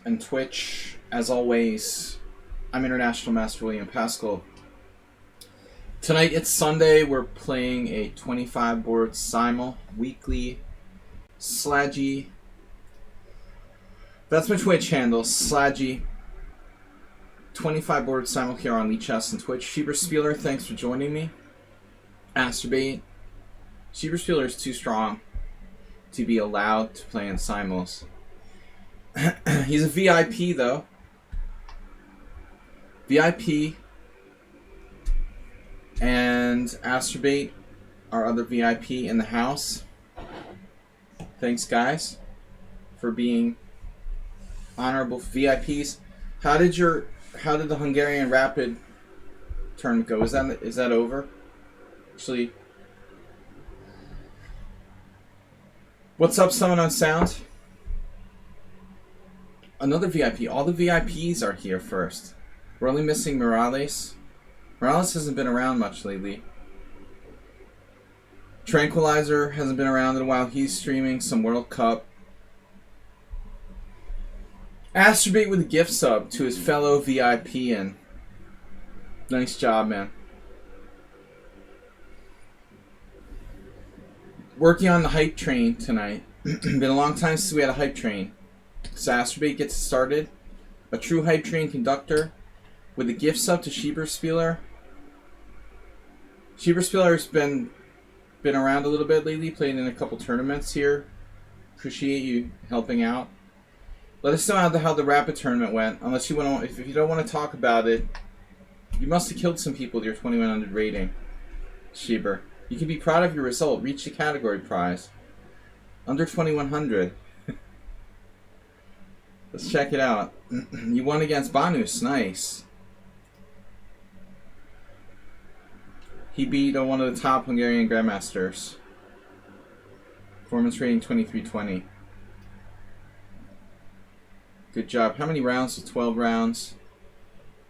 and Twitch. As always, I'm International Master William Paschall. Tonight, it's Sunday. We're playing a 25-board Simul weekly Slaggy. That's my Twitch handle, Slaggy. 25-board Simul here on lichess and Twitch. Spieler, thanks for joining me. Asterbait. Spieler is too strong to be allowed to play in Simuls. He's a VIP, though. VIP and Asterbait, our other VIP in the house. Thanks, guys, for being honorable VIPs. How did the Hungarian Rapid tournament go? Is that over? Actually, what's up, Someone on Sound? Another VIP. All the VIPs are here first. We're only missing Morales. Morales hasn't been around much lately. Tranquilizer hasn't been around in a while. He's streaming some World Cup. Asterbait with a gift sub to his fellow VIP, and nice job, man. Working on the hype train tonight. Been a long time since we had a hype train. So Asterbait gets started. A true hype train conductor with a gift sub to Spieler. Spieler's been around a little bit lately, playing in a couple tournaments here. Appreciate you helping out. Let us know how the Rapid tournament went. Unless you want to, if you don't want to talk about it, you must have killed some people with your 2100 rating, Sheber. You can be proud of your result. Reach the category prize. Under 2100. Let's check it out. You won against Banus. Nice. He beat one of the top Hungarian Grandmasters. Performance rating 2320. Good job. How many rounds? 12 rounds.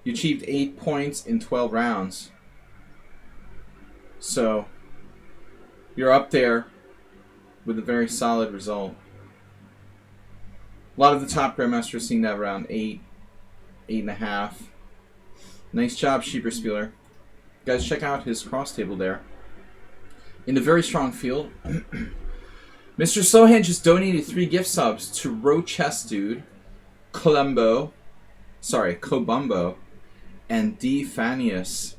You achieved 8 points in 12 rounds. So, you're up there with a very solid result. A lot of the top Grandmasters seem to have around 8, 8.5. Nice job, Spieler. Guys, check out his cross table there. In a very strong field. Mr. Slowhand just donated 3 gift subs to Rochess Dude, Cobumbo, and D. Fanius.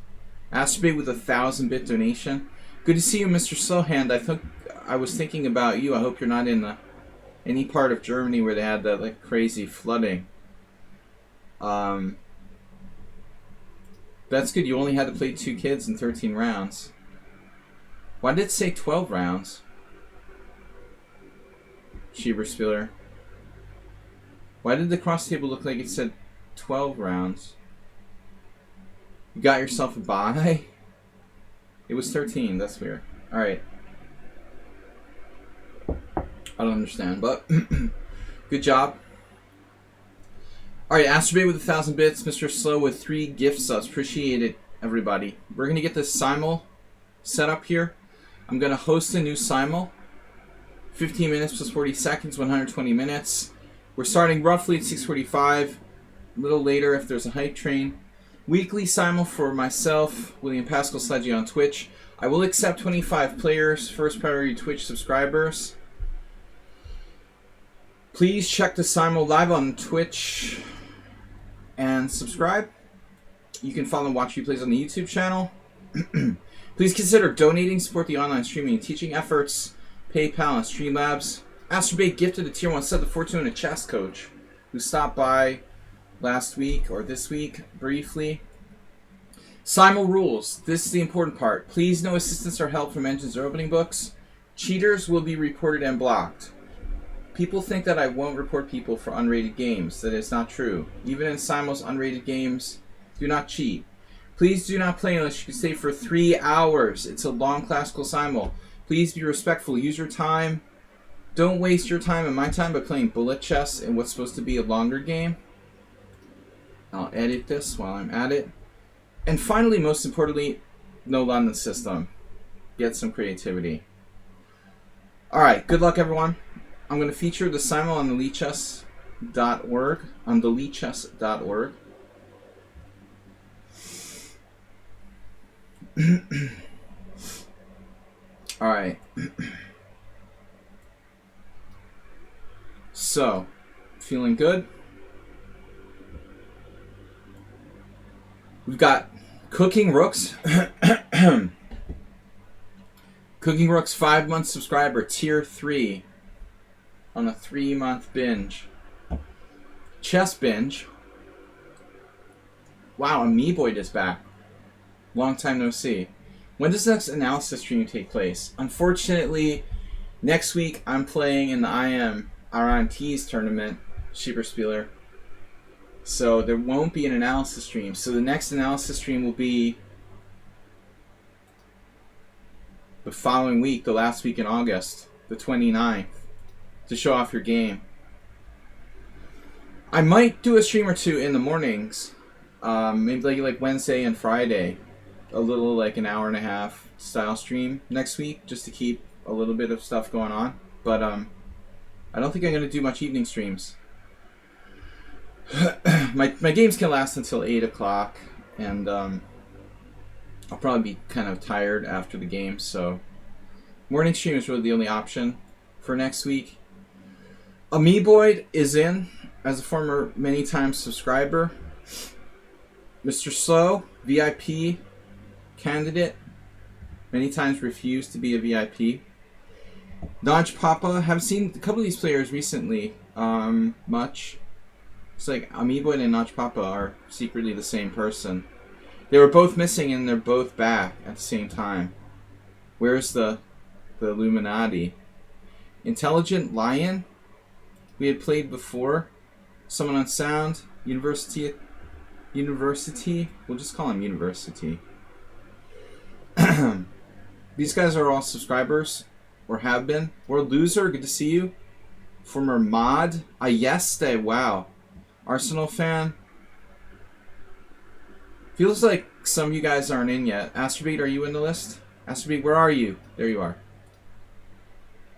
Asterbait with a 1,000-bit donation. Good to see you, Mr. Slowhand. I was thinking about you. I hope you're not in any part of Germany where they had that crazy flooding. That's good. You only had to play 2 kids in 13 rounds. Why did it say 12 rounds? Spieler. Why did the cross table look like it said 12 rounds? You got yourself a bye? It was 13. That's weird. Alright. I don't understand, but good job. Alright, Asterbait with 1,000 bits, Mr. Slow with 3 gift subs. Appreciate it, everybody. We're going to get this Simul set up here. I'm going to host a new Simul. 15 minutes plus 40 seconds, 120 minutes. We're starting roughly at 6:45. A little later if there's a hype train. Weekly Simul for myself, William Paschall Sledgy on Twitch. I will accept 25 players, first priority Twitch subscribers. Please check the Simul live on Twitch and subscribe. You can follow and watch replays on the YouTube channel. Please consider donating, support the online streaming and teaching efforts. PayPal and Streamlabs. Asterbait gifted a Tier 1 set of Fortuna chess coach who stopped by last week or this week briefly. Simul rules. This is the important part. Please, no assistance or help from engines or opening books. Cheaters will be reported and blocked. People think that I won't report people for unrated games. That is not true. Even in Simul's unrated games, do not cheat. Please do not play unless you can stay for 3 hours. It's a long classical Simul. Please be respectful. Use your time. Don't waste your time and my time by playing bullet chess in what's supposed to be a longer game. I'll edit this while I'm at it. And finally, most importantly, no London system. Get some creativity. Alright, good luck everyone. I'm going to feature the Simul on the lichess lichess.org, on the lichess.org. All right. So, feeling good. We've got Cooking Rooks. Cooking Rooks 5-month subscriber, tier 3, on a 3-month binge. Chess binge. Wow, Amoeboid is back. Long time no see. When does the next analysis stream take place? Unfortunately, next week I'm playing in the IM RMT's tournament, Schieberspieler. So there won't be an analysis stream. So the next analysis stream will be the following week, the last week in August, the 29th, to show off your game. I might do a stream or two in the mornings, maybe like Wednesday and Friday, a little like an hour and a half style stream next week, just to keep a little bit of stuff going on. But I don't think I'm going to do much evening streams. my games can last until 8 o'clock, and I'll probably be kind of tired after the game, so morning stream is really the only option for next week. Amoeboid is in as a former many times subscriber. Mr. Slow, VIP candidate, many times refused to be a VIP. Notch Papa, have seen a couple of these players recently, much. It's like Amoeboid and Notch Papa are secretly the same person. They were both missing and they're both back at the same time. Where's the Illuminati? Intelligent Lion, we had played before. Someone on Sound, University, we'll just call him University. These guys are all subscribers, or have been. World Loser, good to see you. Former Mod, Ayeste, wow. Arsenal fan. Feels like some of you guys aren't in yet. Astrobeat, are you in the list? Astrobeat, where are you? There you are.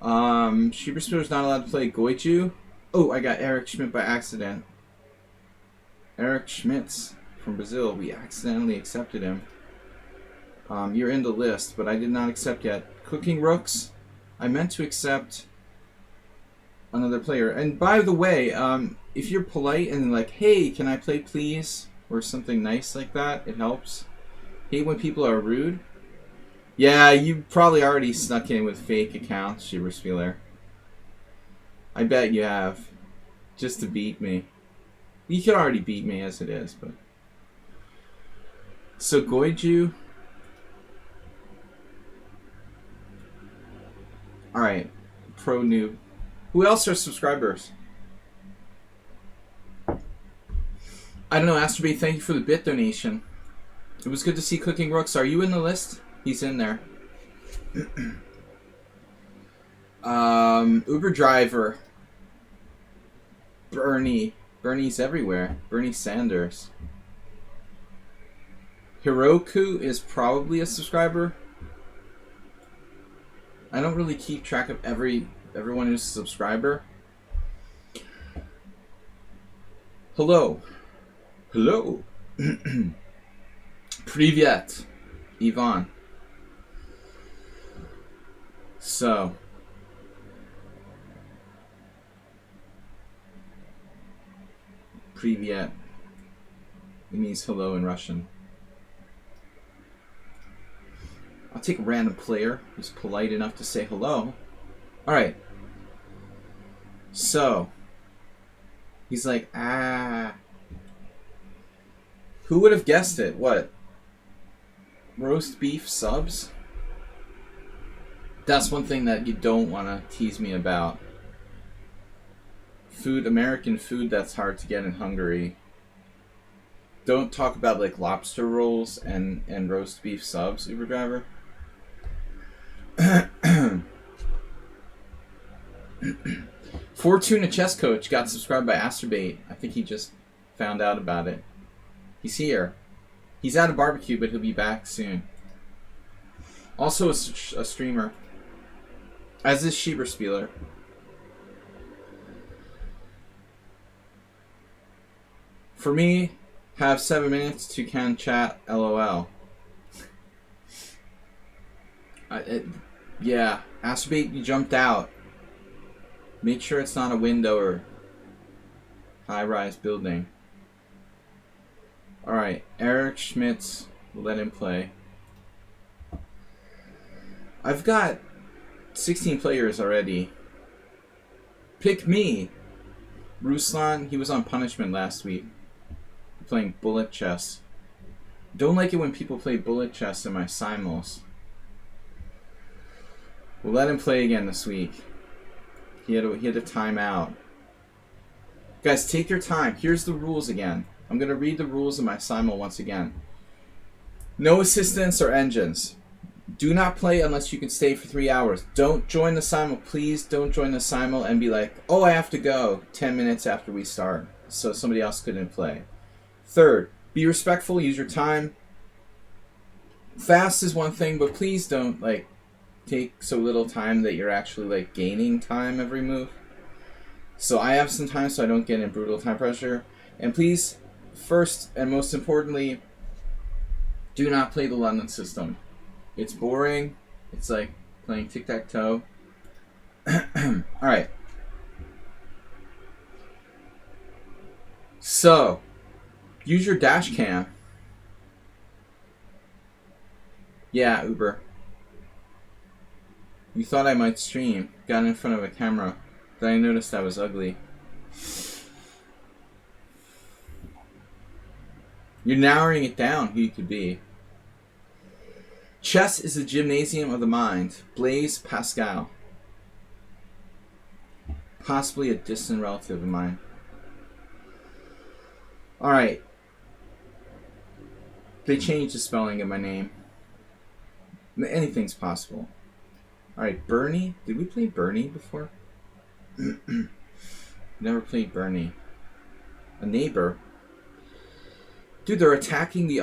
Schieberspieler's not allowed to play Goiju. Oh, I got Eric Schmidt by accident. Eric Schmitz from Brazil. We accidentally accepted him. You're in the list, but I did not accept yet. Cooking Rooks. I meant to accept another player. And by the way, if you're polite and like, hey, can I play please? Or something nice like that, it helps. Hate when people are rude. Yeah, you probably already snuck in with fake accounts, Schieberspieler. I bet you have. Just to beat me. You could already beat me as it is, but... So, Goiju... Alright. Pro noob. Who else are subscribers? I don't know, Astrobate, thank you for the bit donation. It was good to see Cooking Rooks. Are you in the list? He's in there. Uber driver. Bernie. Bernie's everywhere. Bernie Sanders. Hiroku is probably a subscriber. I don't really keep track of everyone who's a subscriber. Hello. Hello. Privyet. Ivan. So. Privyet. It means hello in Russian. I'll take a random player who's polite enough to say hello. Alright. So. He's like, ah. Who would have guessed it? What? Roast beef subs? That's one thing that you don't want to tease me about. Food, American food that's hard to get in Hungary. Don't talk about like lobster rolls and roast beef subs, Uber driver. Fortuna Chess Coach got subscribed by Astrobate. I think he just found out about it. He's here. He's at a barbecue, but he'll be back soon. Also a streamer. As is Schieberspieler. For me, have 7 minutes to can chat. LOL. Yeah, Astrobate, you jumped out. Make sure it's not a window or high-rise building. Alright, Eric Schmitz, we'll let him play. I've got 16 players already. Pick me! Ruslan, he was on punishment last week. Playing bullet chess. Don't like it when people play bullet chess in my simuls. We'll let him play again this week. He had a timeout. Guys, take your time. Here's the rules again. I'm going to read the rules of my simul once again. No assistants or engines. Do not play unless you can stay for 3 hours. Don't join the simul. Please don't join the simul and be like, oh, I have to go 10 minutes after we start, so somebody else couldn't play. Third, be respectful. Use your time. Fast is one thing, but please don't take so little time that you're actually gaining time every move. So I have some time so I don't get in brutal time pressure. And please, first and most importantly, do not play the London system. It's boring. It's like playing tic-tac-toe. Alright. So, use your dash cam. Yeah, Uber. You thought I might stream. Got in front of a camera. Then I noticed I was ugly. You're narrowing it down who you could be. Chess is the gymnasium of the mind. Blaise Pascal. Possibly a distant relative of mine. Alright. They changed the spelling of my name. Anything's possible. Alright, Bernie. Did we play Bernie before? Never played Bernie. A neighbor. Dude, they're attacking the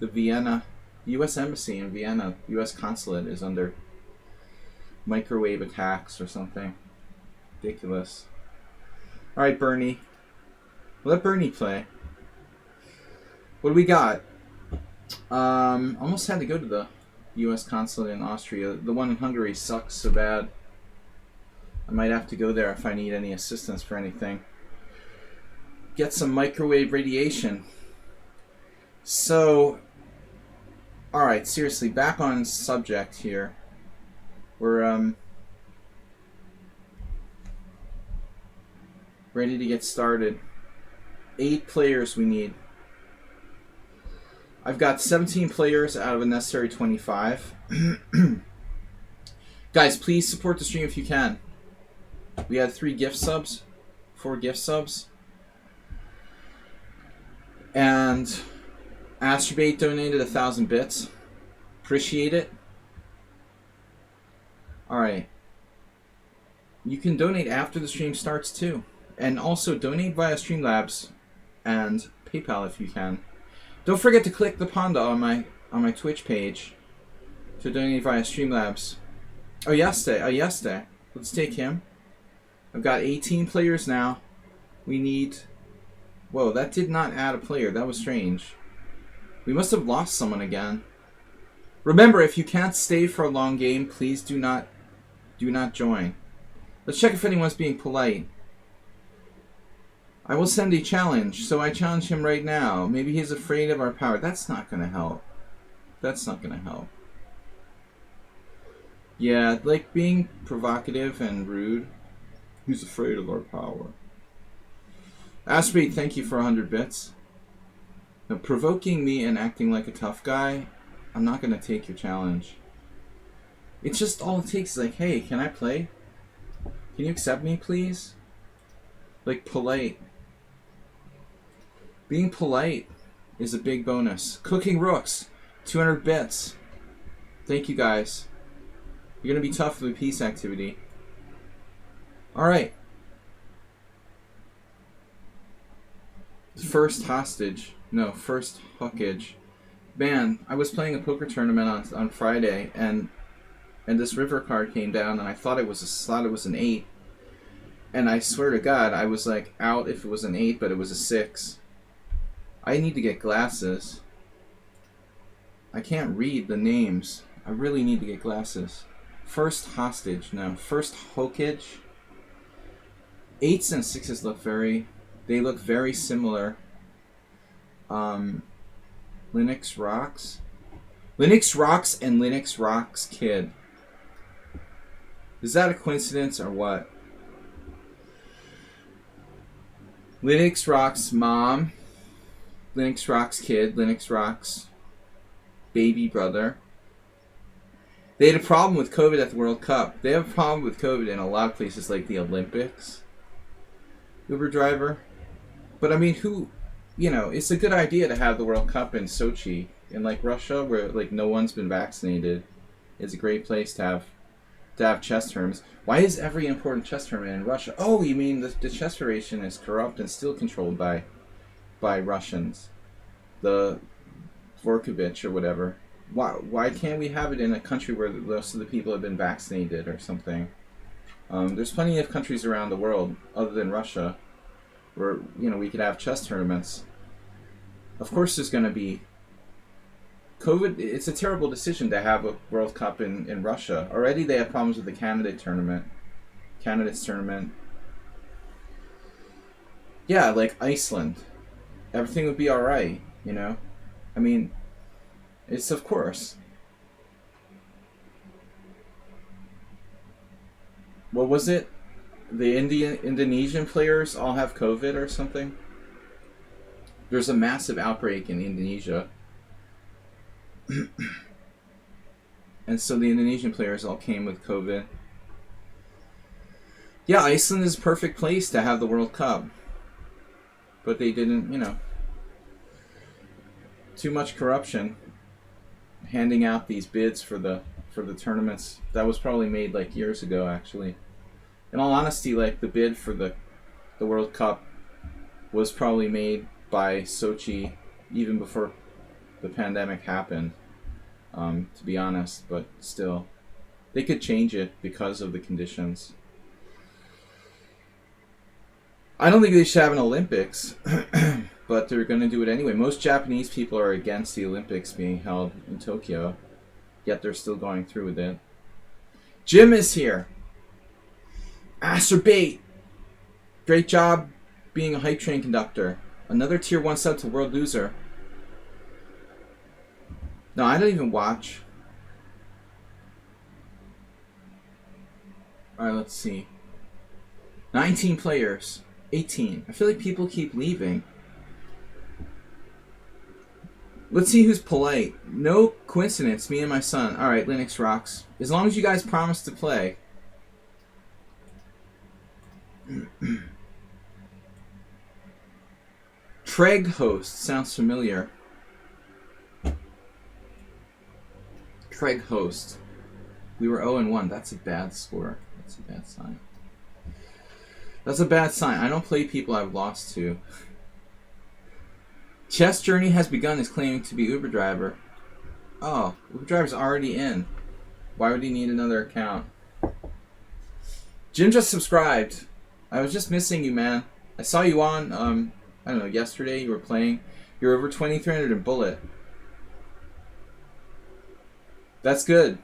Vienna, the U.S. Embassy in Vienna. U.S. consulate is under microwave attacks or something. Ridiculous. Alright, Bernie. Let Bernie play. What do we got? Almost had to go to the U.S. consulate in Austria. The one in Hungary sucks so bad. I might have to go there if I need any assistance for anything. Get some microwave radiation. So, alright, seriously, back on subject here. We're, ready to get started. 8 players we need. I've got 17 players out of a necessary 25. Guys, please support the stream if you can. We had 3 gift subs. 4 gift subs. And Astrobate donated 1,000 bits. Appreciate it. Alright. You can donate after the stream starts too. And also donate via Streamlabs and PayPal if you can. Don't forget to click the panda on my Twitch page to donate via Streamlabs. Oh, Yeste. Let's take him. I've got 18 players now. We need... Whoa, that did not add a player. That was strange. We must have lost someone again. Remember, if you can't stay for a long game, please do not join. Let's check if anyone's being polite. I will send a challenge, so I challenge him right now. Maybe he's afraid of our power. That's not going to help. That's not going to help. Yeah, like being provocative and rude. He's afraid of our power. Astrobate, thank you for 100 bits. Now, provoking me and acting like a tough guy, I'm not going to take your challenge. It's just all it takes is like, hey, can I play? Can you accept me, please? Like, polite. Being polite is a big bonus. Cooking Rooks, 200 bits. Thank you, guys. You're going to be tough with a peace activity. Alright. First hostage. No, first hookage. Man, I was playing a poker tournament on Friday, and this river card came down, and I thought it was an 8. And I swear to God, I was like out if it was an 8, but it was a 6. I need to get glasses. I can't read the names. I really need to get glasses. First hostage, no. First hokage. 8s and 6s look they look very similar. Linux Rocks. Linux Rocks and Linux Rocks Kid. Is that a coincidence or what? Linux Rocks Mom. Linux Rocks Kid. Linux Rocks baby brother. They had a problem with COVID at the World Cup. They have a problem with COVID in a lot of places like the Olympics. Uber driver. But I mean, it's a good idea to have the World Cup in Sochi. In like Russia, where like no one's been vaccinated. It's a great place to have chess tournaments. Why is every important chess tournament in Russia? Oh, you mean the chess federation is corrupt and still controlled by Russians. The Vorkovich or whatever. Why can't we have it in a country where most of the people have been vaccinated or something? There's plenty of countries around the world other than Russia where we could have chess tournaments. Of course there's going to be COVID. It's a terrible decision to have a World Cup in Russia. Already they have problems with the candidates tournament. Yeah, like Iceland. Everything would be alright, I mean, it's of course. What was it? The Indonesian players all have COVID or something? There's a massive outbreak in Indonesia. And so the Indonesian players all came with COVID. Yeah, Iceland is a perfect place to have the World Cup. But they didn't, too much corruption. Handing out these bids for the tournaments. That was probably made like years ago, actually. In all honesty, like the bid for the World Cup was probably made by Sochi even before the pandemic happened, to be honest, but still. They could change it because of the conditions. I don't think they should have an Olympics, but they're going to do it anyway. Most Japanese people are against the Olympics being held in Tokyo, yet they're still going through with it. Jim is here. Acerbate. Great job being a hype train conductor. Another tier 1 sub to World Loser. No, I don't even watch. Alright, let's see. 19 players. 18. I feel like people keep leaving. Let's see who's polite. No coincidence, me and my son. Alright, Linux rocks. As long as you guys promise to play. Treg host. Sounds familiar. Treg host. We were 0-1. That's a bad score. That's a bad sign. That's a bad sign. I don't play people I've lost to. Chess Journey has begun is claiming to be Uber Driver. Oh, Uber Driver's already in. Why would he need another account? Jim just subscribed. I was just missing you, man. I saw you on, I don't know, yesterday you were playing. You're over 2300 in Bullet. That's good.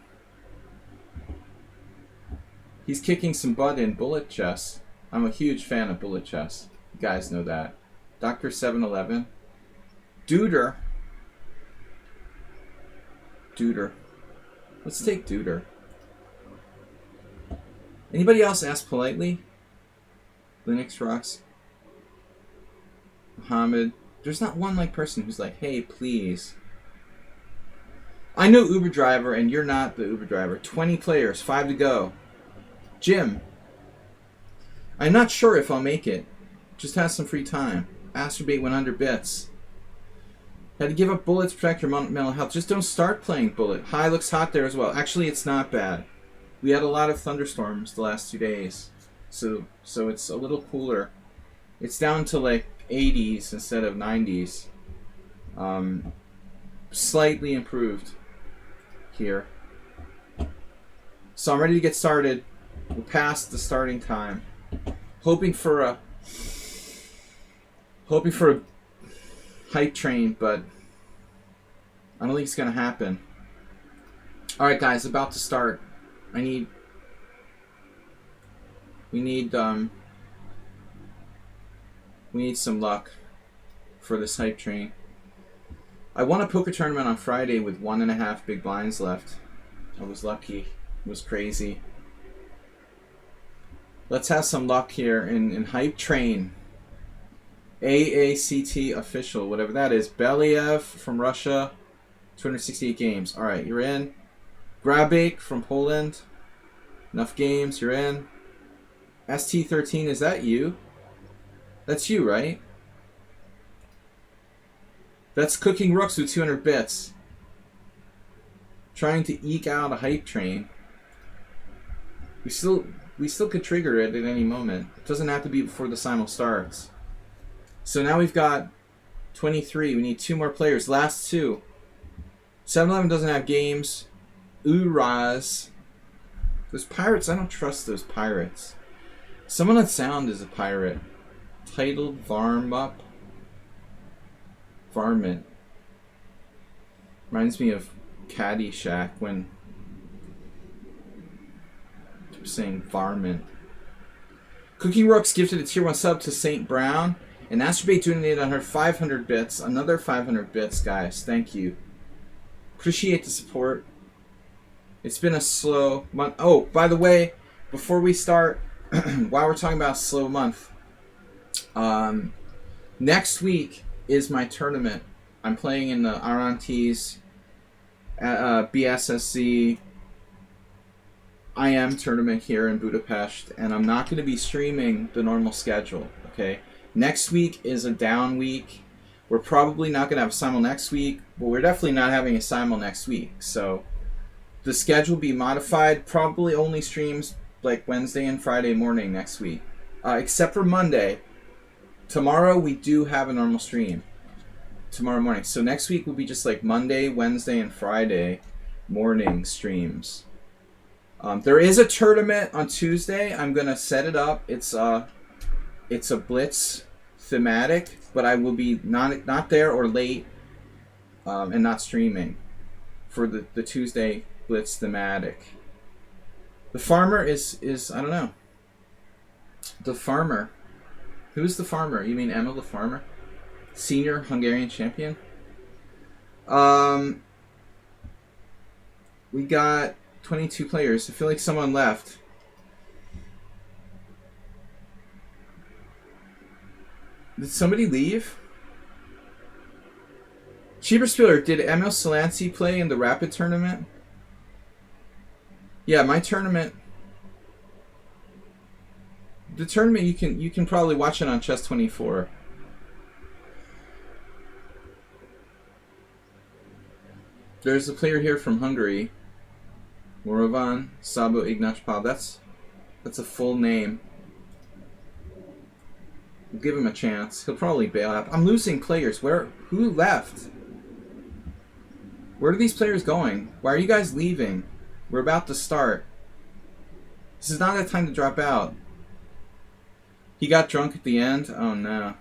He's kicking some butt in Bullet chess. I'm a huge fan of Bullet chess. You guys know that. Dr. 711. Duder. Let's take Duder. Anybody else ask politely? Linux rocks. Muhammad. There's not one person who's like, hey, please. I know Uber Driver and you're not the Uber Driver. 20 players, 5 to go. Jim. I'm not sure if I'll make it. Just have some free time. Acerbate 100 bits. Had to give up bullets to protect your mental health. Just don't start playing Bullet. High looks hot there as well. Actually, it's not bad. We had a lot of thunderstorms the last 2 days. So it's a little cooler. It's down to like 80s instead of 90s. Slightly improved here. So I'm ready to get started. We're past the starting time. hoping for a hype train, but I don't think it's gonna happen. All right, guys, about to start. We need some luck for this hype train. I won a poker tournament on Friday with 1.5 big blinds left. I was lucky. It was crazy. Let's have some luck here in hype train. AACT official, whatever that is. Believ from Russia, 268 games. All right, you're in. Grabik from Poland, enough games, you're in. ST13, is that you? That's you, right? That's Cooking Rooks with 200 bits. Trying to eke out a hype train. We still could trigger it at any moment. It doesn't have to be before the Simul starts. So now we've got 23. We need 2 more players. Last 2. 7-Eleven doesn't have games. Uraz. Those pirates, I don't trust those pirates. Someone on sound is a pirate. Titled Varmup. Varmint. Reminds me of Caddyshack when I'm saying varmint. Cooking Rooks gifted a tier 1 sub to St. Brown. And Astrobate donated on her 500 bits. Another 500 bits, guys. Thank you. Appreciate the support. It's been a slow month. Oh, by the way, before we start, while we're talking about slow month, next week is my tournament. I'm playing in the Arantes BSSC IM tournament here in Budapest, and I'm not going to be streaming the normal schedule, okay? Next week is a down week. We're probably not going to have a Simul next week, but we're definitely not having a Simul next week, so the schedule will be modified. Probably only streams like Wednesday and Friday morning next week, except for Monday. Tomorrow we do have a normal stream tomorrow morning, so next week will be just like Monday, Wednesday, and Friday morning streams. There is a tournament on Tuesday. I'm gonna set it up. It's a blitz thematic, but I will be not there or late, and not streaming for the Tuesday blitz thematic. The farmer is I don't know. The farmer. Who's the farmer? You mean Emma the farmer? Senior Hungarian champion? We got 22 players. I feel like someone left. Did somebody leave? Cheaper Spiller, did Emil Solansi play in the Rapid tournament? Yeah, my tournament. The tournament you can probably watch it on Chess24. There's a player here from Hungary. Morovan Sabo Ignashpal. That's a full name. We'll give him a chance. He'll probably bail out. I'm losing players. Who left? Where are these players going? Why are you guys leaving? We're about to start. This is not a time to drop out. He got drunk at the end? Oh no.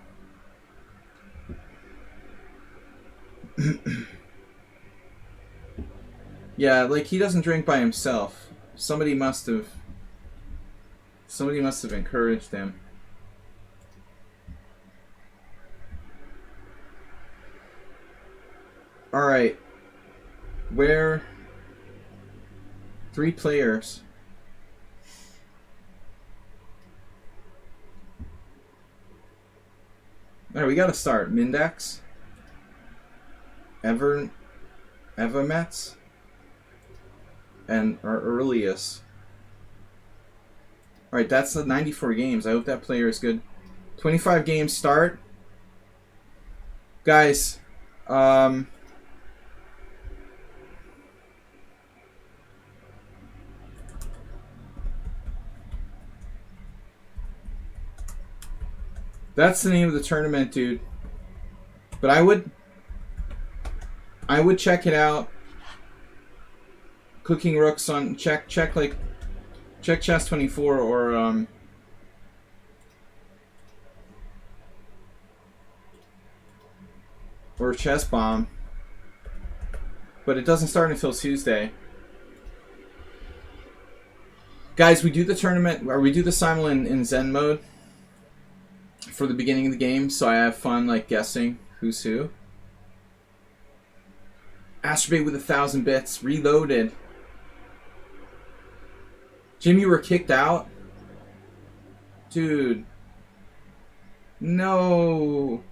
Yeah, like he doesn't drink by himself. Somebody must have encouraged him. All right. Where 3 players. All right, we got to start. Mindex. Evamets. And our earliest. Alright, that's the 94 games. I hope that player is good. 25 games start. Guys, that's the name of the tournament, dude. But I would check it out. Cooking Rooks on check Chess24 or or Chess Bomb. But it doesn't start until Tuesday. Guys, we do the tournament, or we do the Simul in Zen mode for the beginning of the game, so I have fun like guessing who's who. Astrobate with 1,000 bits, reloaded. Jim, you were kicked out? Dude. No.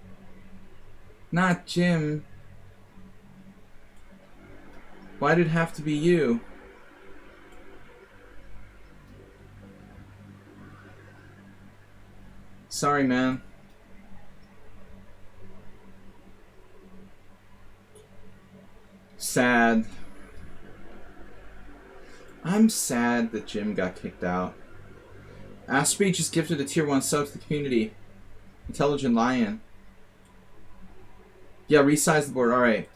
Not Jim. Why did it have to be you? Sorry, man. Sad. I'm sad that Jim got kicked out. Astrobate just gifted a tier 1 sub to the community. Intelligent Lion. Yeah, resize the board. Alright.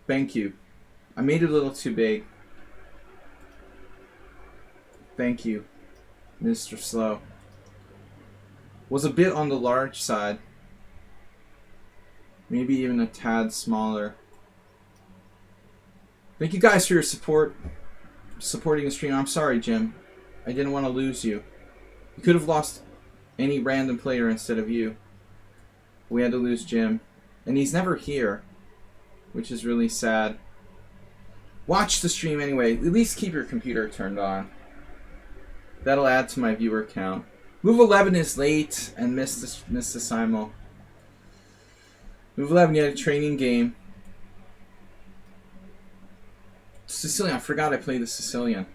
Thank you. I made it a little too big. Thank you, Mr. Slow. Was a bit on the large side. Maybe even a tad smaller. Thank you guys for your support. Supporting the stream. I'm sorry, Jim. I didn't want to lose you. We could have lost any random player instead of you. We had to lose Jim. And he's never here, which is really sad. Watch the stream anyway. At least keep your computer turned on. That'll add to my viewer count. Move 11 is late and missed the Simul. Move 11, you had a training game. Sicilian, I forgot I played the Sicilian.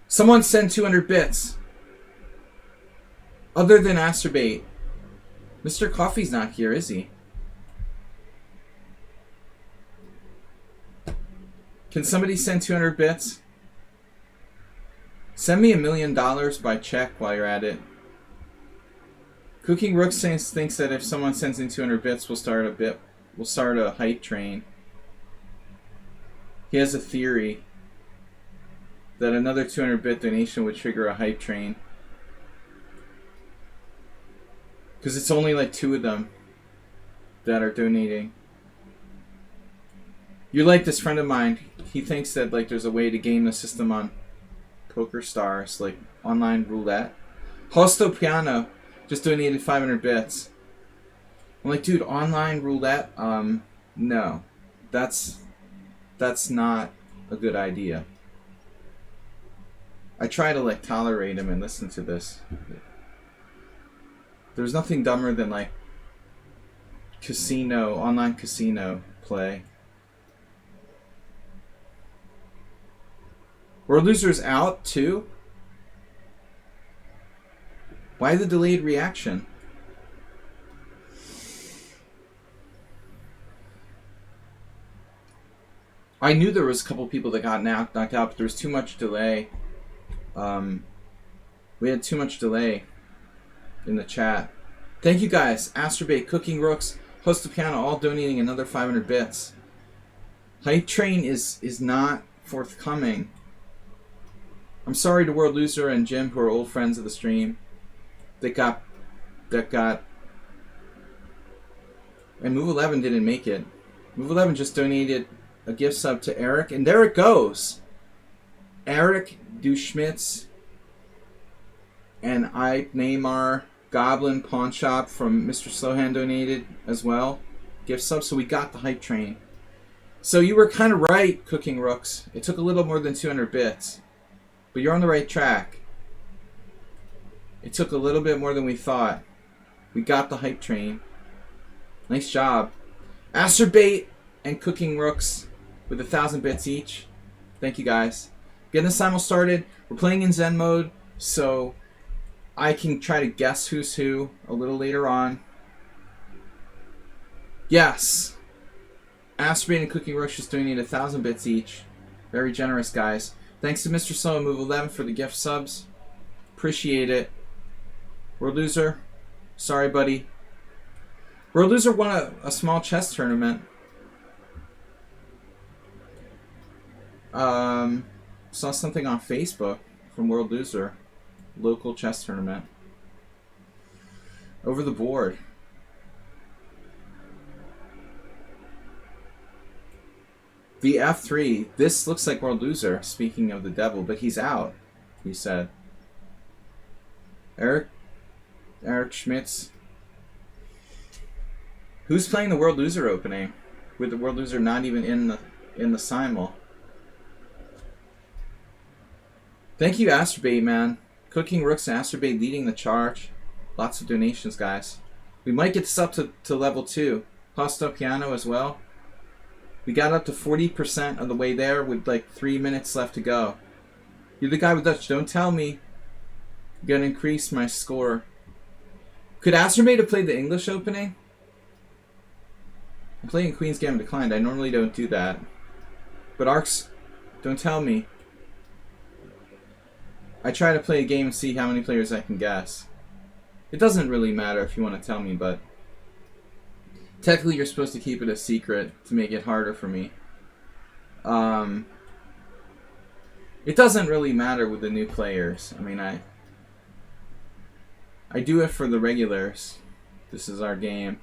Someone send 200 bits. Other than Astrobate. Mr. Coffee's not here, is he? Can somebody send 200 bits? Send me $1 million by check while you're at it. Cooking Rook thinks that if someone sends in 200 bits, we'll start a hype train. He has a theory that another 200-bit donation would trigger a hype train. Because it's only like 2 of them that are donating. You're like this friend of mine. He thinks that like there's a way to game the system on Poker Stars, like online roulette. Hosto Piano just donated 500 bits. I'm like, dude, online roulette? No. That's not a good idea. I try to like tolerate him and listen to this. There's nothing dumber than like online casino play. World Loser's out too? Why the delayed reaction? I knew there was a couple people that got knocked out, but there was too much delay. We had too much delay in the chat. Thank you guys. Astrobate, Cooking Rooks, Host of Piano, all donating another 500 bits. Hype Train is not forthcoming. I'm sorry to World Loser and Jim, who are old friends of the stream. And Move 11 didn't make it. Move 11 just donated a gift sub to Eric, and there it goes. Eric Duschmitz and Neymar Goblin Pawn Shop from Mr. Slowhand donated as well. Gift sub, so we got the hype train. So you were kind of right, Cooking Rooks. It took a little more than 200 bits. But you're on the right track. It took a little bit more than we thought. We got the hype train. Nice job. Astrobate and Cooking Rooks with 1,000 bits each. Thank you guys. Getting the Simul started. We're playing in Zen mode, so I can try to guess who's who a little later on. Yes. Astrobate and Cooking Rooks just donated 1,000 bits each. Very generous, guys. Thanks to Mr. Slow and Move 11 for the gift subs. Appreciate it. World Loser, sorry, buddy. World Loser won a small chess tournament. Saw something on Facebook from World Loser. Local chess tournament. Over the board. The F3. This looks like World Loser, speaking of the devil, but he's out, he said. Eric Schmitz. Who's playing the World Loser opening? With the World Loser not even in the Simul. Thank you, Asterbait, man. Cooking Rooks and Asterbait leading the charge. Lots of donations, guys. We might get this up to level 2. Paschall Piano as well. We got up to 40% of the way there with like 3 minutes left to go. You're the guy with Dutch. Don't tell me. I'm gonna increase my score. Could Asterbait have played the English opening? I'm playing Queen's Gambit Declined. I normally don't do that. But Arcs, don't tell me. I try to play a game and see how many players I can guess. It doesn't really matter if you want to tell me, but technically you're supposed to keep it a secret to make it harder for me. It doesn't really matter with the new players. I mean, I do it for the regulars. This is our game.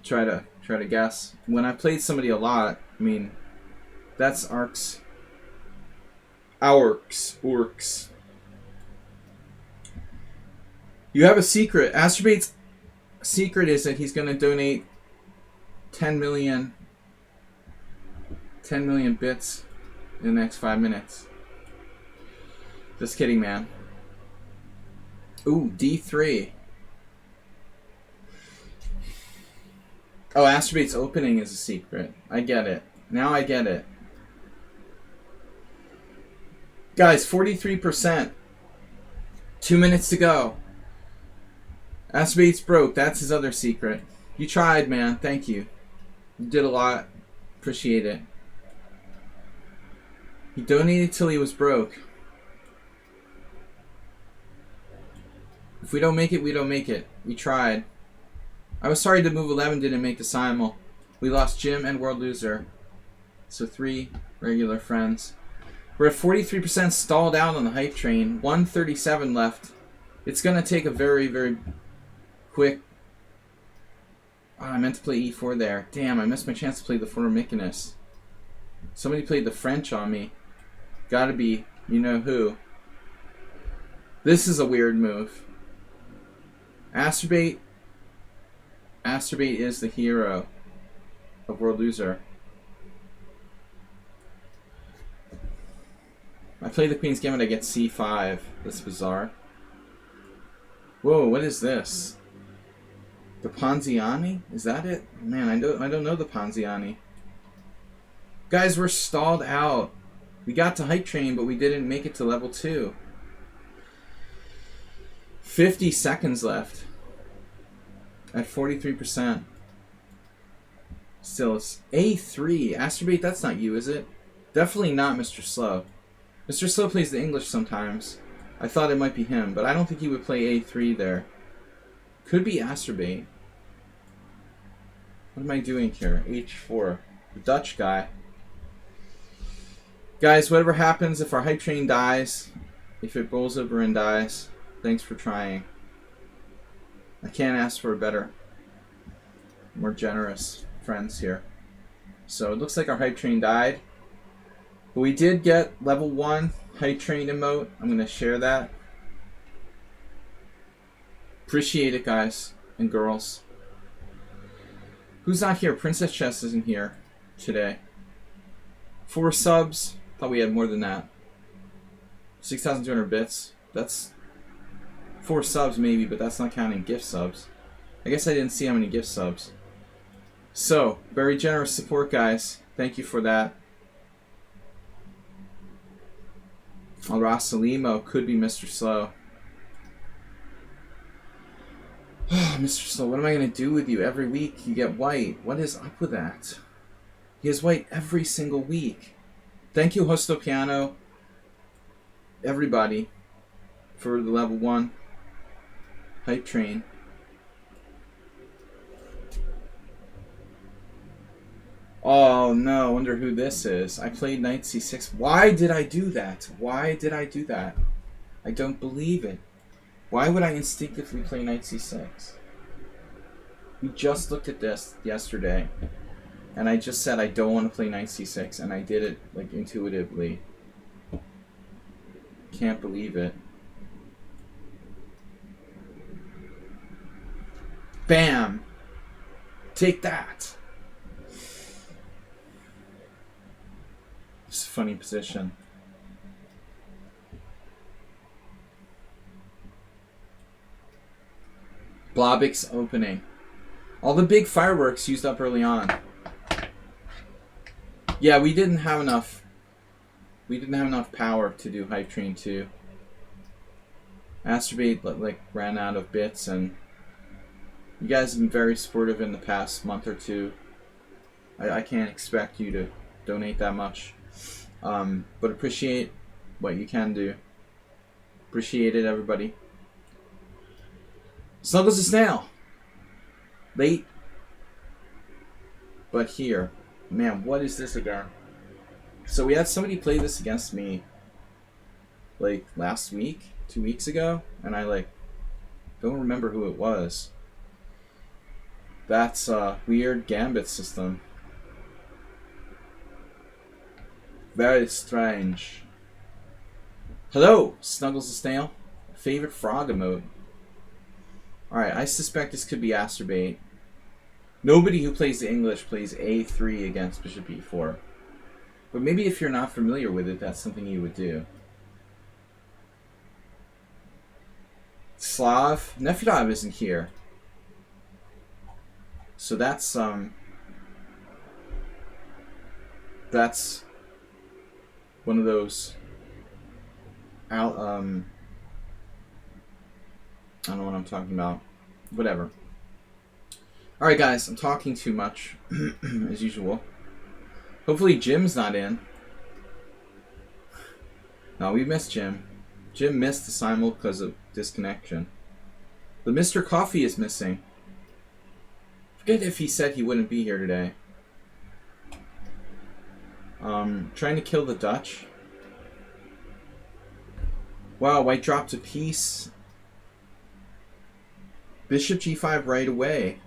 Try to guess. When I played somebody a lot, I mean, that's Arcs. Orcs. You have a secret. Astrobate's secret is that he's going to donate 10 million bits in the next 5 minutes. Just kidding, man. Ooh, D3. Oh, Astrobate's opening is a secret. I get it. Now I get it. Guys, 43%. 2 minutes to go. Astrobate's broke. That's his other secret. You tried, man. Thank you. You did a lot. Appreciate it. He donated till he was broke. If we don't make it, we don't make it. We tried. I was sorry the move 11 didn't make the Simul. We lost Jim and World Loser. So 3 regular friends. We're at 43% stalled out on the hype train. 137 left. It's going to take a very, very quick... Oh, I meant to play E4 there. Damn, I missed my chance to play the former Mykonos. Somebody played the French on me. Gotta be, you know who. This is a weird move. Asterbait is the hero of World Loser. I play the Queen's Gambit, I get C5. That's bizarre. Whoa, what is this? The Ponziani? Is that it? Man, I don't know the Ponziani. Guys, we're stalled out. We got to hype train, but we didn't make it to level 2. 50 seconds left. At 43%. Still, it's A3. Asterbate, that's not you, is it? Definitely not Mr. Slow. Mr. Slow plays the English sometimes. I thought it might be him, but I don't think he would play A3 there. Could be Asterbate. What am I doing here? H4. The Dutch guy. Guys, whatever happens, if our hype train dies, if it rolls over and dies, thanks for trying. I can't ask for a better, more generous friends here. So it looks like our hype train died. But we did get level 1 hype train emote. I'm going to share that. Appreciate it, guys and girls. Who's not here? Princess Chess isn't here today. 4 subs. Thought we had more than that. 6,200 bits. That's 4 subs maybe, but that's not counting gift subs. I guess I didn't see how many gift subs. So, very generous support, guys. Thank you for that. Al Rasalimo could be Mr. Slow. Oh, Mr. Slow, what am I going to do with you? Every week you get white. What is up with that? He has white every single week. Thank you, Hosto Piano. Everybody. For the level 1 hype train. Oh no, I wonder who this is. I played knight c6. Why did I do that? Why did I do that? I don't believe it. Why would I instinctively play knight c6? We just looked at this yesterday. And I just said I don't want to play knight c6, and I did it like intuitively. Can't believe it. Bam! Take that! It's a funny position. Blobik's opening. All the big fireworks used up early on. Yeah, we didn't have enough. We didn't have enough power to do Hype Train 2. Astrobate like ran out of bits, and you guys have been very supportive in the past month or two. I can't expect you to donate that much, but appreciate what you can do. Appreciate it, everybody. Snuggles the snail. Late, but here. Man, what is this again? So we had somebody play this against me like last week, 2 weeks ago, and I like don't remember who it was. That's a weird gambit system. Very strange. Hello, Snuggles the Snail. Favorite frog emote. Alright, I suspect this could be Astrobate. Nobody who plays the English plays a3 against bishop e4. But maybe if you're not familiar with it, that's something you would do. Slav. Nefedov isn't here. So that's one of those I don't know what I'm talking about. Whatever. Alright guys, I'm talking too much as usual. Hopefully Jim's not in. No, we missed Jim. Jim missed the Simul because of disconnection. The Mr. Coffee is missing. Forget if he said he wouldn't be here today. Trying to kill the Dutch. Wow, white dropped a piece. Bishop g5 right away.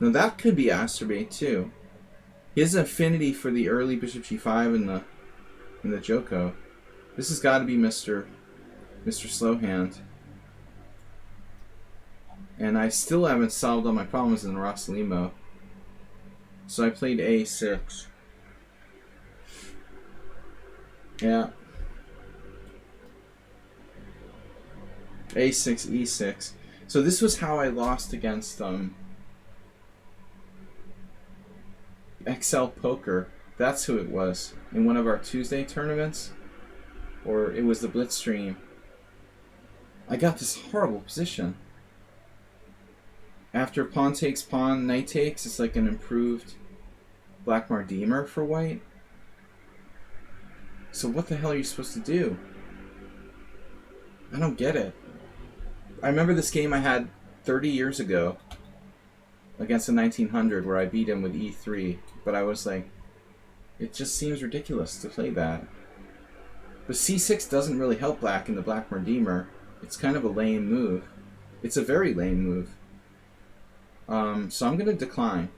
Now that could be Astrobate too. He has an affinity for the early bishop g5 in the Joko. This has got to be Mr. Slowhand. And I still haven't solved all my problems in Rossalimo. So I played a6. Yeah. a6, e6. So this was how I lost against XL Poker. That's who it was in one of our Tuesday tournaments, or it was the Blitz stream. I got this horrible position. After pawn takes pawn, knight takes, it's like an improved Black Mardemer for white. So what the hell are you supposed to do? I don't get it. I remember this game I had 30 years ago against a 1900 where I beat him with e3, but I was like, it just seems ridiculous to play that. But c6 doesn't really help black in the Black Mardemer. It's kind of a lame move. It's a very lame move. So I'm going to decline.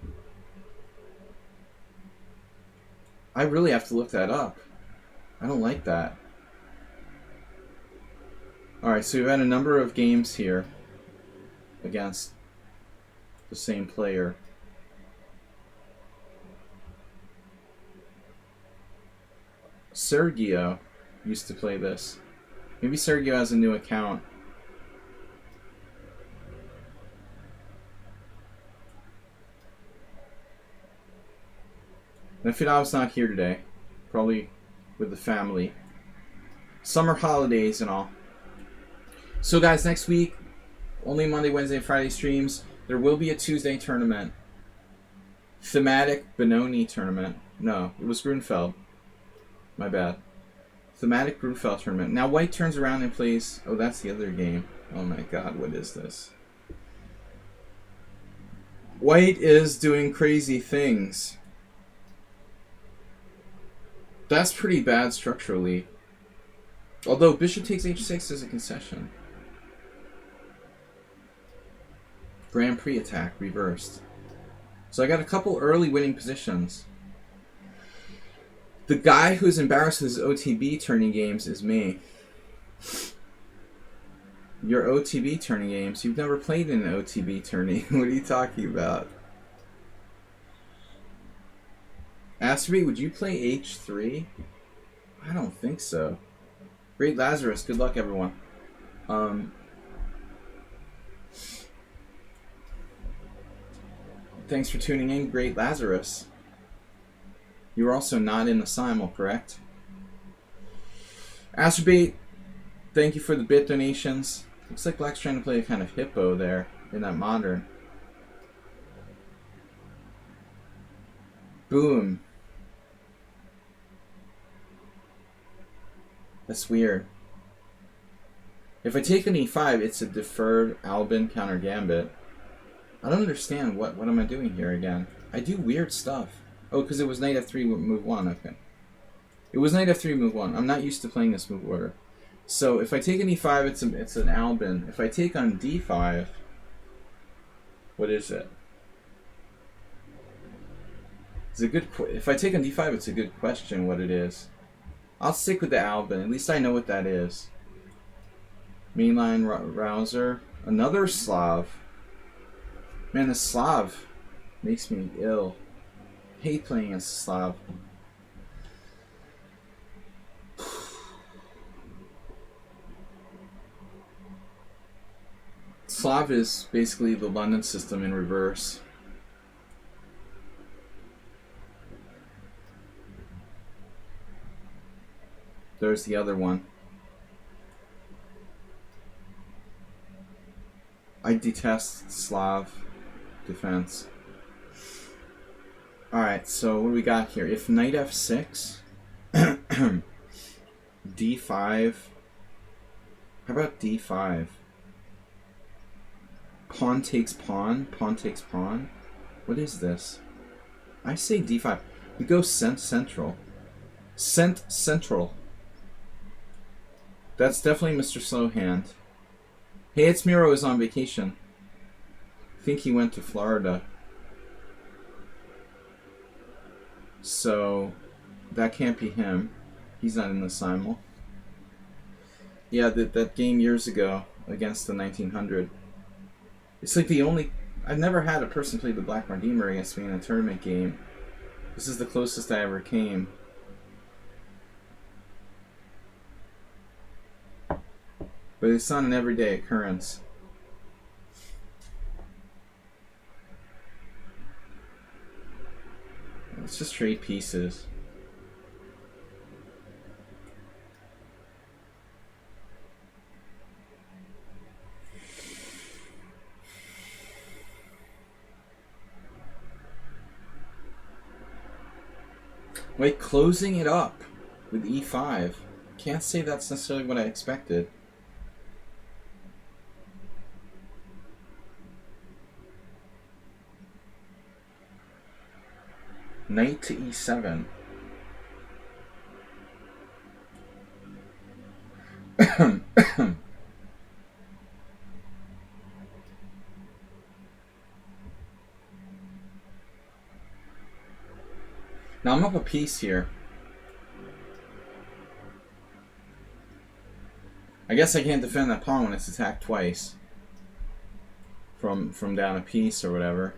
I really have to look that up. I don't like that. Alright, so we've had a number of games here against the same player. Sergio used to play this. Maybe Sergio has a new account. Nefedov's not here today. Probably with the family. Summer holidays and all. So guys, next week, only Monday, Wednesday, and Friday streams. There will be a Tuesday tournament. Thematic Benoni tournament. No, it was Grunfeld. My bad. Thematic Grunfeld tournament. Now white turns around and plays... Oh, that's the other game. Oh my god, what is this? White is doing crazy things. That's pretty bad structurally. Although bishop takes h6 is a concession. Grand Prix attack reversed. So I got a couple early winning positions. The guy who's embarrassed with his OTB tourney games is me. Your OTB tourney games? You've never played in an OTB tourney. What are you talking about? Asterby, would you play H3? I don't think so. Great Lazarus, good luck everyone. Thanks for tuning in, Great Lazarus. You were also not in the Simul, correct? Asterbait, thank you for the bit donations. Looks like Black's trying to play a kind of hippo there in that modern. Boom. That's weird. If I take an e5, it's a deferred Albin counter gambit. I don't understand. What am I doing here again? I do weird stuff. Oh, because it was knight f3 move 1. Okay. It was knight f3 move 1. I'm not used to playing this move order. So if I take an e5, it's an Albin. If I take on d5, what is it? It's a good. If I take on d5, it's a good question what it is. I'll stick with the Albin. At least I know what that is. Mainline Rouser. Another Slav. Man, the Slav makes me ill. Hate playing as a Slav. Slav is basically the London system in reverse. There's the other one. I detest Slav defense. Alright, so what do we got here? If knight f6, d5, how about d5? Pawn takes pawn, pawn takes pawn. What is this? I say d5. We go central. Central. That's definitely Mr. Slowhand. Hey, it's Miro is on vacation. I think he went to Florida. So, that can't be him. He's not in the Simul. Yeah, that game years ago against the 1900. It's like the only... I've never had a person play the Black Redeemer against me in a tournament game. This is the closest I ever came. But it's not an everyday occurrence. Let's just trade pieces. Wait, closing it up with e5. Can't say that's necessarily what I expected. Knight to e7. Now I'm up a piece here. I guess I can't defend that pawn when it's attacked twice. From down a piece or whatever.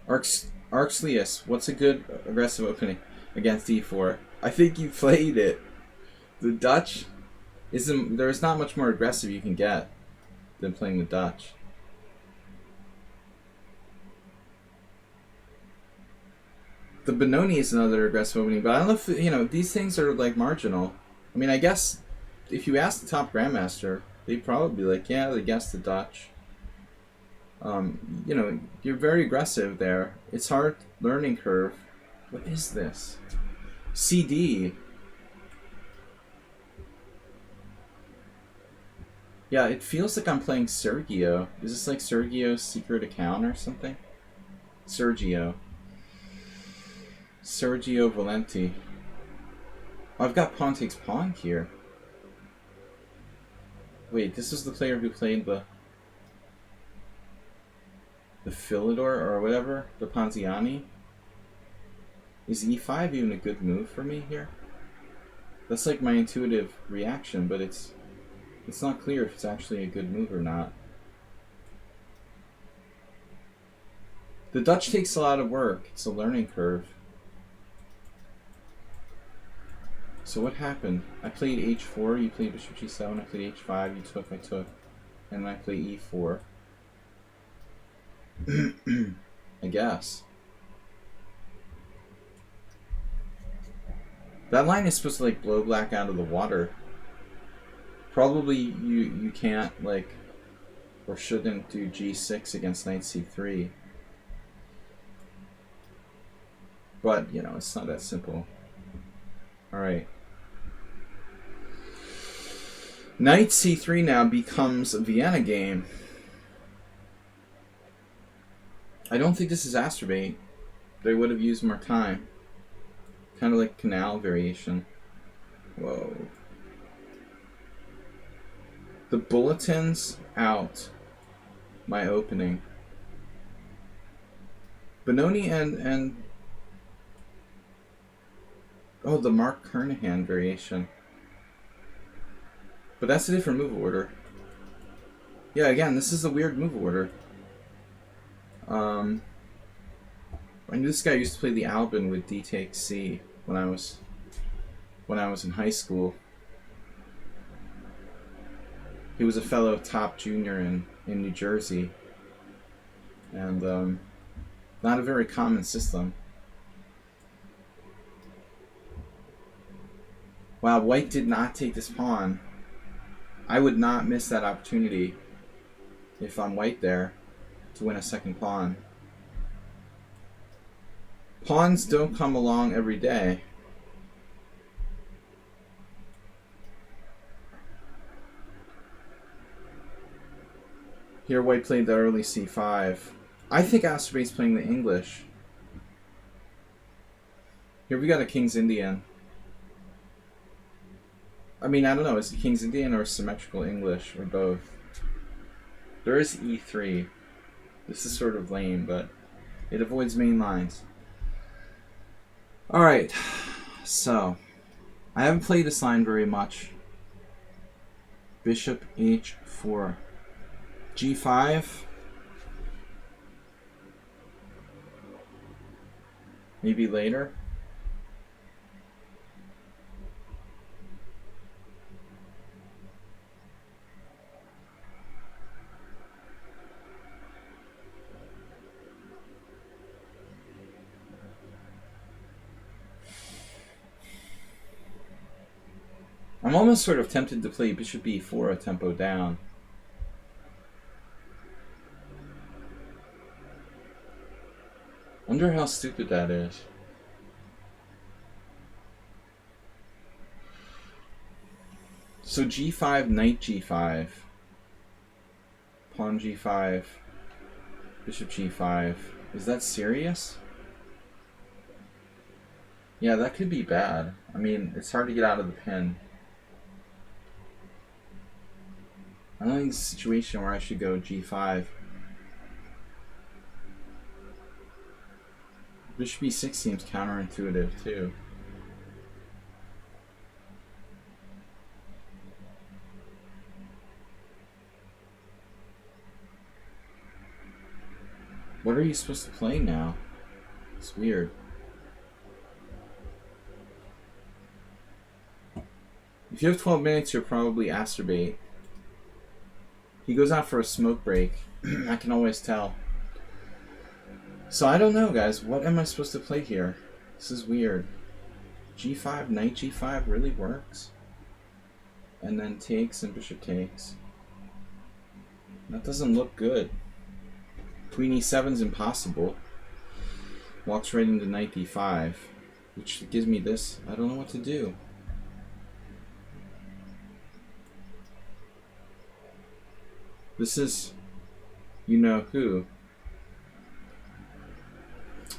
Arxlius, what's a good aggressive opening against e4? I think you played it. The Dutch isn't. There's not much more aggressive you can get than playing the Dutch. The Benoni is another aggressive opening, but I don't know if, you know, these things are like marginal. I mean, I guess if you ask the top grandmaster, they'd probably be like, yeah, they guessed the Dutch. You know, you're very aggressive there. It's hard learning curve. What is this? CD. Yeah, it feels like I'm playing Sergio. Is this like Sergio's secret account or something? Sergio Valenti. Oh, I've got pawn takes pawn here. Wait, this is the player who played the the Philidor or whatever, the Ponziani. Is e5 even a good move for me here? That's like my intuitive reaction, but it's not clear if it's actually a good move or not. The Dutch takes a lot of work. It's a learning curve. So what happened? I played h4, you played bishop g7, I played h5, you took, I took, and then I play e4. I guess. That line is supposed to like blow black out of the water. Probably you can't like or shouldn't do g6 against knight c3. But, you know, it's not that simple. Alright. Knight c3 now becomes a Vienna game. I don't think this is Astrobate. They would have used more time. Kind of like canal variation. Whoa. The bulletin's out. My opening. Benoni and oh, the Mark Kernahan variation. But that's a different move order. Yeah, again, this is a weird move order. I knew this guy used to play the Albin with D takes C when I was in high school. He was a fellow top junior in New Jersey. And not a very common system. Wow, white did not take this pawn. I would not miss that opportunity if I'm white there to win a second pawn. Pawns don't come along every day. Here white played the early c5. I think Astrobate's playing the English. Here we got a King's Indian. I mean, I don't know, is it King's Indian or symmetrical English, or both? There is e3. This is sort of lame, but it avoids main lines. Alright, so I haven't played this line very much. Bishop h4. g5. Maybe later. I'm almost sort of tempted to play bishop e4 a tempo down. Wonder how stupid that is. So g5, knight g5, pawn g5, bishop g5. Is that serious? Yeah, that could be bad. I mean, it's hard to get out of the pin. I don't think it's a situation where I should go g5. Bishop e6 seems counterintuitive too. What are you supposed to play now? It's weird. If you have 12 minutes, you're probably Astrobate. He goes out for a smoke break. I can always tell. So I don't know, guys. What am I supposed to play here? This is weird. g5, knight g5 really works. And then takes and bishop takes. That doesn't look good. Queen e7's impossible. Walks right into knight d5, which gives me this. I don't know what to do. This is, you know who.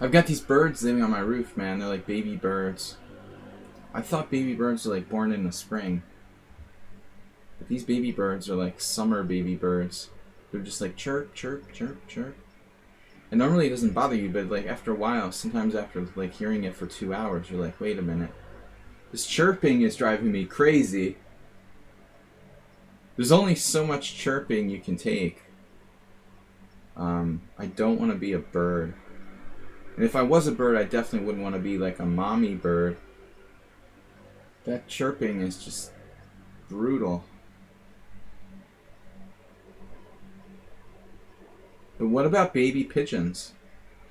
I've got these birds living on my roof, man. They're like baby birds. I thought baby birds are like born in the spring. But these baby birds are like summer baby birds. They're just like chirp, chirp, chirp, chirp. And normally it doesn't bother you, but like after a while, sometimes after like hearing it for 2 hours, you're like, wait a minute. This chirping is driving me crazy. There's only so much chirping you can take. I don't want to be a bird. And if I was a bird, I definitely wouldn't want to be like a mommy bird. That chirping is just brutal. But what about baby pigeons?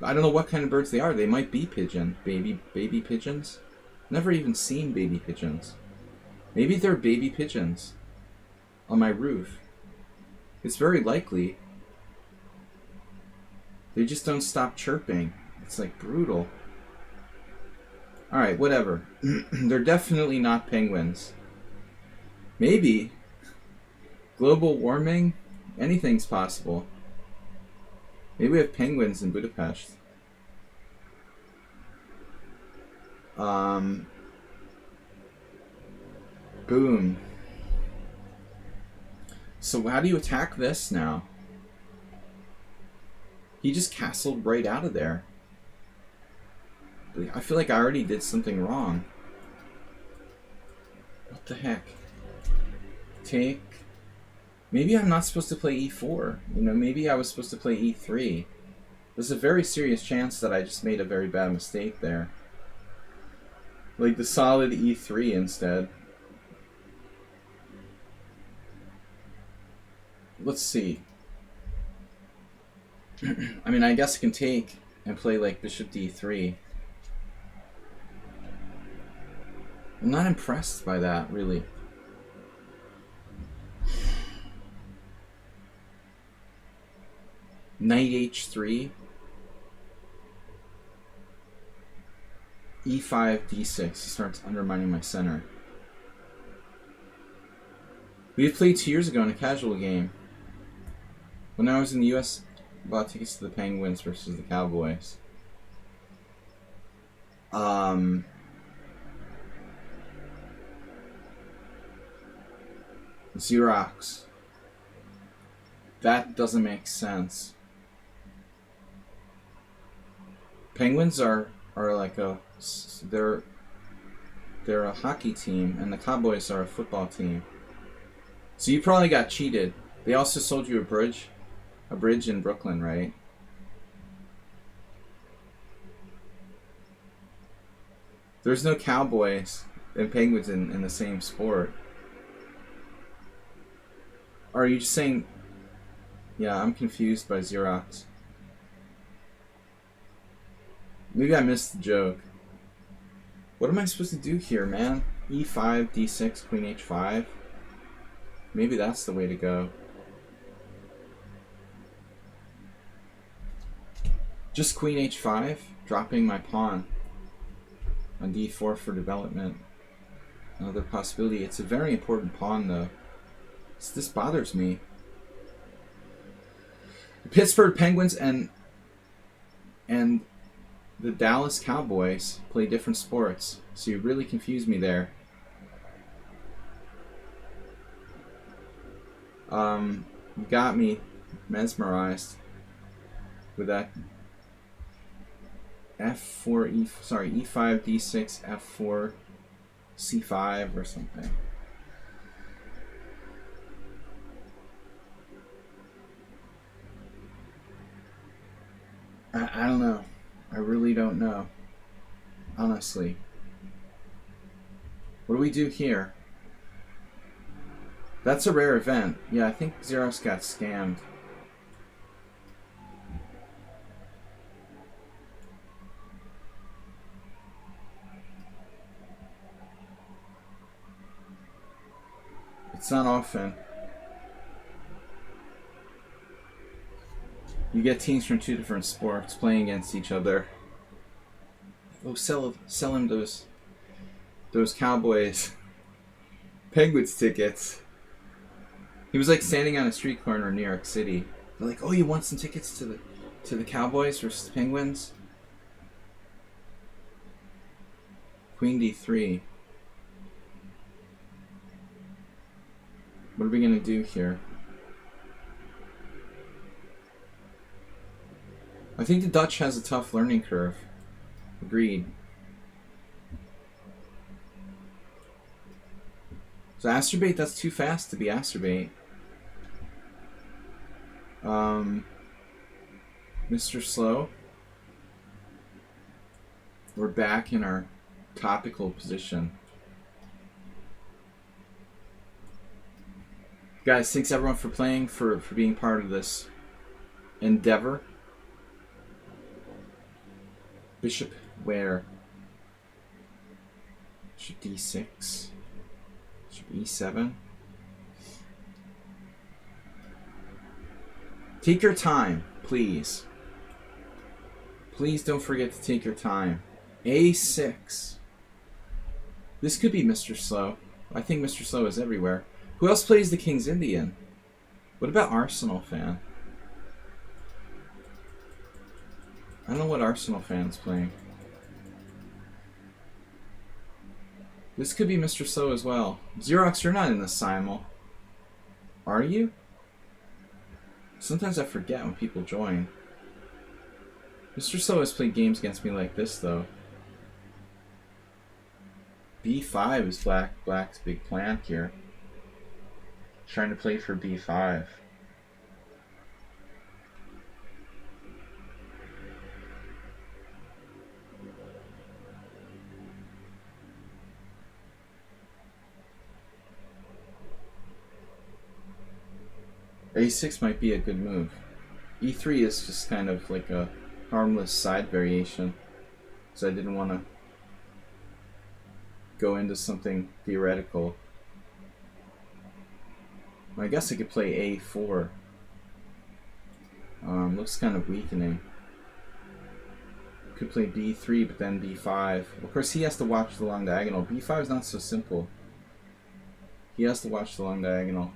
I don't know what kind of birds they are. They might be pigeon. Baby pigeons? Never even seen baby pigeons. Maybe they're baby pigeons on my roof. It's very likely. They just don't stop chirping. It's like brutal. Alright, whatever. They're definitely not penguins. Maybe. Global warming? Anything's possible. Maybe we have penguins in Budapest. Boom. So how do you attack this now? He just castled right out of there. I feel like I already did something wrong. What the heck? Take. Maybe I'm not supposed to play e4. You know, maybe I was supposed to play e3. There's a very serious chance that I just made a very bad mistake there. Like the solid e3 instead. Let's see. I mean, I guess I can take and play like bishop d3. I'm not impressed by that, really. Knight h3. e5, d6. He starts undermining my center. We played 2 years ago in a casual game. When I was in the US, I bought tickets to the Penguins versus the Cowboys. Xerox. That doesn't make sense. Penguins are like they're a hockey team, and the Cowboys are a football team. So you probably got cheated. They also sold you a bridge in Brooklyn, right? There's no Cowboys and Penguins in the same sport. Or are you just saying... Yeah, I'm confused by Xerox. Maybe I missed the joke. What am I supposed to do here, man? e5, d6, queen h5? Maybe that's the way to go. Just queen h5, dropping my pawn on d4 for development. Another possibility. It's a very important pawn, though. This bothers me. The Pittsburgh Penguins and the Dallas Cowboys play different sports, so you really confused me there. You got me mesmerized with that e5 d6 f4 c5 or something. I don't know. I really don't know. Honestly. What do we do here? That's a rare event. Yeah, I think Xerox got scammed. It's not often. You get teams from two different sports playing against each other. Oh, sell him those Cowboys Penguins tickets. He was like standing on a street corner in New York City. They're like, "Oh, you want some tickets to the Cowboys versus the Penguins?" Queen d3. What are we gonna do here? I think the Dutch has a tough learning curve. Agreed. So Asterbait, that's too fast to be Asterbait. Mr. Slow. We're back in our topical position. Guys, thanks everyone for playing, for being part of this endeavor. Bishop where? Bishop d6. Bishop e7. Take your time, please. Please don't forget to take your time. a6. This could be Mr. Slow. I think Mr. Slow is everywhere. Who else plays the King's Indian? What about Arsenal fan? I don't know what Arsenal fan's playing. This could be Mr. Slow as well. Xerox, you're not in the Simul. Are you? Sometimes I forget when people join. Mr. Slow has played games against me like this, though. b5 is Black's big plan here. Trying to play for b5. a6 might be a good move. e3 is just kind of like a harmless side variation, so I didn't want to go into something theoretical. I guess I could play a4. Looks kind of weakening. Could play b3, but then b5. Of course, he has to watch the long diagonal. b5 is not so simple. He has to watch the long diagonal.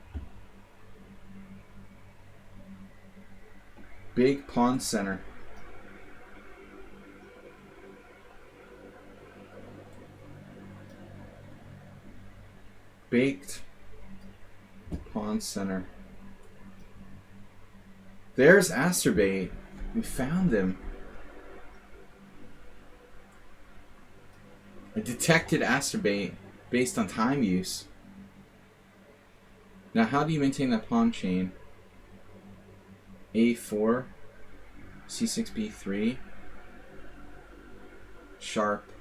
Big pawn center. Baked pawn center. There's Asterbait. We found him. I detected Asterbait based on time use. Now, how do you maintain that pawn chain? a4, c6, b3, sharp.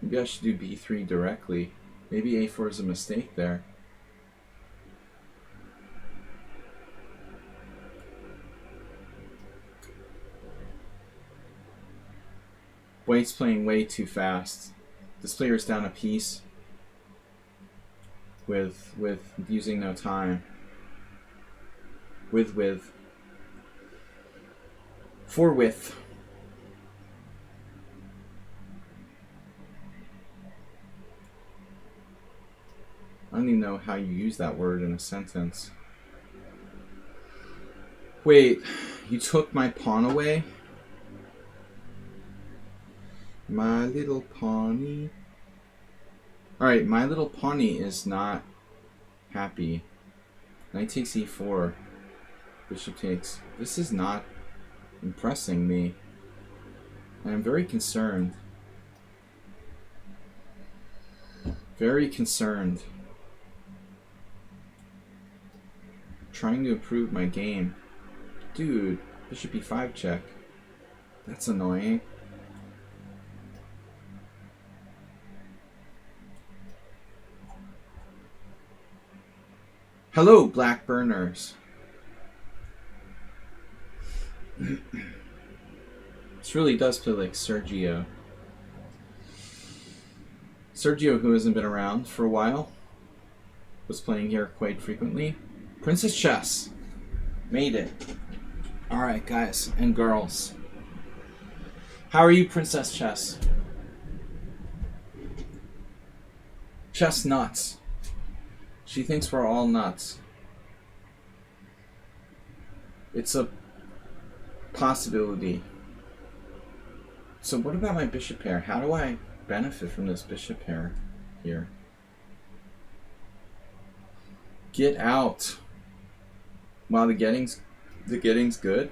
Maybe I should do b3 directly. Maybe a4 is a mistake there. White's playing way too fast. This player is down a piece with using no time. With. For width. I don't even know how you use that word in a sentence. Wait, you took my pawn away? My little pawnee. Alright, my little pawnee is not happy. Knight takes e4. Bishop takes. This is not impressing me. I am very concerned. Very concerned. Trying to improve my game. Dude, bishop e5 check. That's annoying. Hello, black burners. This really does play like Sergio. Sergio, who hasn't been around for a while, was playing here quite frequently. Princess Chess. Made it. Alright, guys and girls. How are you, Princess Chess? Chess nuts. She thinks we're all nuts. It's a possibility. So what about my bishop pair? How do I benefit from this bishop pair here? Get out while the getting's good.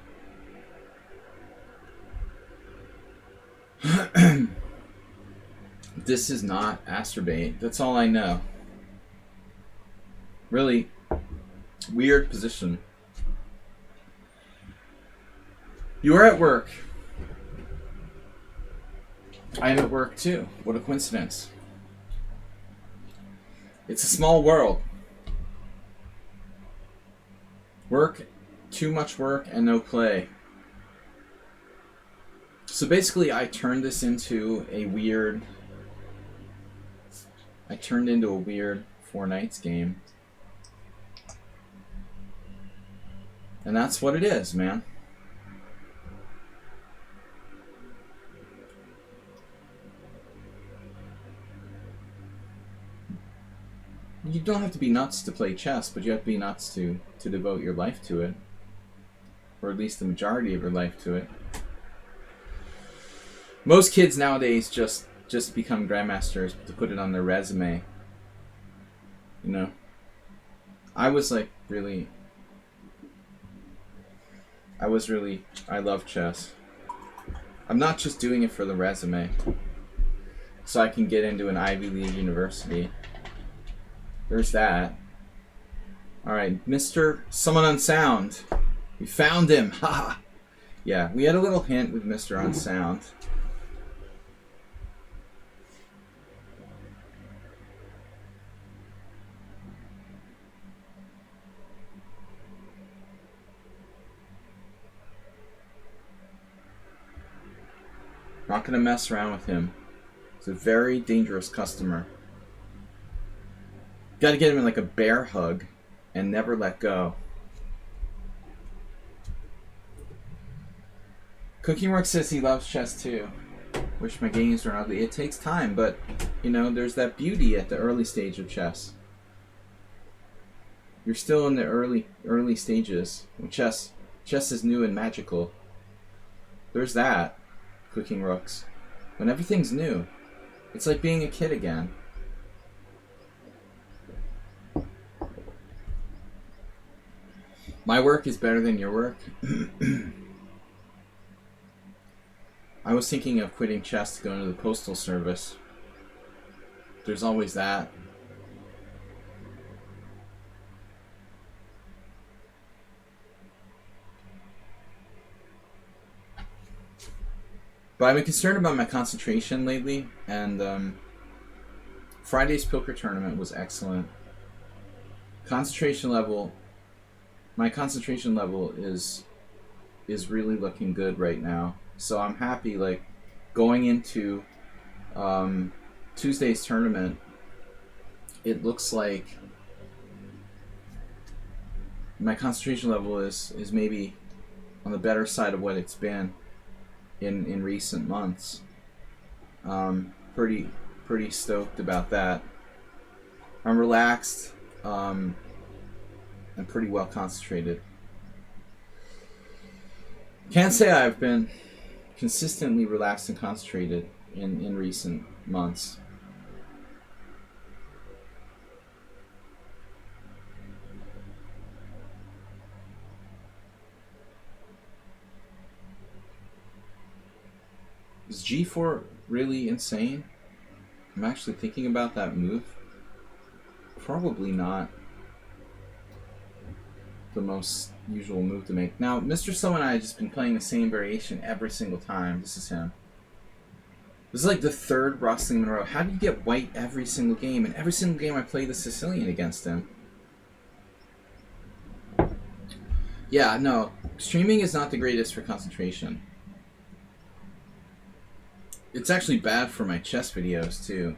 This is not Astrobate. That's all I know. Really weird position. You are at work. I am at work too. What a coincidence. It's a small world. Work, too much work, and no play. So basically, I turned into a weird 4 nights game. And that's what it is, man. You don't have to be nuts to play chess, but you have to be nuts to devote your life to it. Or at least the majority of your life to it. Most kids nowadays just become grandmasters to put it on their resume. You know? I love chess. I'm not just doing it for the resume. So I can get into an Ivy League university. There's that. Alright, Mr. Someone Unsound. We found him. Haha. Yeah, we had a little hint with Mr. Unsound. Not gonna mess around with him. He's a very dangerous customer. Gotta get him in like a bear hug and never let go. Cooking Work says he loves chess too. Wish my games were ugly. It takes time, but you know, there's that beauty at the early stage of chess. You're still in the early stages. Chess is new and magical. There's that. Cooking Rooks. When everything's new, it's like being a kid again. My work is better than your work. I was thinking of quitting chess to go into the postal service. There's always that. But I've been concerned about my concentration lately, and Friday's poker tournament was excellent. My concentration level is really looking good right now. So I'm happy, like, going into Tuesday's tournament, it looks like my concentration level is maybe on the better side of what it's been in recent months. Pretty stoked about that. I'm relaxed. I'm pretty well concentrated. Can't say I've been consistently relaxed and concentrated in recent months. Is G4 really insane? I'm actually thinking about that move. Probably not the most usual move to make. Now, Mr. So and I have just been playing the same variation every single time. This is him. This is like the third rustling in a row. How do you get white every single game? And every single game I play the Sicilian against him. Yeah, no. Streaming is not the greatest for concentration. It's actually bad for my chess videos, too.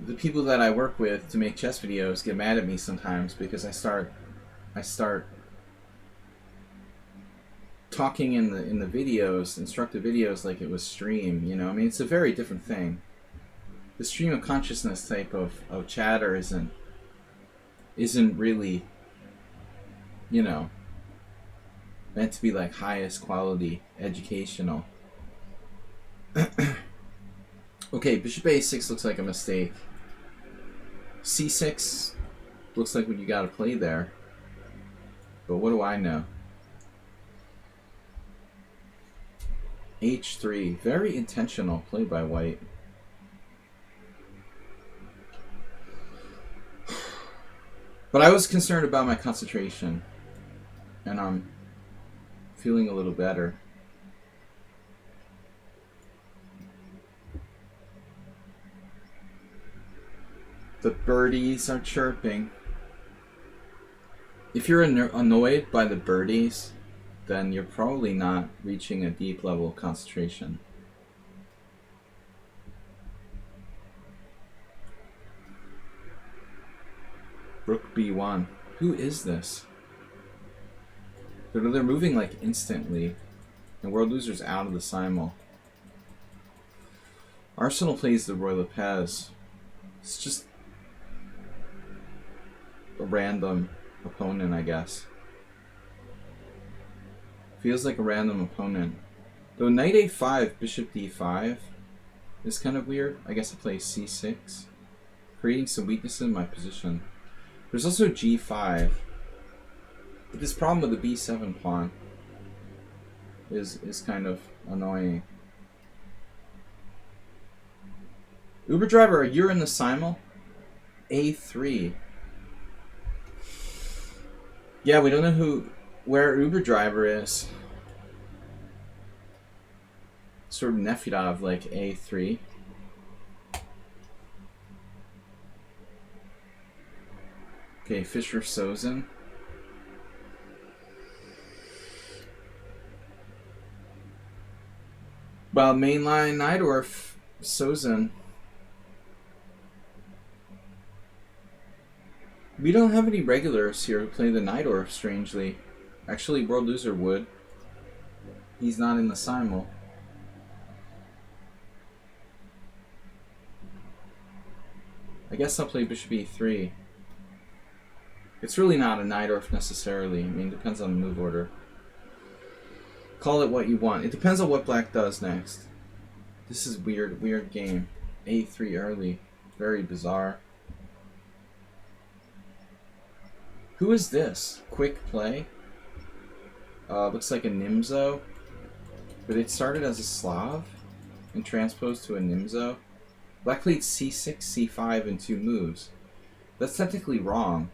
The people that I work with to make chess videos get mad at me sometimes because I start talking in the videos, instructive videos, like it was stream, you know? I mean, it's a very different thing. The stream of consciousness type of chatter isn't really, you know, meant to be like highest quality educational. Okay, bishop a6 looks like a mistake. C6 looks like what you gotta play there. But what do I know? H3. Very intentional play by white. But I was concerned about my concentration. And I'm feeling a little better. The birdies are chirping. If you're annoyed by the birdies, then you're probably not reaching a deep level of concentration. Rook B1. Who is this? They're moving like instantly. And World Loser's out of the Simul. Arsenal plays the Roy Lopez. It's just a random opponent, I guess. Feels like a random opponent. Though knight a5, bishop d5 is kind of weird. I guess I play c6, creating some weaknesses in my position. There's also g5. But this problem with the b7 pawn is kind of annoying. Uber driver, you're in the Simul? A3. Yeah, we don't know where Uber driver is. Sort of Nefedov, like A3. Okay, Fischer Sozin. Well, mainline Najdorf, Sozin. We don't have any regulars here who play the Najdorf, strangely. Actually, World Loser would. He's not in the Simul. I guess I'll play Bishop E3. It's really not a Najdorf necessarily. I mean, it depends on the move order. Call it what you want. It depends on what black does next. This is weird game. A3 early. Very bizarre. Who is this? Quick play? Looks like a Nimzo. But it started as a Slav and transposed to a Nimzo. Black played c6, c5 in 2 moves. That's technically wrong.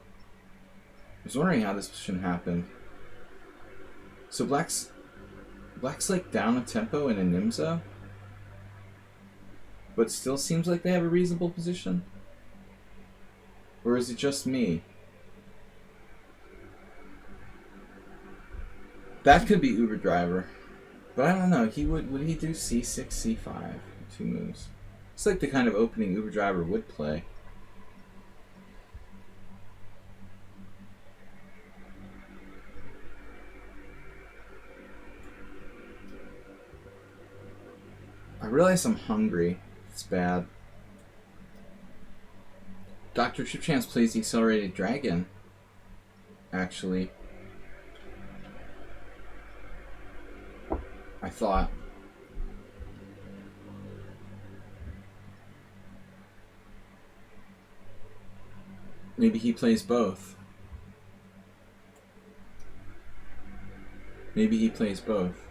I was wondering how this shouldn't happen. So black's like down a tempo in a Nimzo, but still seems like they have a reasonable position? Or is it just me? That could be Uber driver. But I don't know, would he do c6, c5 in 2 moves? It's like the kind of opening Uber driver would play. I realize I'm hungry. It's bad. Dr. Chipchance plays the Accelerated Dragon, actually. I thought. Maybe he plays both. Maybe he plays both.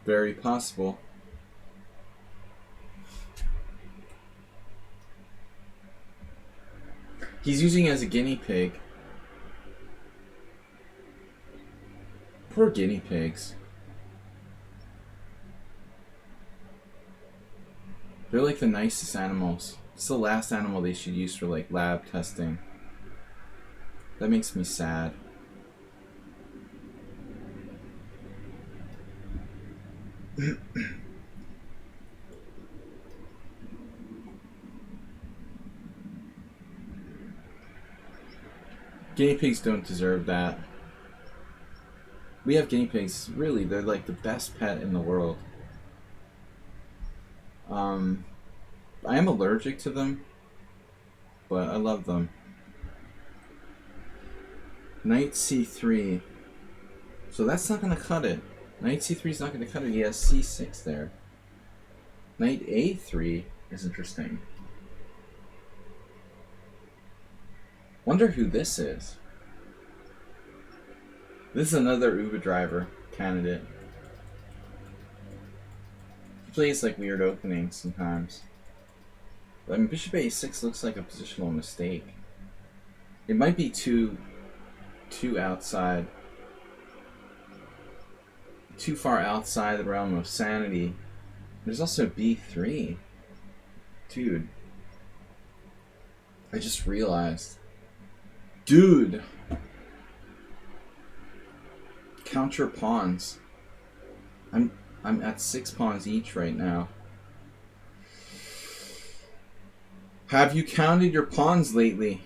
Very possible. He's using it as a guinea pig. Poor guinea pigs. They're like the nicest animals. It's the last animal they should use for like lab testing. That makes me sad. Guinea pigs don't deserve that. We have guinea pigs, really, they're like the best pet in the world. I am allergic to them, but I love them. Knight c3. So that's not going to cut it. Knight c3 is not going to cut it. He has c6 there. Knight A3 is interesting. Wonder who this is. This is another Uber driver candidate. He plays like weird openings sometimes. I mean, bishop a6 looks like a positional mistake. It might be too outside, too far outside the realm of sanity. There's also b3. Dude. I just realized. Dude! Count your pawns. I'm at 6 pawns each right now. Have you counted your pawns lately?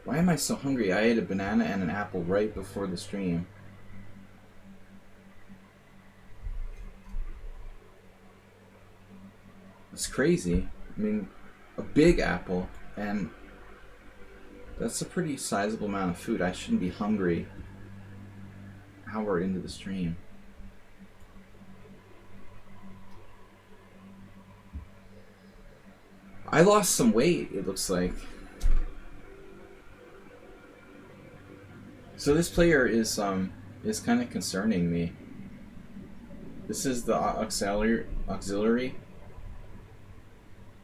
Why am I so hungry? I ate a banana and an apple right before the stream. It's crazy. I mean, a big apple, and that's a pretty sizable amount of food. I shouldn't be hungry. How we're into the stream. I lost some weight, it looks like. So this player is kind of concerning me. This is the auxiliary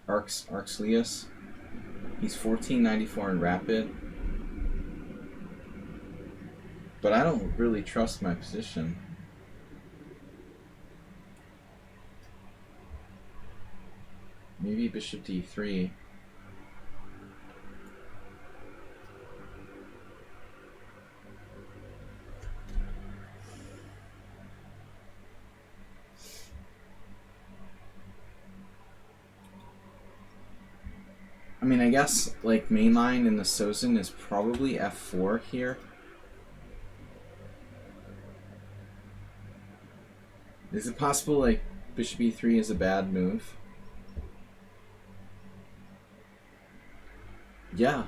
Arxlius. He's 1494 in rapid. But I don't really trust my position. Maybe bishop d3. I mean, I guess, like, mainline in the Sozin is probably f4 here. Is it possible, like, bishop e3 is a bad move? Yeah.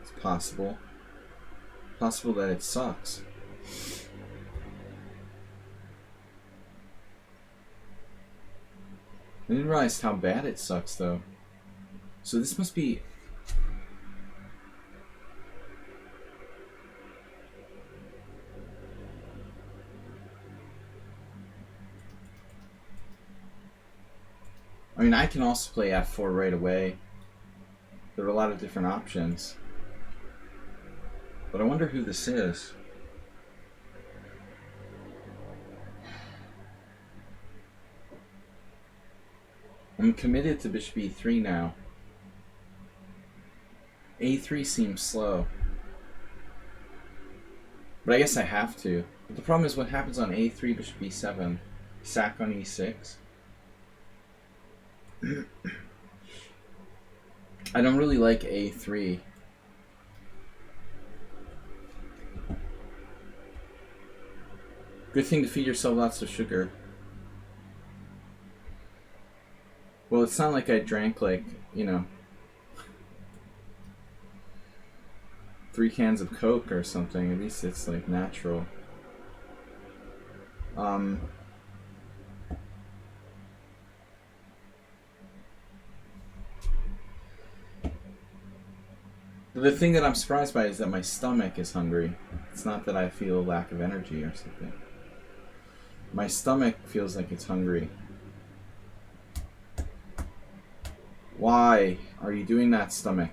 It's possible. Possible that it sucks. I didn't realize how bad it sucks, though. So this must be... I mean, I can also play f4 right away. There are a lot of different options. But I wonder who this is. I'm committed to bishop e3 now. a3 seems slow. But I guess I have to. But the problem is what happens on a3, bishop e7. Sack on e6. I don't really like a3. Good thing to feed yourself lots of sugar. Well, it's not like I drank, like, you know, 3 cans of Coke or something. At least it's, like, natural. The thing that I'm surprised by is that my stomach is hungry. It's not that I feel a lack of energy or something. My stomach feels like it's hungry. Why are you doing that, stomach?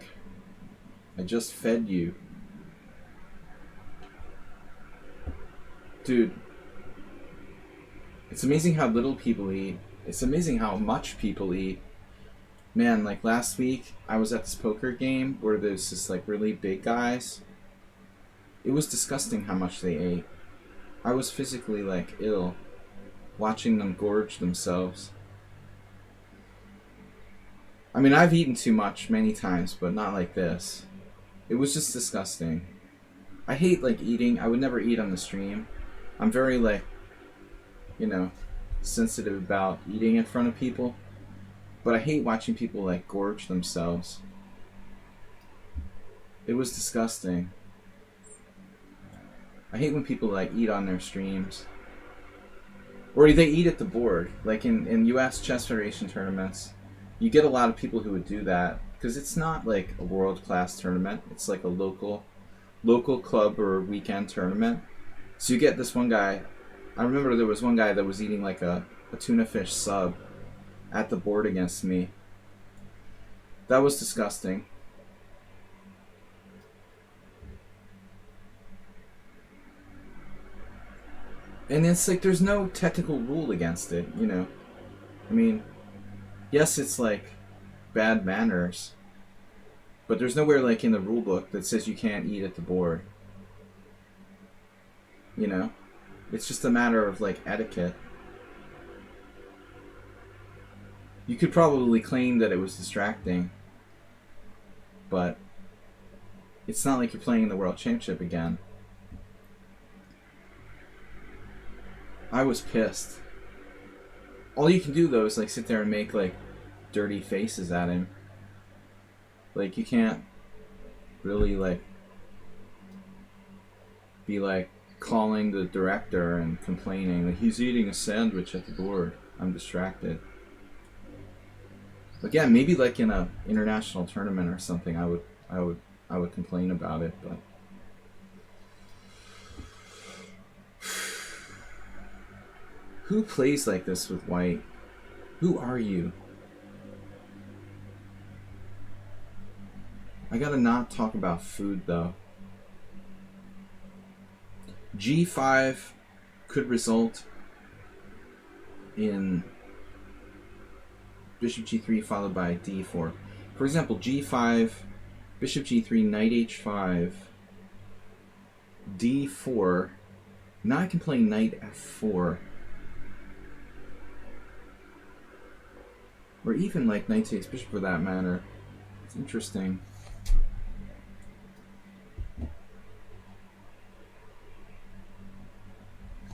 I just fed you. Dude. It's amazing how little people eat. It's amazing how much people eat. Man, like last week, I was at this poker game where there's this like really big guys. It was disgusting how much they ate. I was physically like ill watching them gorge themselves. I mean, I've eaten too much many times, but not like this. It was just disgusting. I hate like eating. I would never eat on the stream. I'm very like, you know, sensitive about eating in front of people. But I hate watching people like gorge themselves. It was disgusting. I hate when people like eat on their streams. Or they eat at the board. Like in US Chess Federation tournaments, you get a lot of people who would do that because it's not like a world-class tournament. It's like a local club or weekend tournament. So you get this one guy. I remember there was one guy that was eating like a tuna fish sub at the board against me. That was disgusting. And it's like there's no technical rule against it, you know. I mean, yes, it's like bad manners, but there's nowhere like in the rule book that says you can't eat at the board. You know? It's just a matter of like etiquette. You could probably claim that it was distracting, but it's not like you're playing in the World Championship again. I was pissed. All you can do though is like sit there and make like dirty faces at him. Like you can't really like be like calling the director and complaining like he's eating a sandwich at the board. I'm distracted. Again, maybe like in a international tournament or something, I would complain about it, but who plays like this with white? Who are you? I gotta not talk about food though. G5 could result in bishop g3 followed by d4. For example, g5, bishop g3, knight h5, d4. Now I can play knight f4. Or even like knight takes bishop for that matter. It's interesting.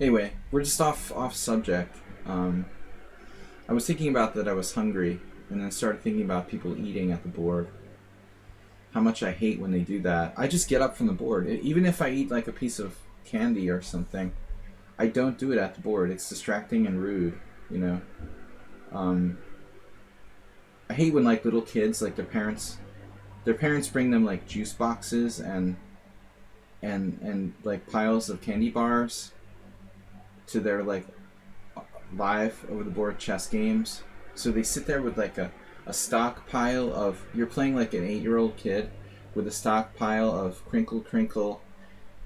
Anyway, we're just off subject. I was thinking about that I was hungry, and then started thinking about people eating at the board. How much I hate when they do that. I just get up from the board. Even if I eat like a piece of candy or something, I don't do it at the board. It's distracting and rude, you know. I hate when like little kids, like their parents bring them like juice boxes and like piles of candy bars to their like live over the board chess games. So they sit there with like a stockpile of, you're playing like an 8-year-old kid with a stockpile of crinkle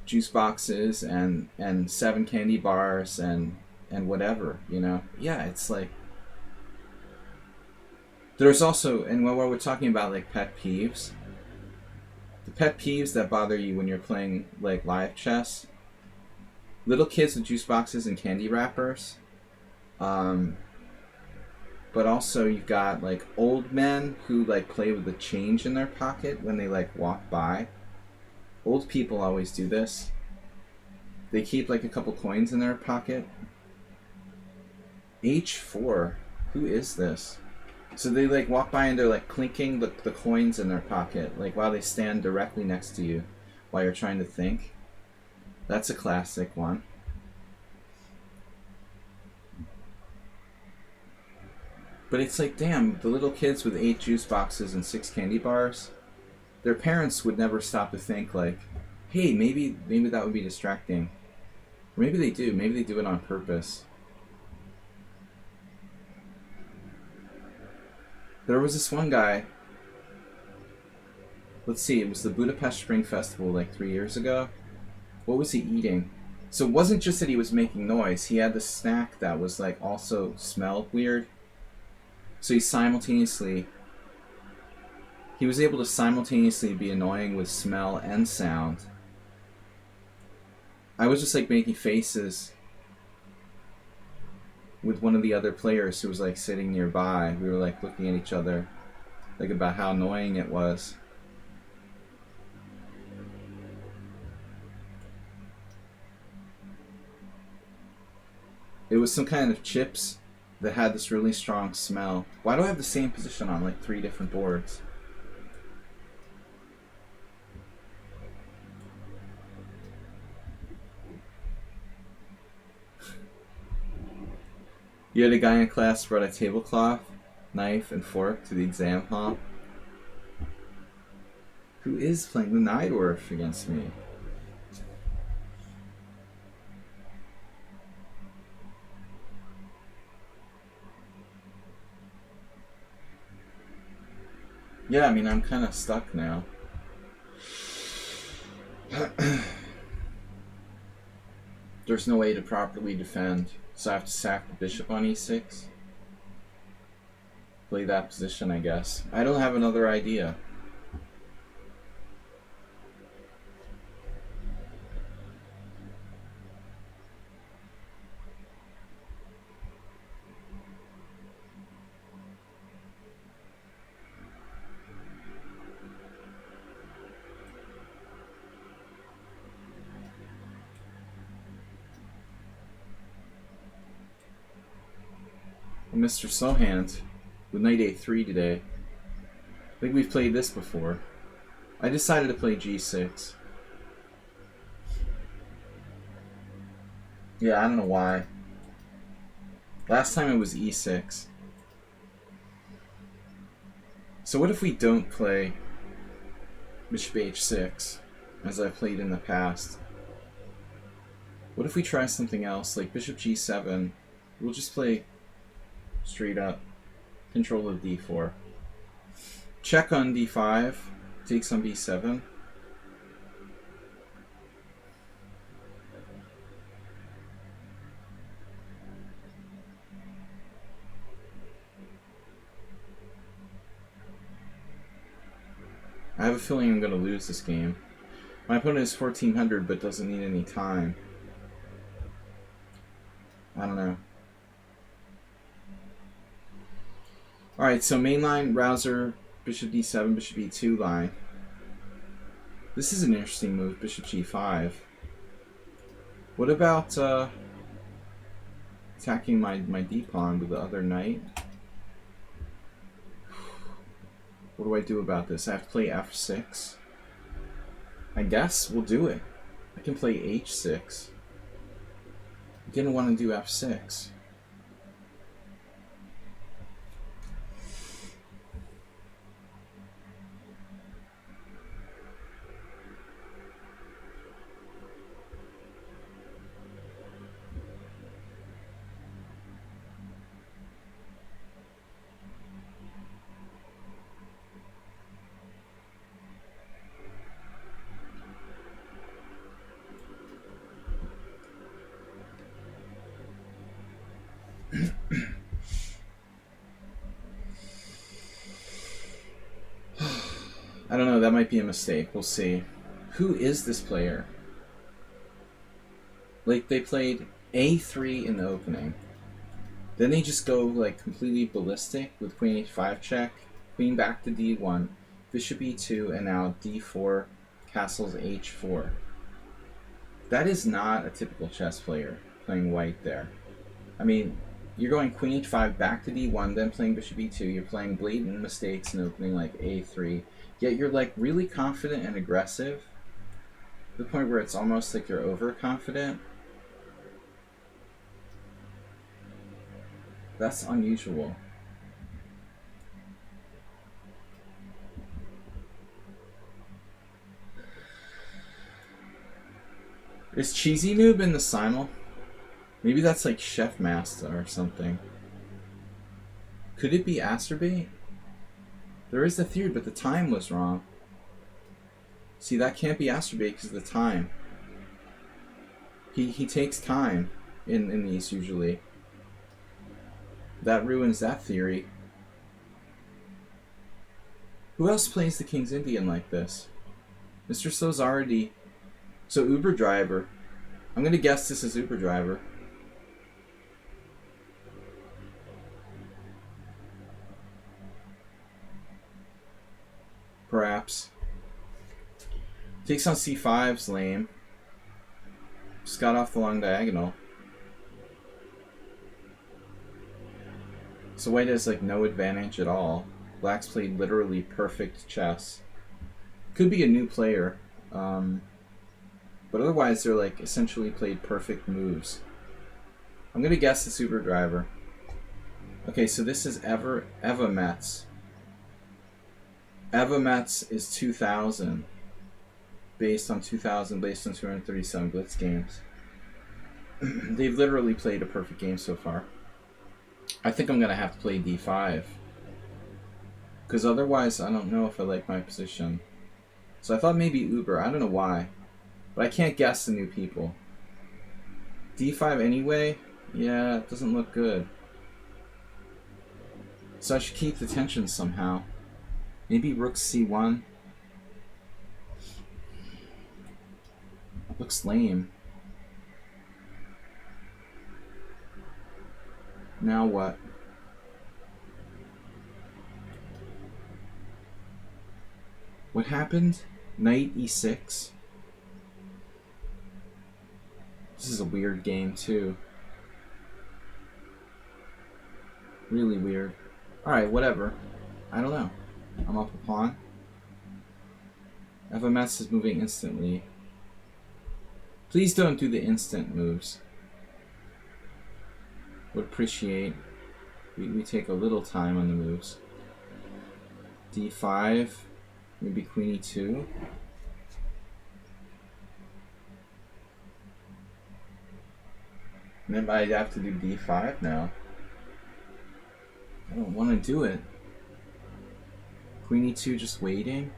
juice boxes and 7 candy bars and whatever, you know. Yeah, it's like there's also, and when we're talking about like pet peeves, the pet peeves that bother you when you're playing like live chess, little kids with juice boxes and candy wrappers, but also you've got like old men who like play with the change in their pocket when they like walk by. Old people always do this. They keep like a couple coins in their pocket. H4, who is this? So they like walk by and they're like clinking the coins in their pocket, like while they stand directly next to you while you're trying to think. That's a classic one. But it's like, damn, the little kids with 8 juice boxes and 6 candy bars, their parents would never stop to think like, hey, maybe that would be distracting. Or maybe they do. Maybe they do it on purpose. There was this one guy, let's see, it was the Budapest Spring Festival like 3 years ago. What was he eating? So it wasn't just that he was making noise. He had this snack that was like also smelled weird. So he was able to simultaneously be annoying with smell and sound. I was just like making faces with one of the other players who was like sitting nearby. We were like looking at each other like about how annoying it was. It was some kind of chips that had this really strong smell. Why do I have the same position on like 3 different boards? You had a guy in class brought a tablecloth, knife, and fork to the exam hall. Who is playing the Nidorf against me? Yeah, I mean, I'm kind of stuck now. There's no way to properly defend, so I have to sack the bishop on e6. Play that position, I guess. I don't have another idea. Mr. Sohand with knight a3 today. I think we've played this before. I decided to play g6. Yeah, I don't know why. Last time it was e6. So what if we don't play bishop h6 as I've played in the past? What if we try something else like bishop g7? We'll just play straight up control of d4. Check on d5, takes on b7. I have a feeling I'm going to lose this game. My opponent is 1400 but doesn't need any time. I don't know. Alright, so main line, rouser, bishop d7, bishop e2 line. This is an interesting move, bishop g5. What about attacking my d-pawn with the other knight? What do I do about this? I have to play f6. I guess we'll do it. I can play h6. I didn't want to do f6. I don't know, that might be a mistake. We'll see. Who is this player? Like, they played a3 in the opening. Then they just go, like, completely ballistic with queen h5 check, queen back to d1, bishop e2, and now d4, castles h4. That is not a typical chess player playing white there. I mean, you're going queen h5 back to d1, then playing bishop e2. You're playing blatant mistakes in opening like a3. Yet you're like really confident and aggressive to the point where it's almost like you're overconfident. That's unusual. Is Cheesy Noob in the Simul? Maybe that's like Chef Master or something. Could it be Asterbait? There is the theory, but the time was wrong. See, that can't be Asterbait because of the time. He takes time in these usually. That ruins that theory. Who else plays the King's Indian like this? Mr. Slow's already... So Uber Driver. I'm going to guess this is Uber Driver. Perhaps. Takes on c5's lame. Just got off the long diagonal. So white has like no advantage at all. Black's played literally perfect chess. Could be a new player. But otherwise they're like essentially played perfect moves. I'm gonna guess the Uber Driver. Okay, so this is Eva Metz. Eva Metz is 2000. Based on 237 Blitz games. They've literally played a perfect game so far. I think I'm going to have to play d5. Because otherwise, I don't know if I like my position. So I thought maybe Uber. I don't know why. But I can't guess the new people. d5 anyway? Yeah, it doesn't look good. So I should keep the tension somehow. Maybe rook c1. Looks lame. Now what? What happened? Knight e6. This is a weird game too. Really weird. Alright, whatever. I don't know. I'm up a pawn. FMS is moving instantly. Please don't do the instant moves. Would appreciate. We take a little time on the moves. d5. Maybe queen e2. And then I'd have to do d5 now. I don't want to do it. Queen e2 just waiting.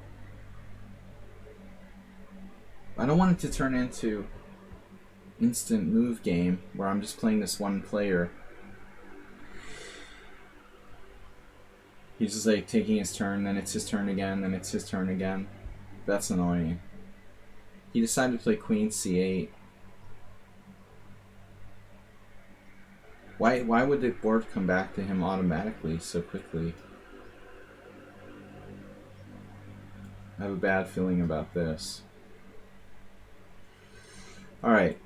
I don't want it to turn into instant move game where I'm just playing this one player. He's just like taking his turn, then it's his turn again, then it's his turn again. That's annoying. He decided to play queen c8. Why would the board come back to him automatically so quickly? I have a bad feeling about this. Alright.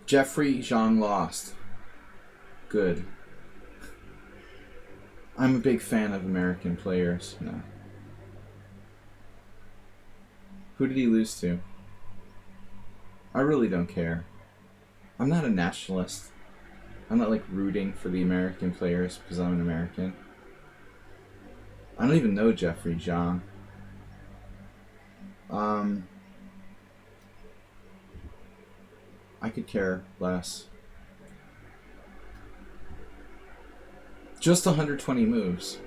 Jeffrey Zhang lost. Good. I'm a big fan of American players. No. Who did he lose to? I really don't care. I'm not a nationalist. I'm not like rooting for the American players because I'm an American. I don't even know Jeffrey Zhang. I could care less. Just 120 moves.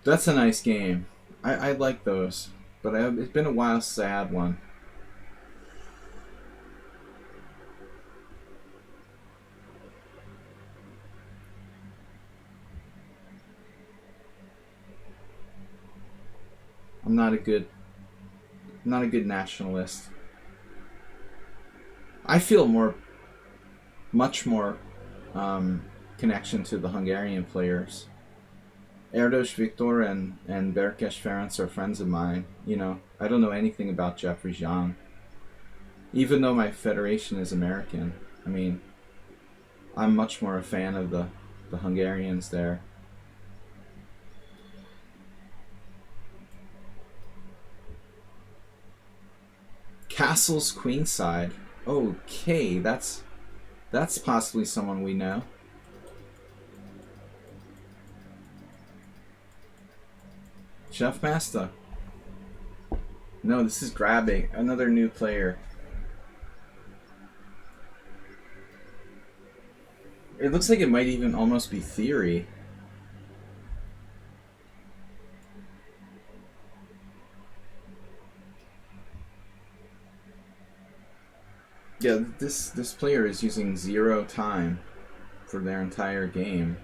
That's a nice game. I like those, but it's been a while since I had one. I'm not a good nationalist. I feel much more connection to the Hungarian players. Erdos Viktor and Berkes Ferenc are friends of mine. You know, I don't know anything about Jeffrey Zhang. Even though my federation is American. I mean, I'm much more a fan of the Hungarians there. Castle's queenside. Okay, that's possibly someone we know. Chef Master. No, this is grabbing. Another new player. It looks like it might even almost be theory. Yeah, this player is using 0 time for their entire game.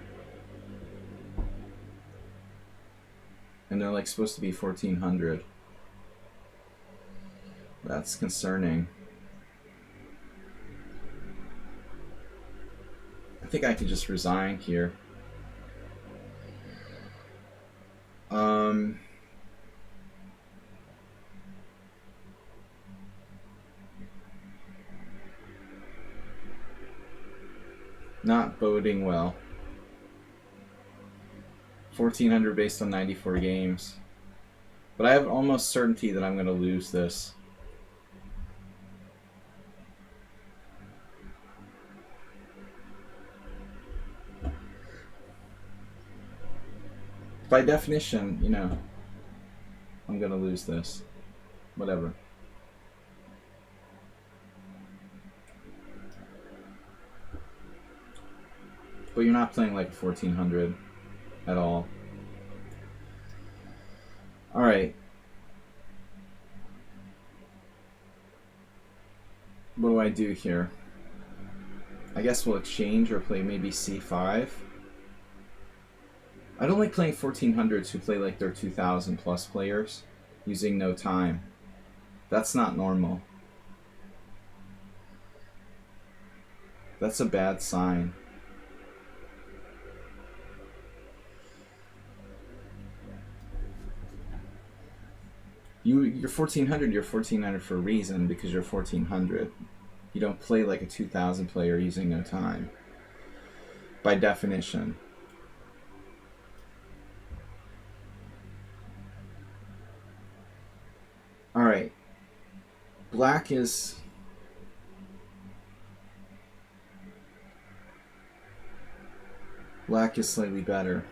And they're like supposed to be 1400. That's concerning. I think I could just resign here. Not boding well. 1400 based on 94 games. But I have almost certainty that I'm going to lose this. By definition, you know, I'm gonna lose this. Whatever. But you're not playing like 1400 at all. Alright. What do I do here? I guess we'll exchange or play maybe c5. I don't like playing 1400s who play like they're 2000 plus players using no time. That's not normal. That's a bad sign. You're 1400, you're 1400 for a reason, because you're 1400. You don't play like a 2000 player using no time. By definition. Alright. Black is... Black is slightly better.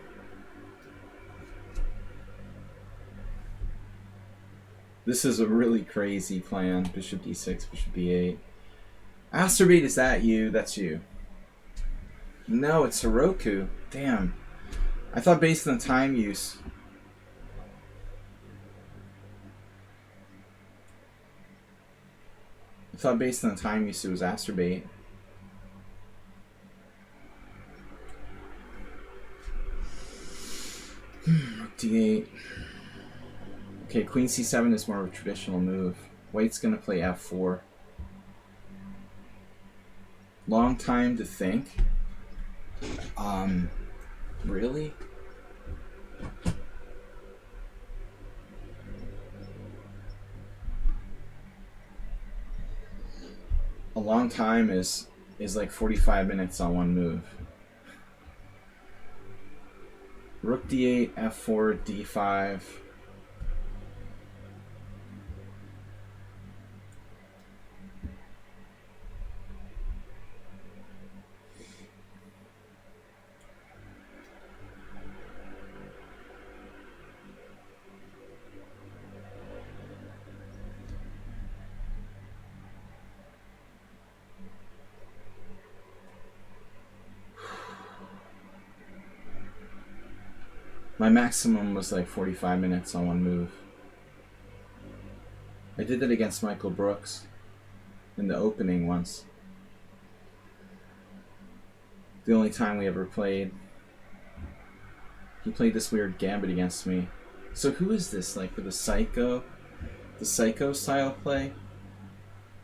This is a really crazy plan. Bishop d6, bishop b8. Asterbate, is that you? That's you. No, it's Heroku. Damn. I thought based on the time use. I thought based on the time use it was Asterbate. Rook d8. Okay, queen c7 is more of a traditional move. White's gonna play f4. Long time to think. Really? A long time is like 45 minutes on one move. Rook d8, f4, d5. My maximum was like 45 minutes on one move. I did that against Michael Brooks in the opening once. The only time we ever played. He played this weird gambit against me. So who is this, like, for the Psycho style play?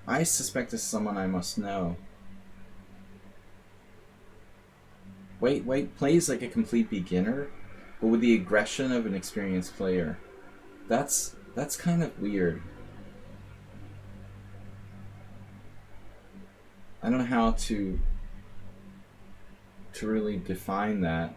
I suspect this is someone I must know. White plays like a complete beginner, but with the aggression of an experienced player. That's kind of weird. I don't know how to really define that.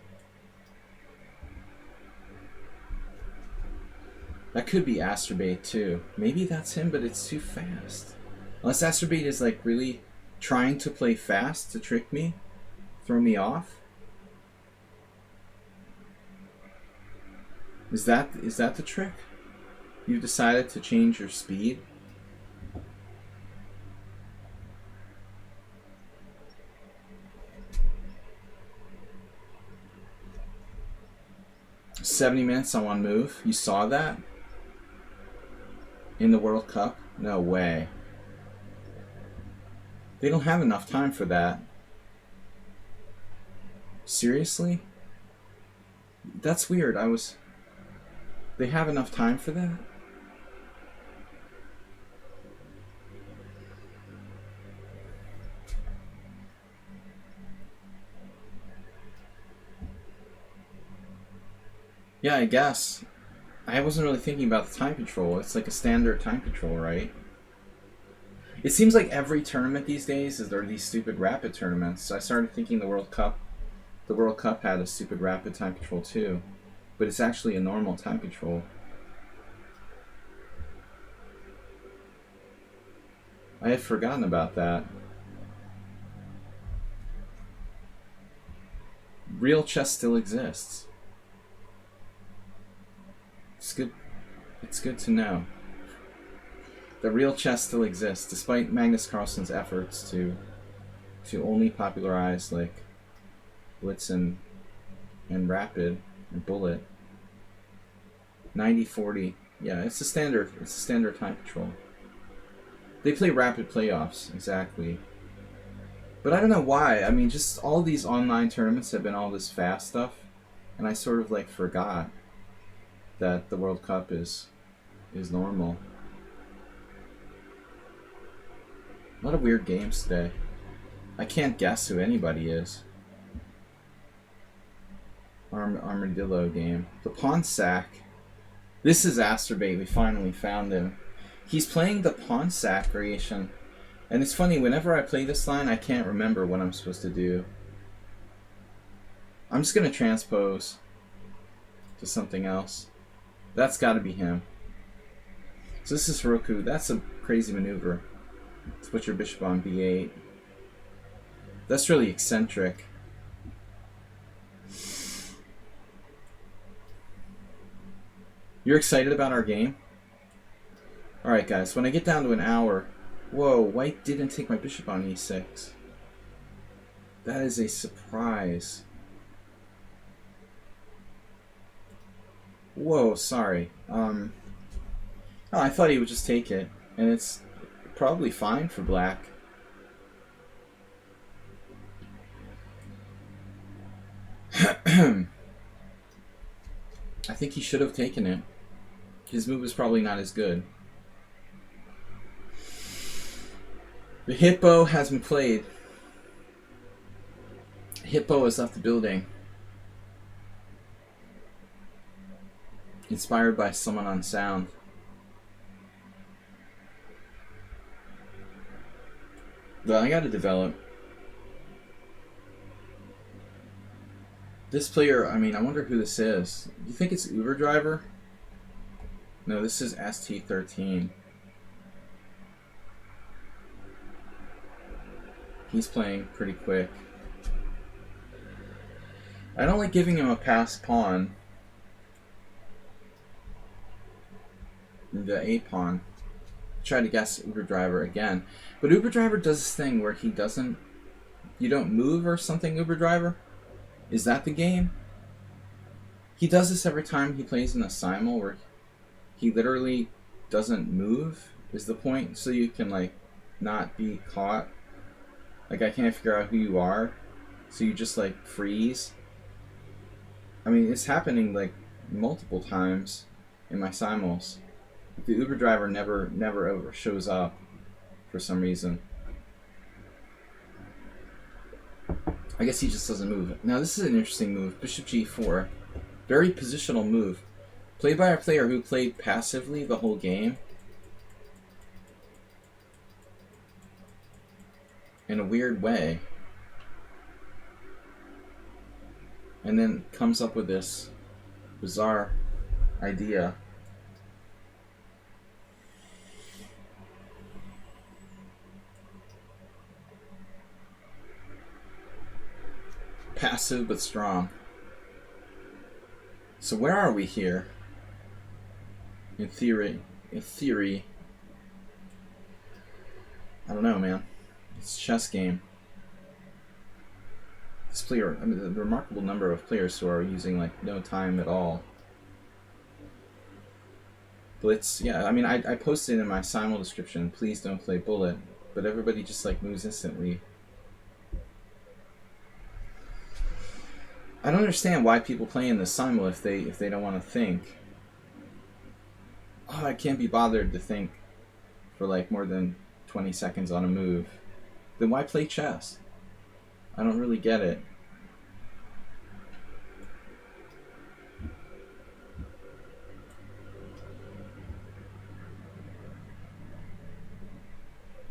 That could be Asterbate too. Maybe that's him, but it's too fast. Unless Asterbate is like really trying to play fast to trick me, throw me off. Is that the trick? You decided to change your speed? $70 minutes on one move. You saw that? In the World Cup? No way. They don't have enough time for that. Seriously? That's weird. They have enough time for that? Yeah, I guess. I wasn't really thinking about the time control. It's like a standard time control, right? It seems like every tournament these days there are these stupid rapid tournaments. So I started thinking the World Cup had a stupid rapid time control too. But it's actually a normal time control. I had forgotten about that. Real chess still exists. good. It's good to know. The real chess still exists, despite Magnus Carlsen's efforts to only popularize like blitz and rapid and bullet. 90-40. Yeah, it's a standard. It's a standard time control. They play rapid playoffs, exactly. But I don't know why. I mean, just all these online tournaments have been all this fast stuff, and I sort of like forgot that the World Cup is normal. A lot of weird games today. I can't guess who anybody is. Armadillo game. The Pawn Sack. This is Asterbait. We finally found him. He's playing the Pawn Sack variation. And it's funny, whenever I play this line, I can't remember what I'm supposed to do. I'm just going to transpose to something else. That's got to be him. So this is Heroku. That's a crazy maneuver. Let's put your bishop on b8. That's really eccentric. You're excited about our game? Alright guys, when I get down to an hour... Whoa, white didn't take my bishop on e6. That is a surprise. Whoa, sorry. Oh, I thought he would just take it. And it's probably fine for black. I think he should have taken it. His move is probably not as good. The Hippo has been played. Hippo has left the building. Inspired by someone on sound. Well, I gotta develop. This player, I mean, I wonder who this is. Do you think it's Uber Driver? No, this is ST13. He's playing pretty quick. I don't like giving him a passed pawn. The A pawn. Try to guess Uber Driver again. But Uber Driver does this thing where he doesn't... You don't move or something, Uber Driver? Is that the game? He does this every time he plays in a Simul where he literally doesn't move, is the point, so you can, like, not be caught. Like, I can't figure out who you are, so you just, like, freeze. I mean, it's happening, like, multiple times in my Simuls. The Uber Driver never ever shows up for some reason. I guess he just doesn't move. Now, this is an interesting move. Bishop g4. Very positional move. Played by a player who played passively the whole game. In a weird way. And then comes up with this bizarre idea. Passive but strong. So where are we here? In theory. I don't know, man. It's a chess game. This player, I mean, the remarkable number of players who are using like no time at all. Blitz, yeah, I mean, I posted in my Simul description, please don't play bullet, but everybody just like moves instantly. I don't understand why people play in the Simul if they don't want to think. Oh, I can't be bothered to think for like more than 20 seconds on a move. Then why play chess? I don't really get it.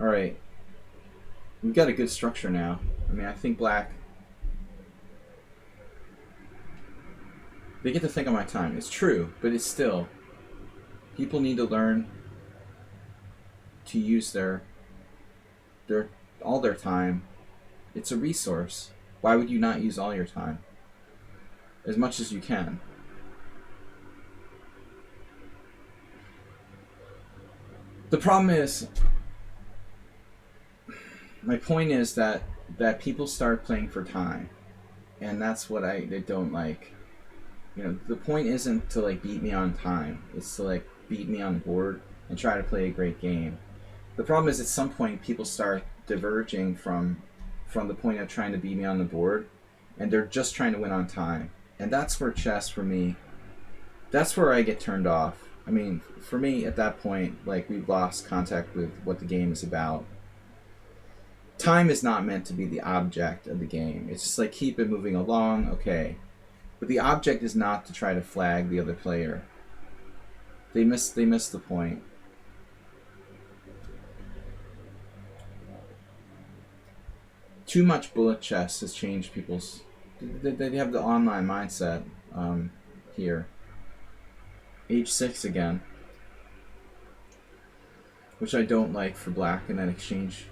Alright. We've got a good structure now. I mean, I think black... They get to think on my time. It's true, but it's still... People need to learn to use all their time. It's a resource. Why would you not use all your time? As much as you can. The problem is, my point is that people start playing for time, and that's what I don't like. You know, the point isn't to like beat me on time. It's to like beat me on board and try to play a great game. The problem is at some point people start diverging from the point of trying to beat me on the board, and they're just trying to win on time. And that's where chess for me, that's where I get turned off. I mean, for me at that point, like we've lost contact with what the game is about. Time is not meant to be the object of the game. It's just like keep it moving along, okay. But the object is not to try to flag the other player. They miss the point. Too much bullet chess has changed people's... They have the online mindset here. H6 again. Which I don't like for black, and then exchange.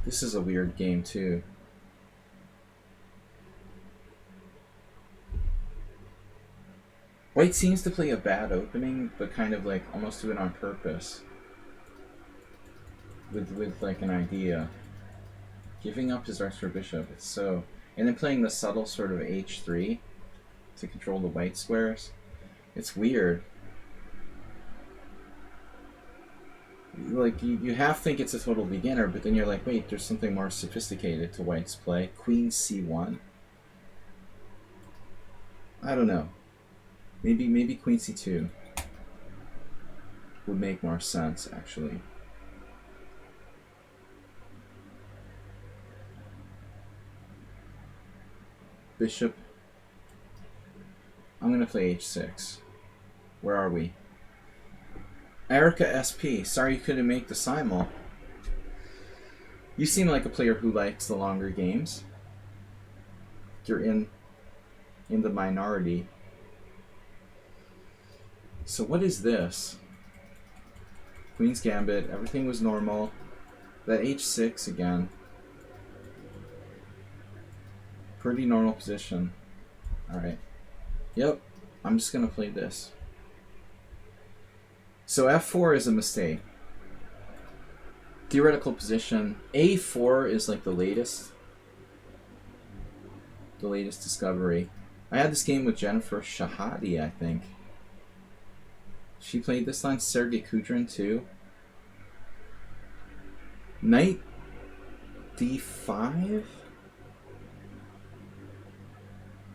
This is a weird game too. White seems to play a bad opening, but kind of like almost do it on purpose. With like an idea. Giving up his extra bishop, it's so... And then playing the subtle sort of h3 to control the white squares. It's weird. Like, you half think it's a total beginner, but then you're like, wait, there's something more sophisticated to white's play. Queen c1. I don't know. Maybe queen c2 would make more sense, actually. Bishop. I'm gonna play h6. Where are we? Erica SP. Sorry you couldn't make the Simul. You seem like a player who likes the longer games. You're in the minority. So what is this? Queen's Gambit. Everything was normal. That h6 again. Pretty normal position. Alright. Yep. I'm just going to play this. So f4 is a mistake. Theoretical position. a4 is like the latest. The latest discovery. I had this game with Jennifer Shahadi, I think. She played this line. Sergei Kudrin too. Knight d5?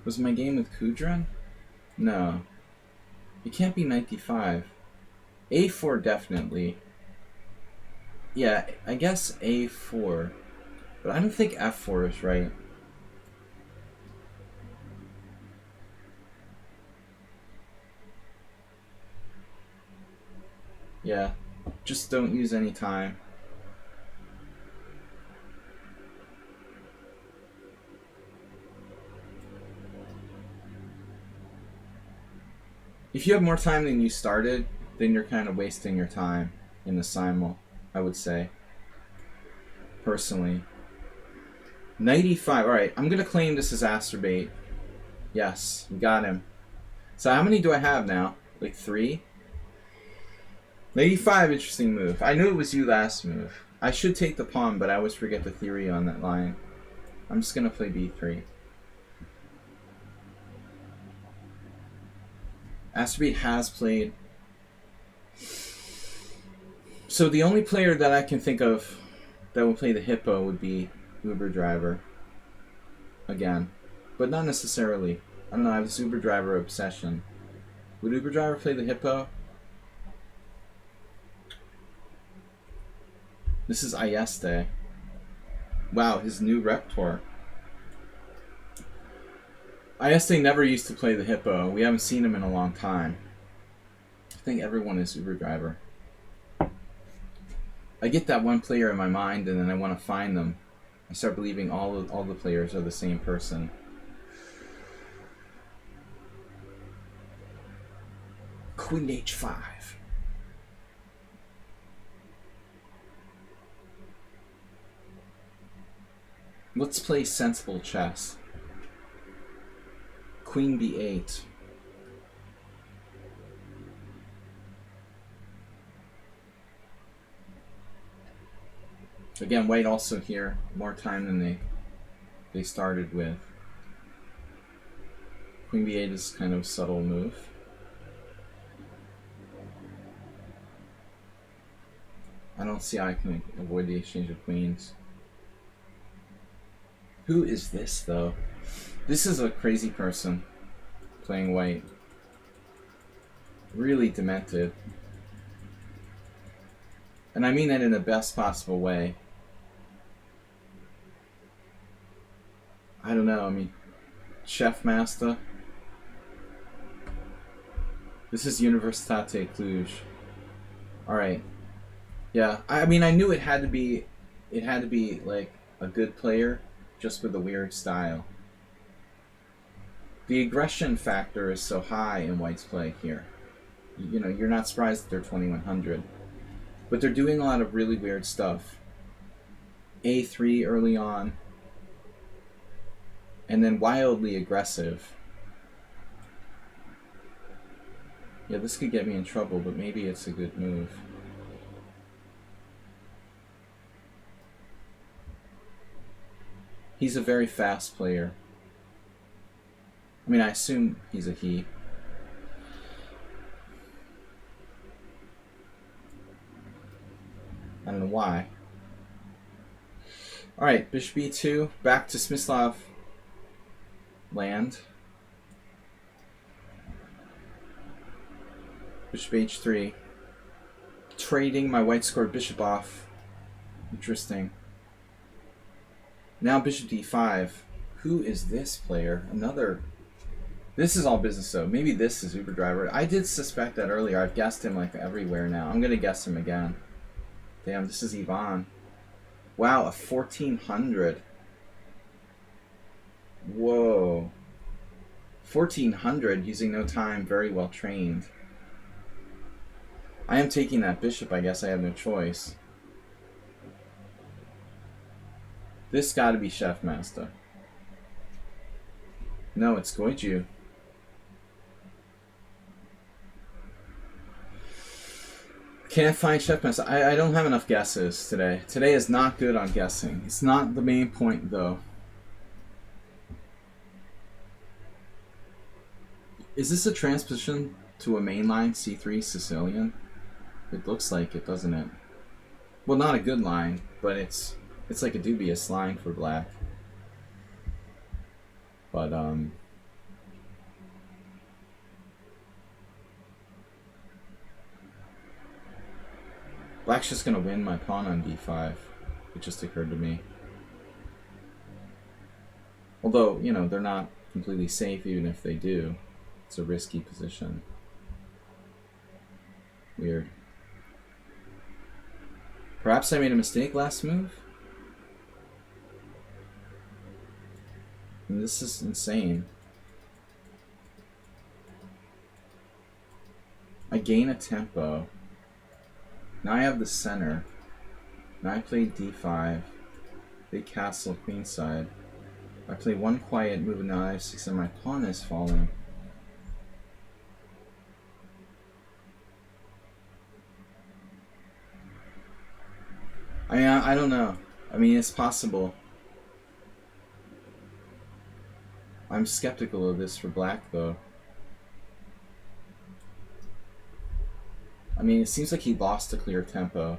Was my game with Kudrin? No. It can't be knight d5. a4 definitely. Yeah, I guess a4. But I don't think f4 is right. Yeah, just don't use any time. If you have more time than you started, then you're kind of wasting your time in the Simul, I would say. Personally. Knight e5. Alright, I'm going to claim this as Asterbait. Yes, we got him. So how many do I have now? Like 3? Knight e5, interesting move. I knew it was you last move. I should take the pawn, but I always forget the theory on that line. I'm just going to play b3. Asterbait has played. So the only player that I can think of that would play the hippo would be Uber Driver. Again. But not necessarily. I don't know, I have this Uber Driver obsession. Would Uber Driver play the hippo? This is Ayeste. Wow, his new repertoire. Ayeste never used to play the hippo. We haven't seen him in a long time. I think everyone is Uber Driver. I get that one player in my mind and then I want to find them. I start believing all the players are the same person. Queen h5. Let's play sensible chess. Queen b8. Again, white also here more time than they started with. Queen b8 is kind of a subtle move. I don't see how I can avoid the exchange of queens. Who is this, though? This is a crazy person playing white. Really demented. And I mean that in the best possible way. I don't know, I mean, Chef Master. This is Universitate Cluj. Alright. Yeah, I mean, I knew it had to be like a good player, just with a weird style. The aggression factor is so high in white's play here. You know, you're not surprised that they're 2100. But they're doing a lot of really weird stuff. A3 early on. And then wildly aggressive. Yeah, this could get me in trouble, but maybe it's a good move. He's a very fast player. I mean, I assume he's a he. I don't know why. Alright, bishop e2, back to Smyslov land. Bishop h3. Trading my white scored bishop off. Interesting. Now bishop d5. Who is this player? Another... This is all business though. Maybe this is Uber Driver. I did suspect that earlier. I've guessed him like everywhere now. I'm gonna guess him again. Damn, this is Ivan. Wow, a 1400. Whoa. 1400 using no time, very well trained. I am taking that bishop, I guess I have no choice. This gotta be Chef Master. No, it's Goju. Can't find Chef Master. I don't have enough guesses today. Today is not good on guessing. It's not the main point, though. Is this a transposition to a mainline C3 Sicilian? It looks like it, doesn't it? Well, not a good line, but it's like a dubious line for black. But, black's just gonna win my pawn on d5. It just occurred to me. Although, you know, they're not completely safe even if they do. It's a risky position. Weird. Perhaps I made a mistake last move? And this is insane. I gain a tempo. Now I have the center. Now I play d5. They castle queenside. I play one quiet move and now I have 6 and my pawn is falling. I mean, I don't know. I mean, it's possible. I'm skeptical of this for black, though. I mean, it seems like he lost a clear tempo.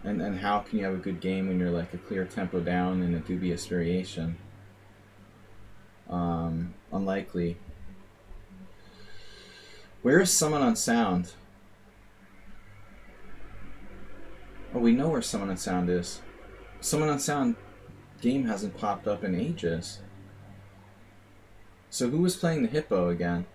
And how can you have a good game when you're like a clear tempo down in a dubious variation? Unlikely. Where is Summon on Sound? Oh, we know where Summon on Sound is. Summon on Sound game hasn't popped up in ages. So who was playing the hippo again?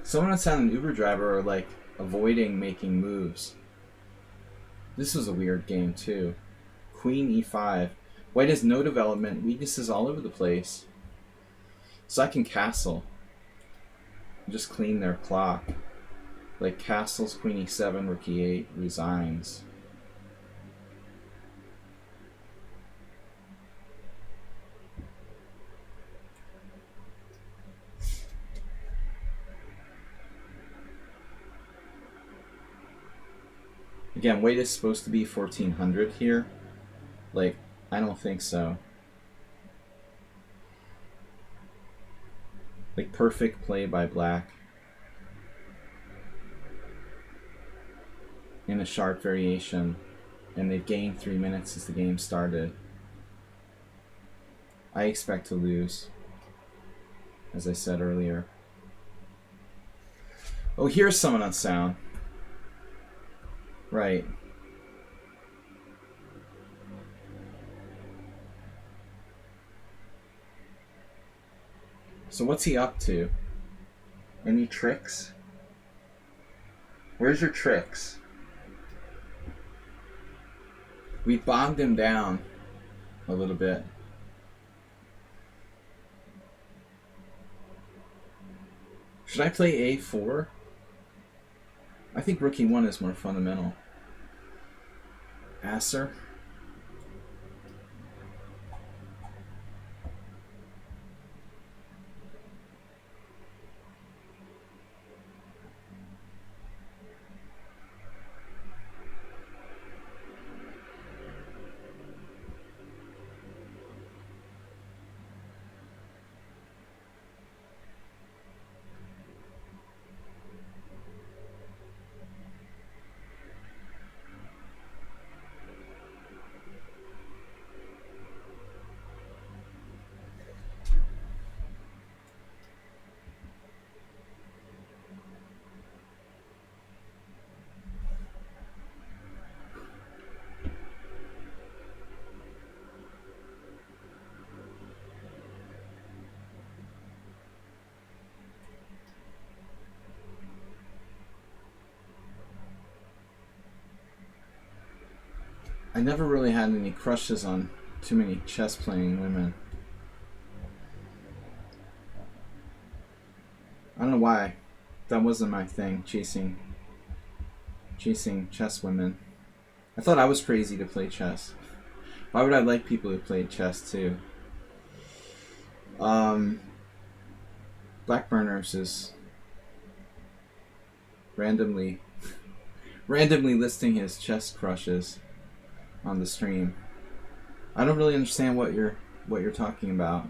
Summon on Sound and Uber Driver are like avoiding making moves. This was a weird game too. Queen e5. White has no development, weaknesses all over the place. So I can castle. Just clean their clock. Like castles, queen e7, rook e8, resigns. Again, weight is supposed to be 1400 here. Like, I don't think so. Like, perfect play by black. In a sharp variation. And they've gained 3 minutes since the game started. I expect to lose. As I said earlier. Oh, here's someone on sound. Right. So what's he up to? Any tricks? Where's your tricks? We bogged him down a little bit. Should I play A4? I think rook E1 is more fundamental. Asser. I never really had any crushes on too many chess playing women. I don't know why. That wasn't my thing, chasing chess women. I thought I was crazy to play chess. Why would I like people who played chess too? Blackburners is randomly listing his chess crushes on the stream. I don't really understand what you're talking about.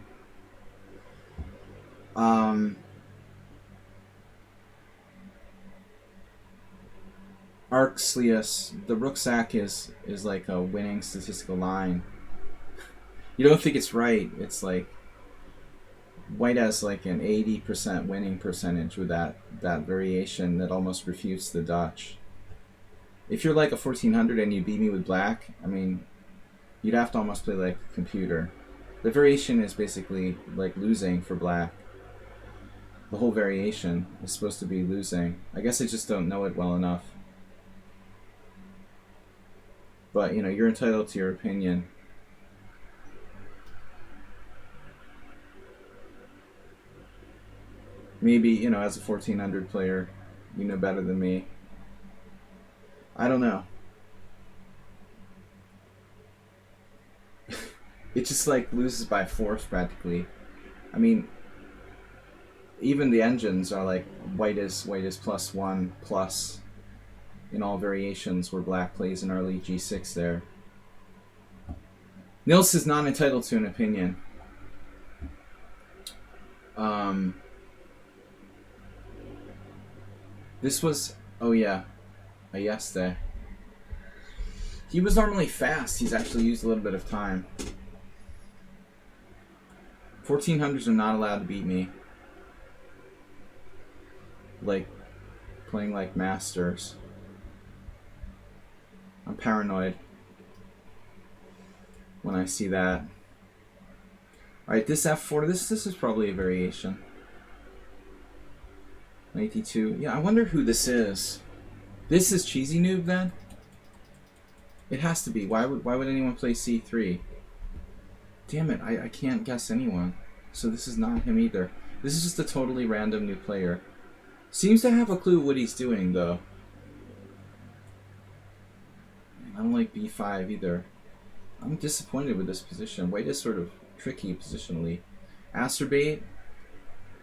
Arxlius, the rucksack is like a winning statistical line. You don't think it's right. It's like white has like an 80% winning percentage with that variation that almost refutes the Dutch. If you're like a 1400 and you beat me with black, I mean, you'd have to almost play like a computer. The variation is basically like losing for black. The whole variation is supposed to be losing. I guess I just don't know it well enough. But, you know, you're entitled to your opinion. Maybe, you know, as a 1400 player, you know better than me. I don't know. It just like loses by force practically. I mean, even the engines are like white is +1 plus in all variations where black plays an early g6 there. Nils is not entitled to an opinion. This was, oh yeah, a Yeste. He was normally fast. He's actually used a little bit of time. 1400s are not allowed to beat me. Like, playing like masters. I'm paranoid when I see that. Alright, this f4, this is probably a variation. 92. Yeah, I wonder who this is. This is Cheesy Noob then? It has to be. Why would anyone play c3? Damn it, I can't guess anyone. So this is not him either. This is just a totally random new player. Seems to have a clue what he's doing though. I don't like b5 either. I'm disappointed with this position. White is sort of tricky positionally. Acerbate.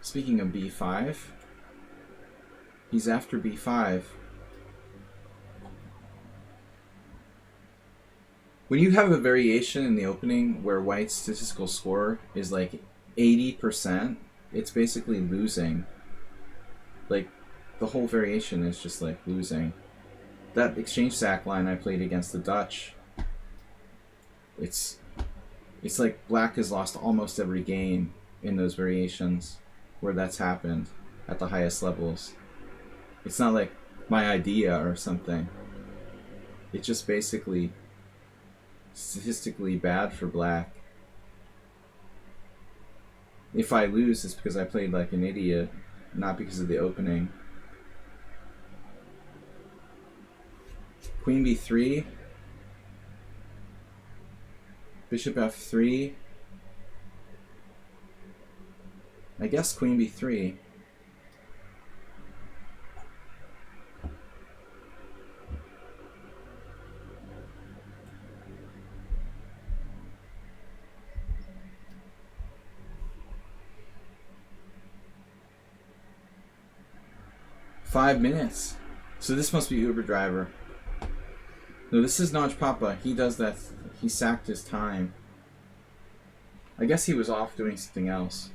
Speaking of b5. He's after b5. When you have a variation in the opening where white's statistical score is like 80%, it's basically losing. Like, the whole variation is just like losing. That exchange sack line I played against the Dutch, it's like black has lost almost every game in those variations where that's happened at the highest levels. It's not like my idea or something. It's just basically statistically bad for black. If I lose, it's because I played like an idiot, not because of the opening. Queen b3. Bishop f3. I guess queen b3. Five minutes. So this must be Uber driver. No, this is Notch Papa. He does that. He sacked his time. I guess he was off doing something else.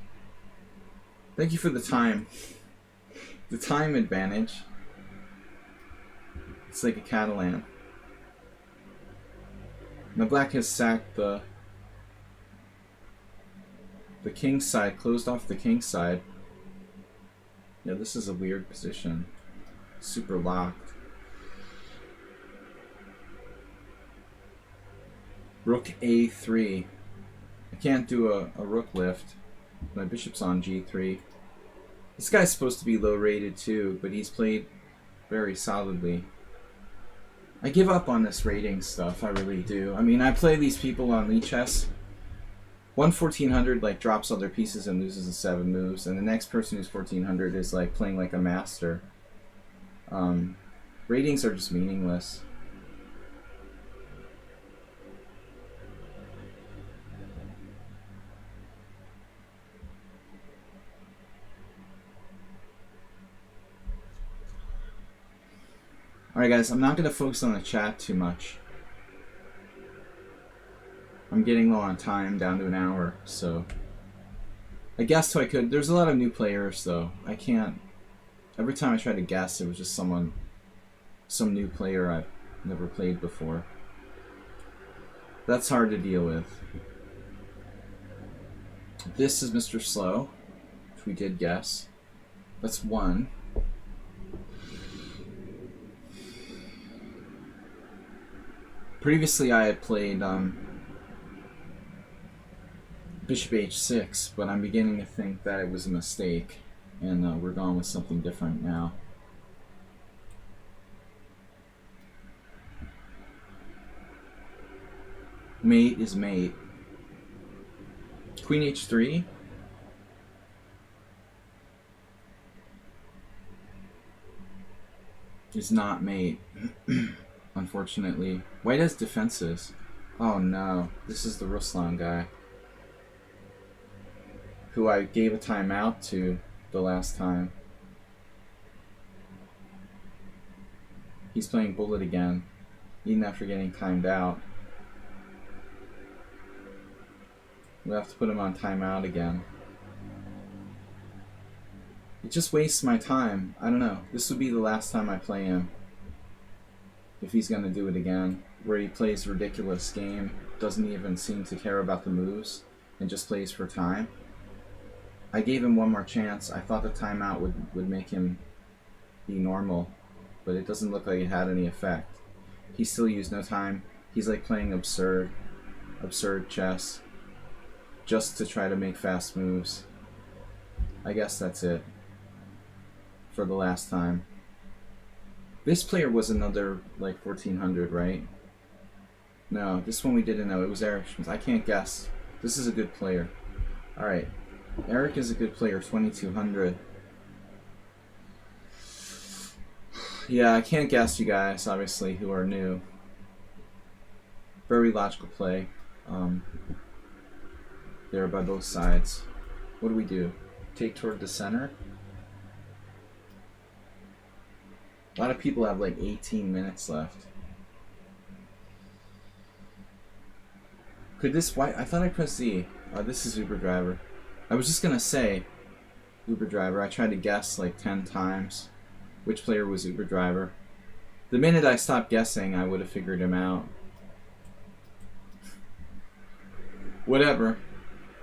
Thank you for the time. The time advantage. It's like a Catalan. Now black has sacked the king side, closed off the king side. Yeah, this is a weird position. Super locked. Rook a3. I can't do a rook lift. My bishop's on g3. This guy's supposed to be low rated too, but he's played very solidly. I give up on this rating stuff, I really do. I mean, I play these people on lichess. 1400 like drops other pieces and loses the 7 moves, and the next person who's 1400 is like playing like a master. Ratings are just meaningless. Alright guys, I'm not going to focus on the chat too much. I'm getting low on time, down to an hour, so I guessed who I could. There's a lot of new players though. I can't. Every time I try to guess, it was just some new player I've never played before. That's hard to deal with. This is Mr. Slow, which we did guess. That's 1. Previously I had played Bishop h6, but I'm beginning to think that it was a mistake, and we're going with something different now. Mate is mate. Queen h3. Is not mate. Unfortunately. White has defenses. Oh no, this is the Ruslan guy, who I gave a timeout to the last time. He's playing bullet again, even after getting timed out. We'll have to put him on timeout again. It just wastes my time. I don't know. This would be the last time I play him. If he's going to do it again, where he plays a ridiculous game, doesn't even seem to care about the moves, and just plays for time. I gave him one more chance. I thought the timeout would make him be normal, but it doesn't look like it had any effect. He still used no time. He's like playing absurd chess, just to try to make fast moves. I guess that's it for the last time. This player was another like 1400, right? No, this one we didn't know. It was Eric. I can't guess. This is a good player. Alright. Eric is a good player, 2200. Yeah, I can't guess, you guys, obviously, who are new. Very logical play. There by both sides. What do we do? Take toward the center? A lot of people have like 18 minutes left. Could this... Why? I thought I pressed Z. This is Uber Driver. I was just gonna say Uber Driver. I tried to guess like 10 times which player was Uber Driver. The minute I stopped guessing, I would have figured him out. Whatever.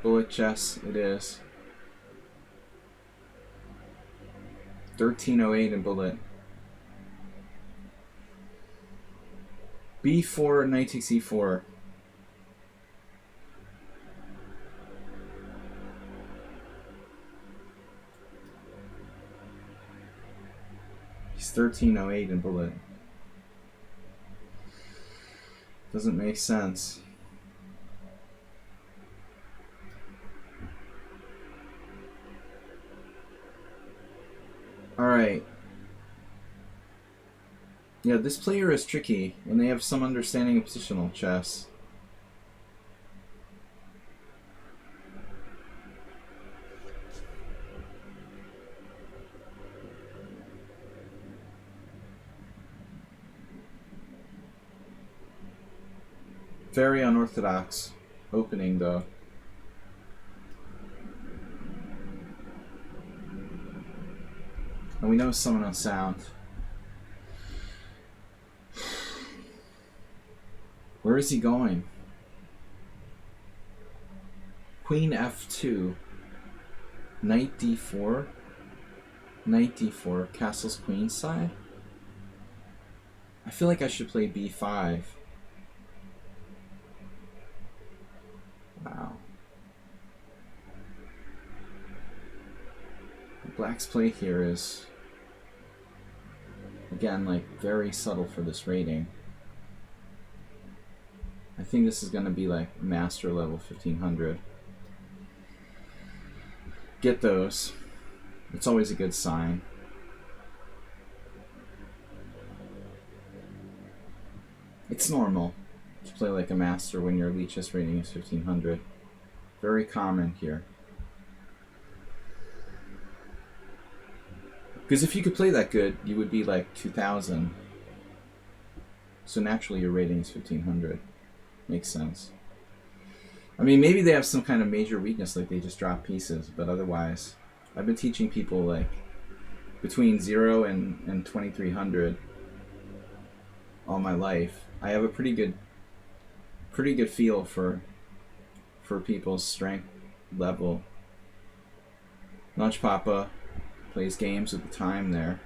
Bullet chess, it is. 1308 in bullet. B4, knight takes E4. He's 1308 in bullet. Doesn't make sense. Alright. Yeah, this player is tricky, and they have some understanding of positional chess. Very unorthodox opening, though. And we know someone on sound. Where is he going? Queen F2. Knight D4. Knight D4. Castle's queen side. I feel like I should play B5. Wow. Black's play here is, again, like, very subtle for this rating. I think this is going to be like master level 1500. Get those. It's always a good sign. It's normal to play like a master when your lichess rating is 1500. Very common here. Because if you could play that good, you would be like 2000. So naturally your rating is 1500. Makes sense. I mean, maybe they have some kind of major weakness, like they just drop pieces, but otherwise, I've been teaching people like between 0 and 2300 all my life. I have a pretty good feel for people's strength level. Lunch Papa plays games with the time there.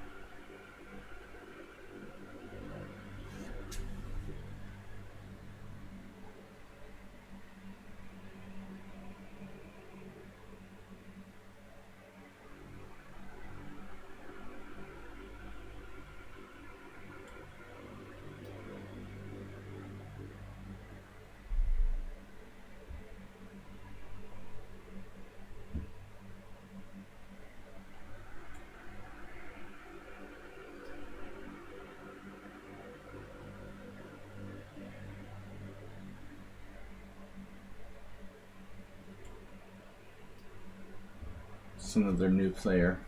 Some of their new player.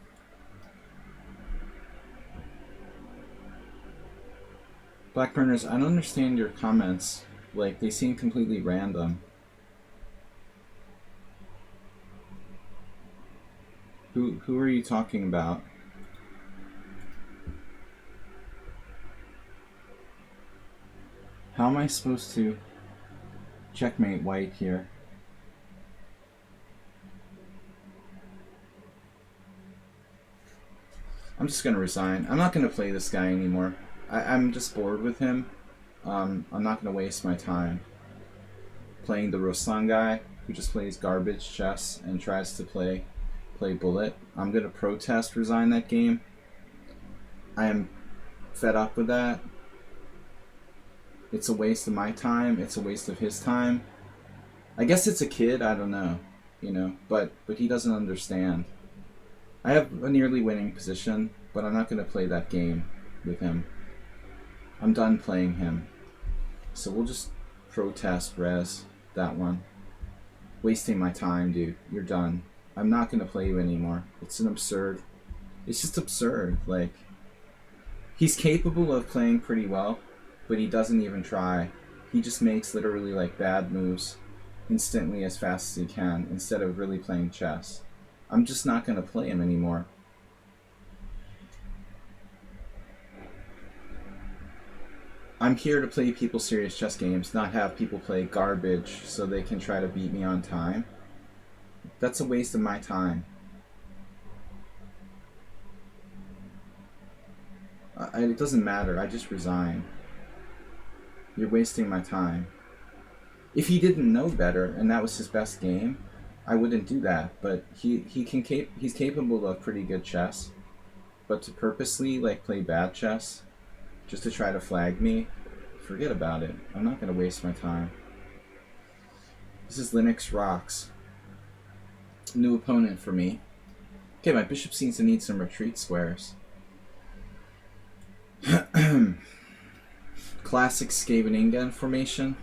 Blackburners, I don't understand your comments. Like, they seem completely random. Who are you talking about? How am I supposed to checkmate white here? I'm just going to resign. I'm not going to play this guy anymore. I'm just bored with him. I'm not going to waste my time playing the Ruslan guy who just plays garbage chess and tries to play bullet. I'm going to protest resign that game. I am fed up with that. It's a waste of my time. It's a waste of his time. I guess it's a kid. I don't know. You know, but he doesn't understand. I have a nearly winning position, but I'm not going to play that game with him. I'm done playing him. So we'll just protest res that one. Wasting my time, dude. You're done. I'm not going to play you anymore. It's just absurd. Like, he's capable of playing pretty well, but he doesn't even try. He just makes literally like bad moves instantly as fast as he can instead of really playing chess. I'm just not going to play him anymore. I'm here to play people serious chess games, not have people play garbage so they can try to beat me on time. That's a waste of my time. It doesn't matter. I just resign. You're wasting my time. If he didn't know better and that was his best game, I wouldn't do that. But he's capable of pretty good chess. But to purposely like play bad chess, just to try to flag me, forget about it. I'm not gonna waste my time. This is Linux Rocks. New opponent for me. Okay, my bishop seems to need some retreat squares. Classic Skaveningen formation.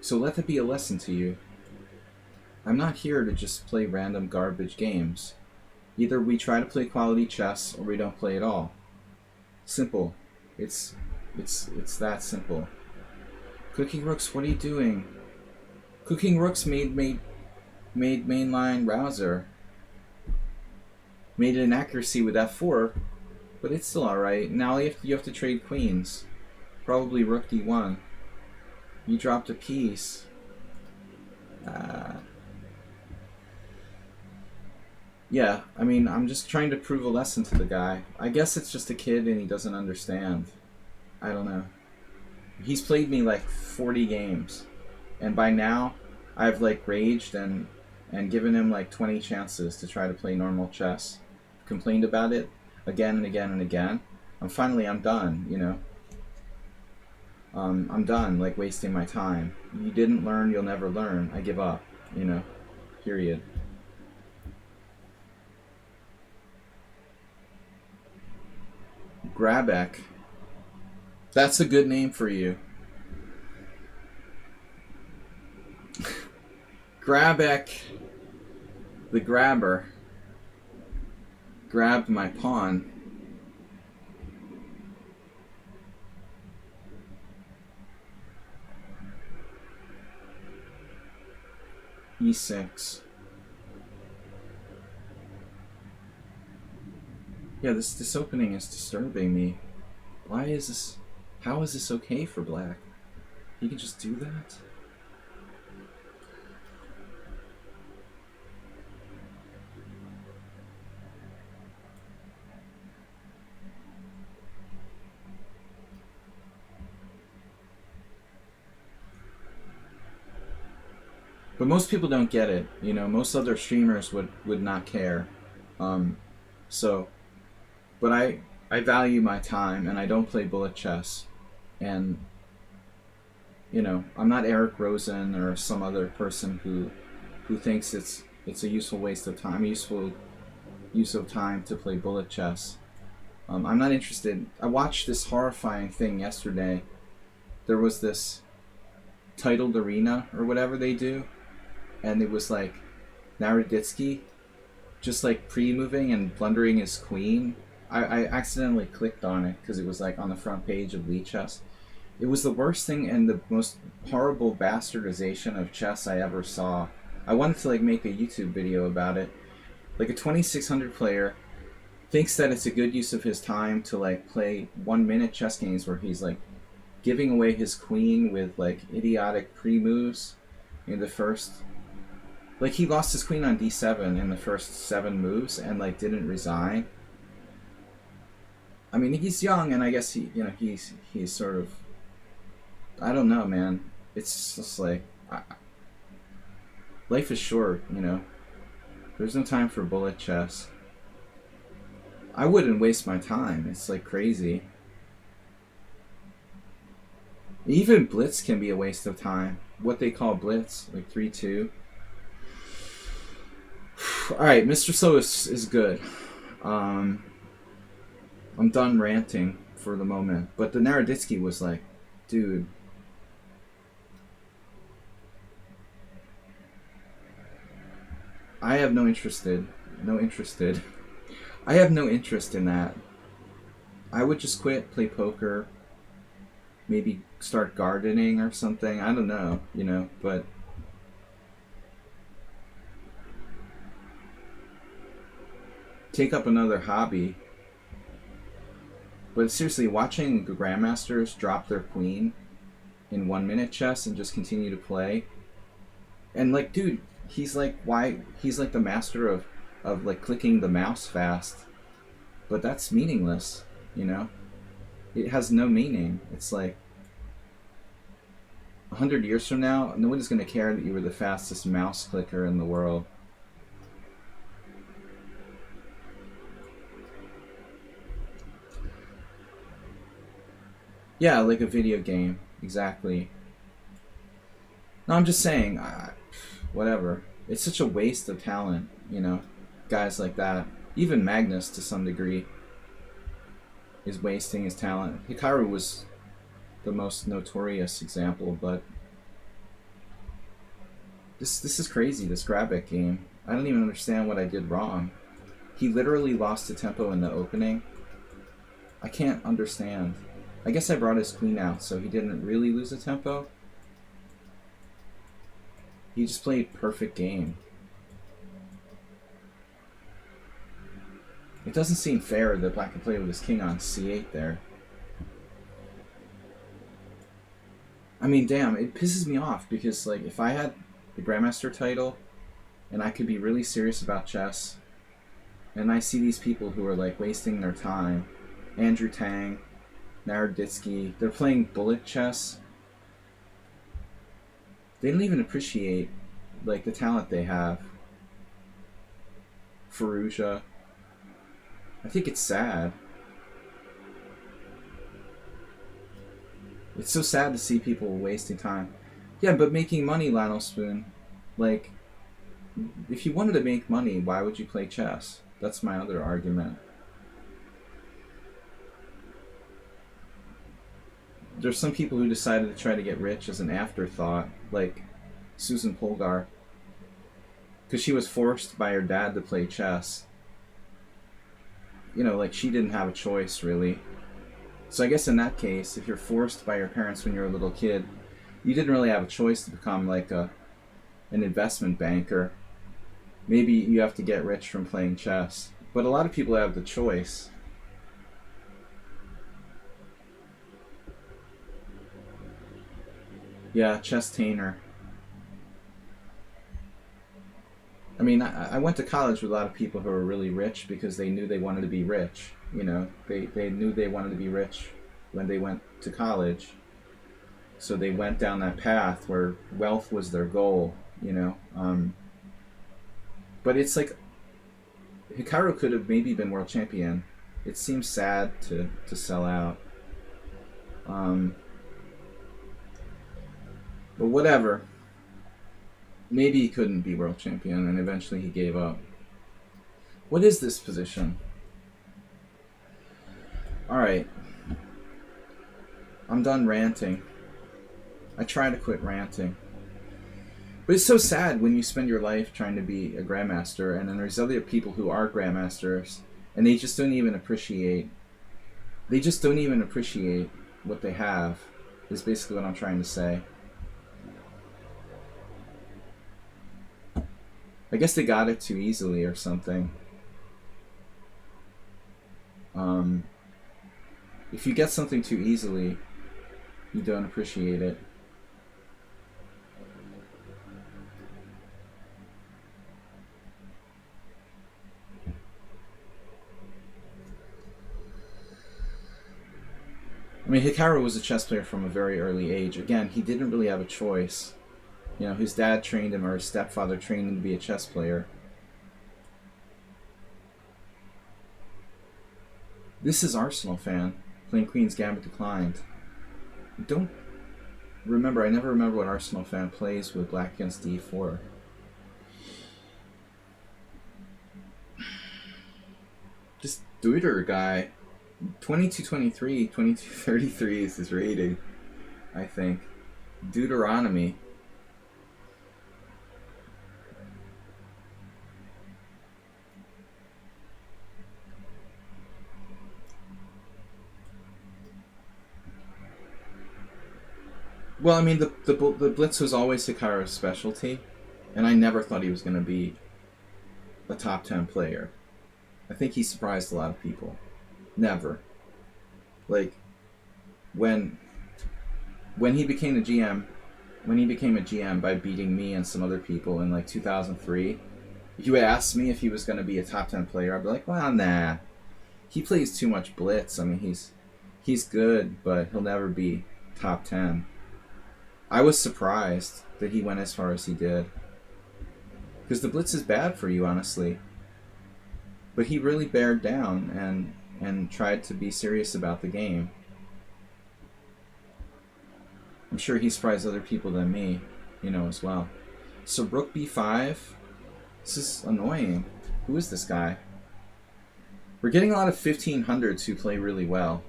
So let that be a lesson to you. I'm not here to just play random garbage games. Either we try to play quality chess or we don't play at all. Simple. It's that simple. Cooking Rooks, what are you doing? Cooking Rooks made mainline Rouser. Made an accuracy with f4, but it's still alright. Now you have to trade queens. Probably rook d1. You dropped a piece. Yeah, I mean, I'm just trying to prove a lesson to the guy. I guess it's just a kid and he doesn't understand. I don't know. He's played me like 40 games. And by now, I've like raged and given him like 20 chances to try to play normal chess. Complained about it again and again and again. I'm done, you know. I'm done, like, wasting my time. You didn't learn, you'll never learn. I give up, you know. Period. Grabek. That's a good name for you. Grabek, the grabber, grabbed my pawn. E6. Yeah, this opening is disturbing me. Why is this? How is this okay for black? You can just do that? But most people don't get it, you know. Most other streamers would not care. But I value my time, and I don't play bullet chess. And, you know, I'm not Eric Rosen or some other person who thinks it's a useful waste of time, useful use of time to play bullet chess. I'm not interested. I watched this horrifying thing yesterday. There was this titled arena or whatever they do, and it was like Naroditsky just like pre-moving and blundering his queen. I accidentally clicked on it because it was like on the front page of lichess. It was the worst thing and the most horrible bastardization of chess I ever saw. I wanted to like make a YouTube video about it. Like a 2600 player thinks that it's a good use of his time to like play 1 minute chess games where he's like giving away his queen with like idiotic pre-moves in the first. Like he lost his queen on d7 in the first 7 moves and like didn't resign. I mean, he's young, and I guess he's sort of, I don't know, man. It's just like life is short, you know. There's no time for bullet chess. I wouldn't waste my time. It's like crazy. Even blitz can be a waste of time. What they call blitz, like 3-2. All right, Mr. So is good. I'm done ranting for the moment. But the Naroditsky was like, dude. I have no interest in I have no interest in that. I would just quit, play poker, maybe start gardening or something. I don't know, but take up another hobby. But seriously, watching the grandmasters drop their queen in 1 minute chess and just continue to play, and like, dude, he's like the master of like clicking the mouse fast, but that's meaningless. It has no meaning. It's like 100 years from now, no one is going to care that you were the fastest mouse clicker in the world. Yeah, like a video game. Exactly. No, I'm just saying, whatever. It's such a waste of talent, guys like that. Even Magnus, to some degree, is wasting his talent. Hikaru was the most notorious example, but this is crazy, this Grabek game. I don't even understand what I did wrong. He literally lost a tempo in the opening. I can't understand. I guess I brought his queen out, so he didn't really lose a tempo. He just played perfect game. It doesn't seem fair that Black can play with his king on c8 there. I mean, damn, it pisses me off because, like, if I had the Grandmaster title and I could be really serious about chess, and I see these people who are, like, wasting their time, Andrew Tang, Naroditsky, they're playing bullet chess. They don't even appreciate, like, the talent they have. Fallujah. I think it's sad. It's so sad to see people wasting time. Yeah, but making money, Lionel Spoon. Like, if you wanted to make money, why would you play chess? That's my other argument. There's some people who decided to try to get rich as an afterthought, like Susan Polgar, because she was forced by her dad to play chess. Like, she didn't have a choice, really. So I guess in that case, if you're forced by your parents when you're a little kid, you didn't really have a choice to become like an investment banker. Maybe you have to get rich from playing chess. But a lot of people have the choice. Yeah, Chess-tainer. I mean, I went to college with a lot of people who were really rich because they knew they wanted to be rich. They knew they wanted to be rich when they went to college. So they went down that path where wealth was their goal, But it's like, Hikaru could have maybe been world champion. It seems sad to sell out. But whatever. Maybe he couldn't be world champion, and eventually he gave up. What is this position? Alright. I'm done ranting. I try to quit ranting. But it's so sad when you spend your life trying to be a grandmaster, and then there's other people who are grandmasters, and they just don't even appreciate what they have, is basically what I'm trying to say. I guess they got it too easily or something. If you get something too easily, you don't appreciate it. I mean, Hikaru was a chess player from a very early age. Again, he didn't really have a choice. His dad trained him, or his stepfather trained him to be a chess player. This is Arsenal fan playing Queen's Gambit declined. Don't remember. I never remember what Arsenal fan plays with Black against d4. Just Deuter guy. 2223, 2233 is his rating, I think. Deuteronomy. Well, I mean, the blitz was always Hikaru's specialty, and I never thought he was going to be a top 10 player. I think he surprised a lot of people. Never. Like, when he became a GM, by beating me and some other people in like 2003, if you had asked me if he was going to be a top 10 player, I'd be like, well, nah. He plays too much blitz. I mean, he's good, but he'll never be top 10. I was surprised that he went as far as he did. Because the blitz is bad for you, honestly. But he really bared down and tried to be serious about the game. I'm sure he surprised other people than me, as well. So rook b5. This is annoying. Who is this guy? We're getting a lot of 1500s who play really well.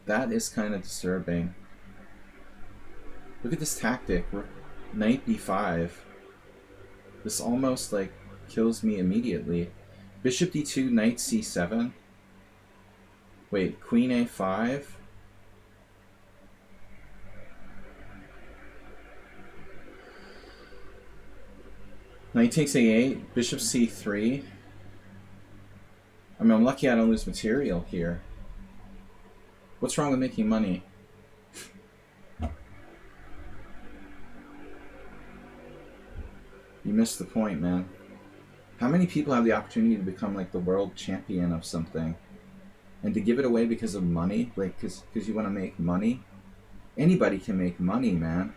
That is kind of disturbing. Look at this tactic. Knight b5. This almost like kills me immediately. Bishop d2, knight c7. Wait, queen a5. Knight takes a8, bishop c3. I mean, I'm lucky I don't lose material here. What's wrong with making money? You missed the point, man. How many people have the opportunity to become like the world champion of something? And to give it away because of money? Like, because you want to make money? Anybody can make money, man.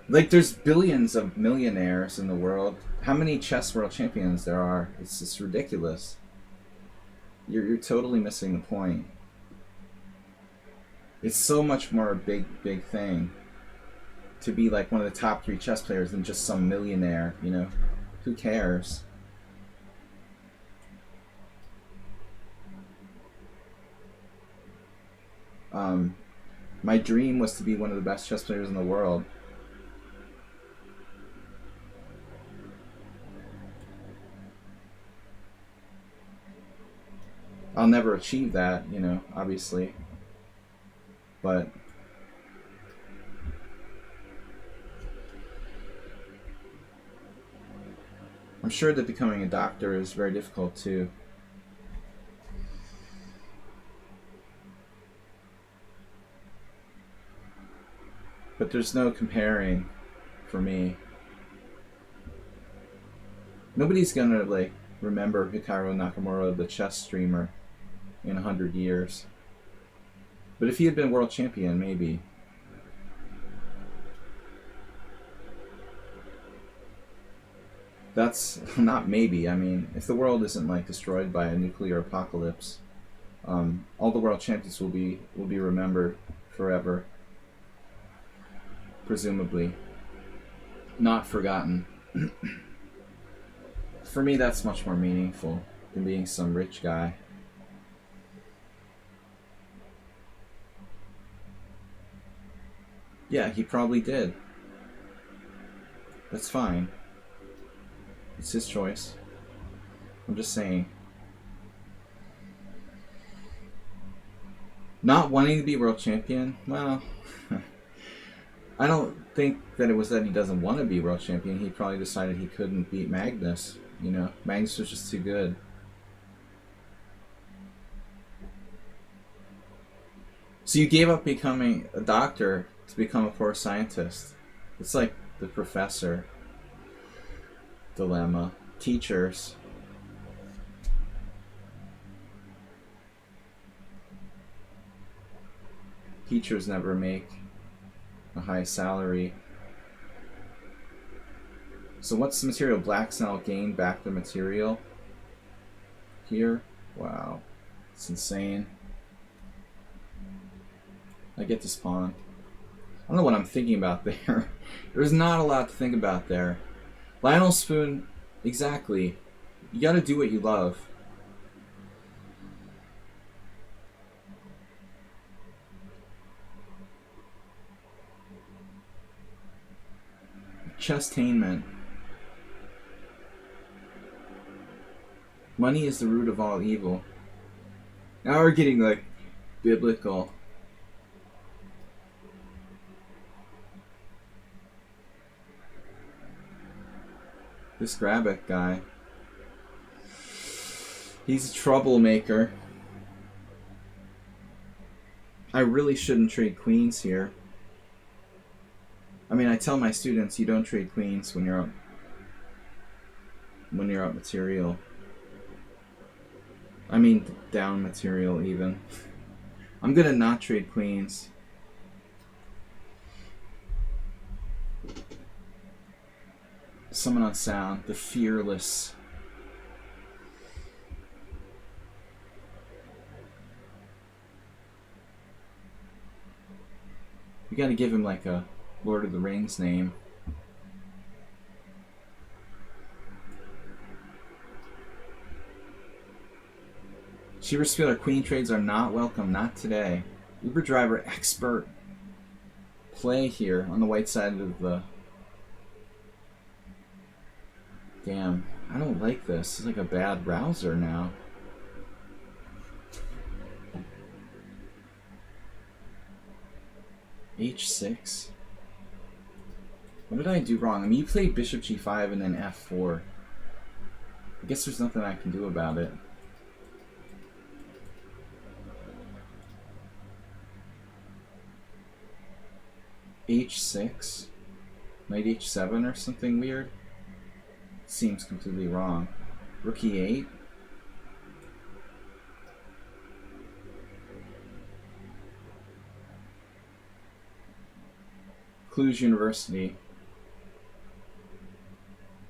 Like, there's billions of millionaires in the world. How many chess world champions there are? It's just ridiculous. You're totally missing the point. It's so much more a big thing to be like one of the top 3 chess players than just some millionaire, Who cares? My dream was to be one of the best chess players in the world. I'll never achieve that, obviously. But I'm sure that becoming a doctor is very difficult too. But there's no comparing for me. Nobody's gonna like remember Hikaru Nakamura, the chess streamer, in 100 years. But if he had been world champion, maybe. That's not maybe. I mean, if the world isn't like destroyed by a nuclear apocalypse, all the world champions will be remembered forever. Presumably. Not forgotten. For me, that's much more meaningful than being some rich guy. Yeah, he probably did. That's fine. It's his choice. I'm just saying. Not wanting to be world champion? Well, I don't think that it was that he doesn't want to be world champion. He probably decided he couldn't beat Magnus. Magnus was just too good. So you gave up becoming a doctor to become a poor scientist. It's like the professor dilemma. Teachers. Teachers never make a high salary. So what's the material? Black's now gained back the material here. Wow. It's insane. I get this pawn. I don't know what I'm thinking about there. There's not a lot to think about there. Lionel Spoon, exactly. You gotta do what you love. Chestainment. Money is the root of all evil. Now we're getting like biblical. This Grabic guy. He's a troublemaker. I really shouldn't trade queens here. I mean, I tell my students you don't trade queens when you're up material. I mean, down material even. I'm gonna not trade queens. Someone on sound, the fearless. We gotta give him like a Lord of the Rings name. Cheaper Spieler queen trades are not welcome, not today. Uber driver expert play here on the white side of the... Damn, I don't like this. It's like a bad browser now. H6. What did I do wrong? I mean, you played bishop g5 and then f4. I guess there's nothing I can do about it. H6? Knight h7 or something weird? Seems completely wrong. Rook e8? Cluj University.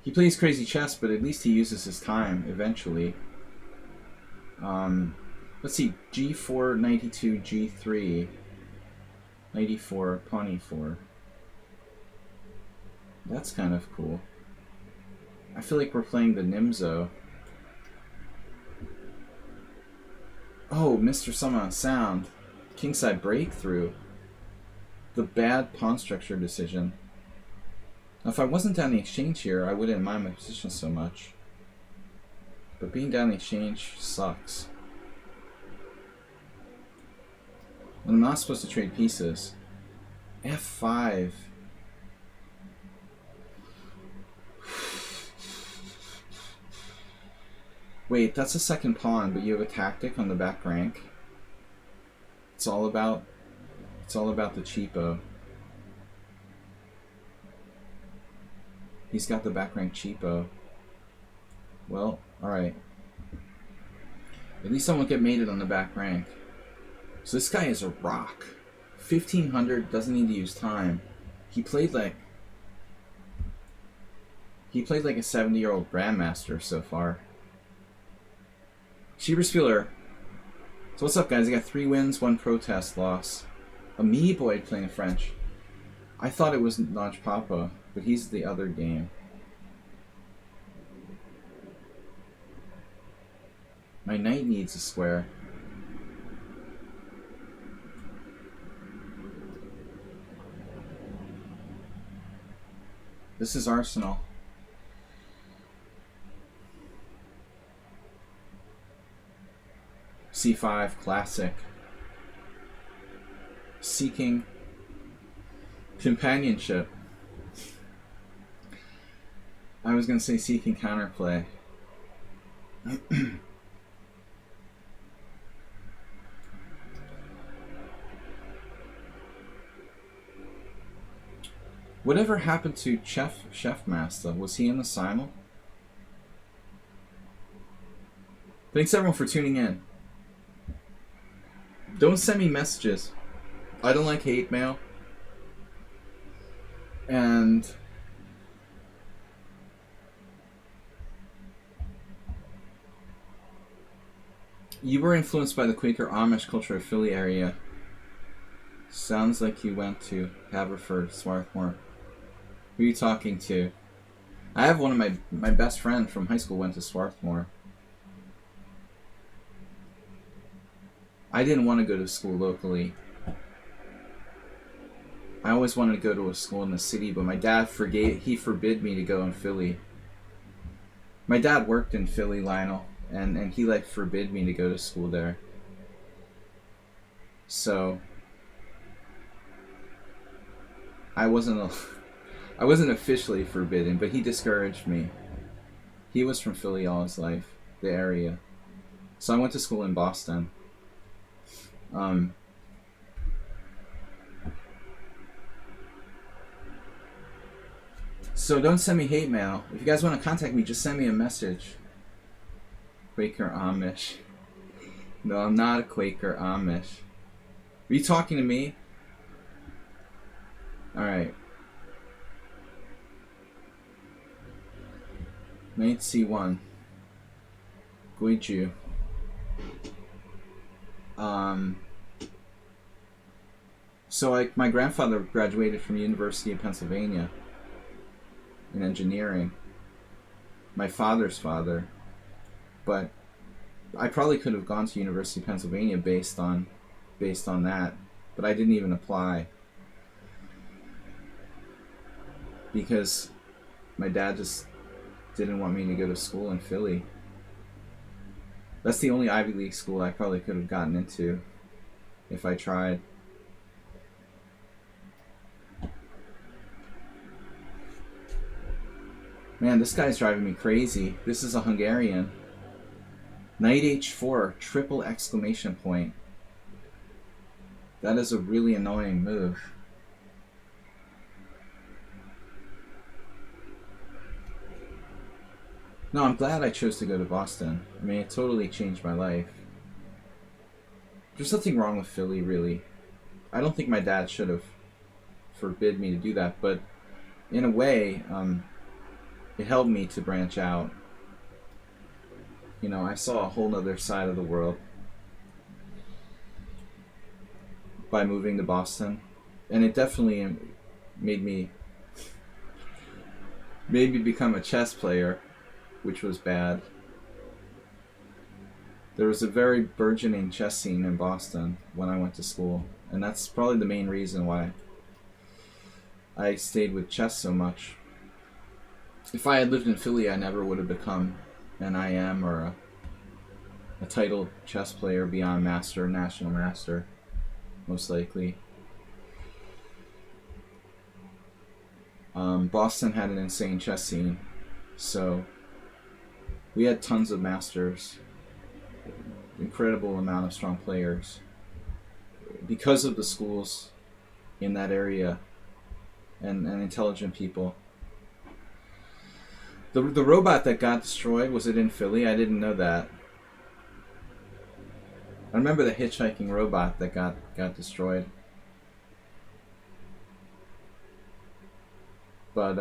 He plays crazy chess, but at least he uses his time eventually. Let's see, g4, knight e2, g3, knight e4, pawn e4. That's kind of cool. I feel like we're playing the Nimzo. Oh, Mr. Summon on Sound. Kingside breakthrough. The bad pawn structure decision. Now, if I wasn't down the exchange here, I wouldn't mind my position so much. But being down the exchange sucks. And I'm not supposed to trade pieces. F5. Wait, that's a second pawn, but you have a tactic on the back rank. It's all about the cheapo. He's got the back rank cheapo. Well, alright. At least I won't get mated on the back rank. So this guy is a rock. 1500, doesn't need to use time. He played like a 70-year-old grandmaster so far. Cheaper Spieler. So what's up, guys? I got 3 wins, 1 protest loss. A me boy playing French. I thought it was Notch Papa, but he's the other game. My knight needs a square. This is Arsenal. C5, classic. Seeking companionship. I was going to say seeking counterplay. Whatever happened to Chef Master? Was he in the Simul? Thanks everyone for tuning in. Don't send me messages. I don't like hate mail. And you were influenced by the Quaker Amish culture of Philly area. Sounds like you went to Haverford, Swarthmore. Who are you talking to? I have one of my best friend from high school went to Swarthmore. I didn't want to go to school locally. I always wanted to go to a school in the city, but my dad forbid me to go in Philly. My dad worked in Philly, Lionel, and he like forbid me to go to school there. So I wasn't officially forbidden, but he discouraged me. He was from Philly all his life, the area. So I went to school in Boston. Um, so don't send me hate mail. If you guys want to contact me, just send me a message. Quaker Amish. No, I'm not a Quaker Amish. Are you talking to me? Alright. Knight C1. Guiju. So my grandfather graduated from University of Pennsylvania in engineering. My father's father. But I probably could have gone to University of Pennsylvania based on that. But I didn't even apply. Because my dad just didn't want me to go to school in Philly. That's the only Ivy League school I probably could have gotten into if I tried. Man, this guy's driving me crazy. This is a Hungarian. Knight H4, triple exclamation point. That is a really annoying move. No, I'm glad I chose to go to Boston. I mean, it totally changed my life. There's nothing wrong with Philly, really. I don't think my dad should have forbid me to do that, but in a way, it helped me to branch out. You know, I saw a whole other side of the world by moving to Boston, and it definitely made me become a chess player, which was bad. There was a very burgeoning chess scene in Boston when I went to school, and that's probably the main reason why I stayed with chess so much. If I had lived in Philly, I never would have become an IM or a titled chess player beyond master, national master, most likely. Boston had an insane chess scene, so we had tons of masters, incredible amount of strong players, because of the schools in that area and intelligent people. The robot that got destroyed, was it in Philly? I didn't know that. I remember the hitchhiking robot that got destroyed. But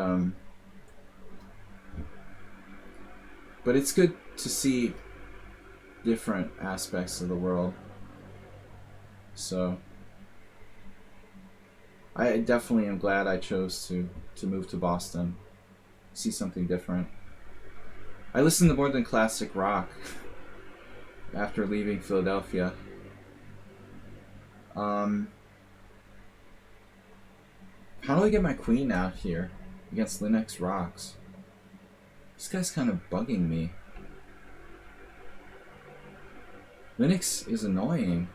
it's good to see different aspects of the world. So I definitely am glad I chose to move to Boston, see something different. I listened to more than classic rock after leaving Philadelphia. How do I get my queen out here against Linux Rocks? This guy's kind of bugging me. Linux is annoying.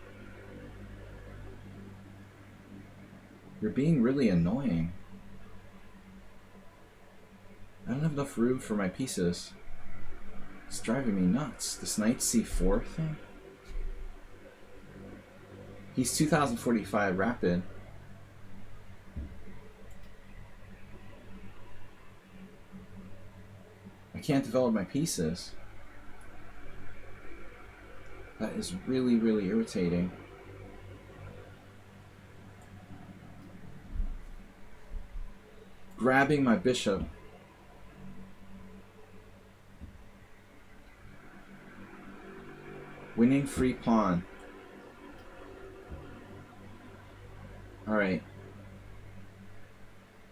You're being really annoying. I don't have enough room for my pieces. It's driving me nuts. This knight c4 thing? He's 2045 rapid. I can't develop my pieces. That is really, really irritating. Grabbing my bishop. Winning free pawn. Alright.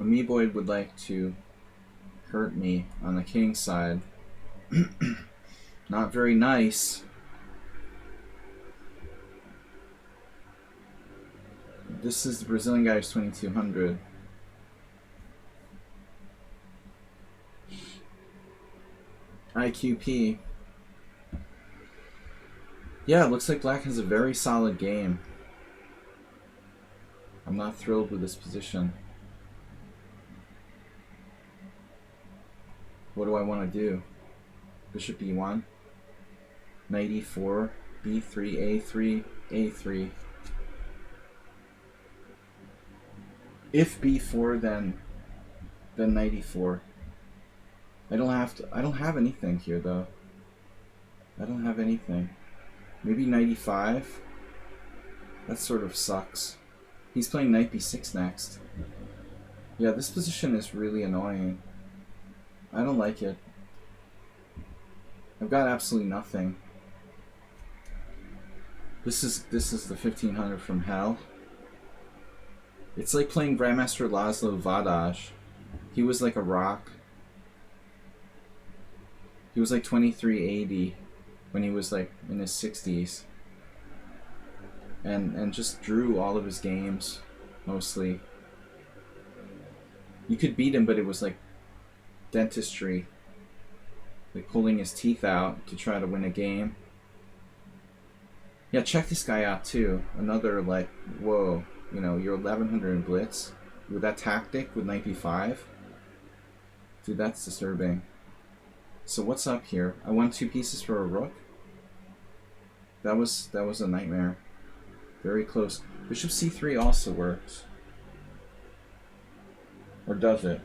Amoeboid would like to hurt me on the king side. Not very nice. This is the Brazilian guy who's 2200. IQP. Yeah, it looks like black has a very solid game. I'm not thrilled with this position. What do I want to do? Bishop e1. Knight e4. b3, a3, a3. If b4, then knight e4. I don't have anything here though. I don't have anything. Maybe knight e5. That sort of sucks. He's playing knight b6 next. Yeah, this position is really annoying. I don't like it. I've got absolutely nothing. This is the 1500 from hell. It's like playing Grandmaster Laszlo Vadaj. He was like a rock. He was like 2380 when he was like in his 60s. And just drew all of his games, mostly. You could beat him, but it was like dentistry. Like pulling his teeth out to try to win a game. Yeah, check this guy out too. Another like, whoa, you know, you're 1100 in blitz. With that tactic with knight b5. Dude, that's disturbing. So what's up here? I won 2 pieces for a rook. That was a nightmare. Very close. Bishop c3 also works. Or does it?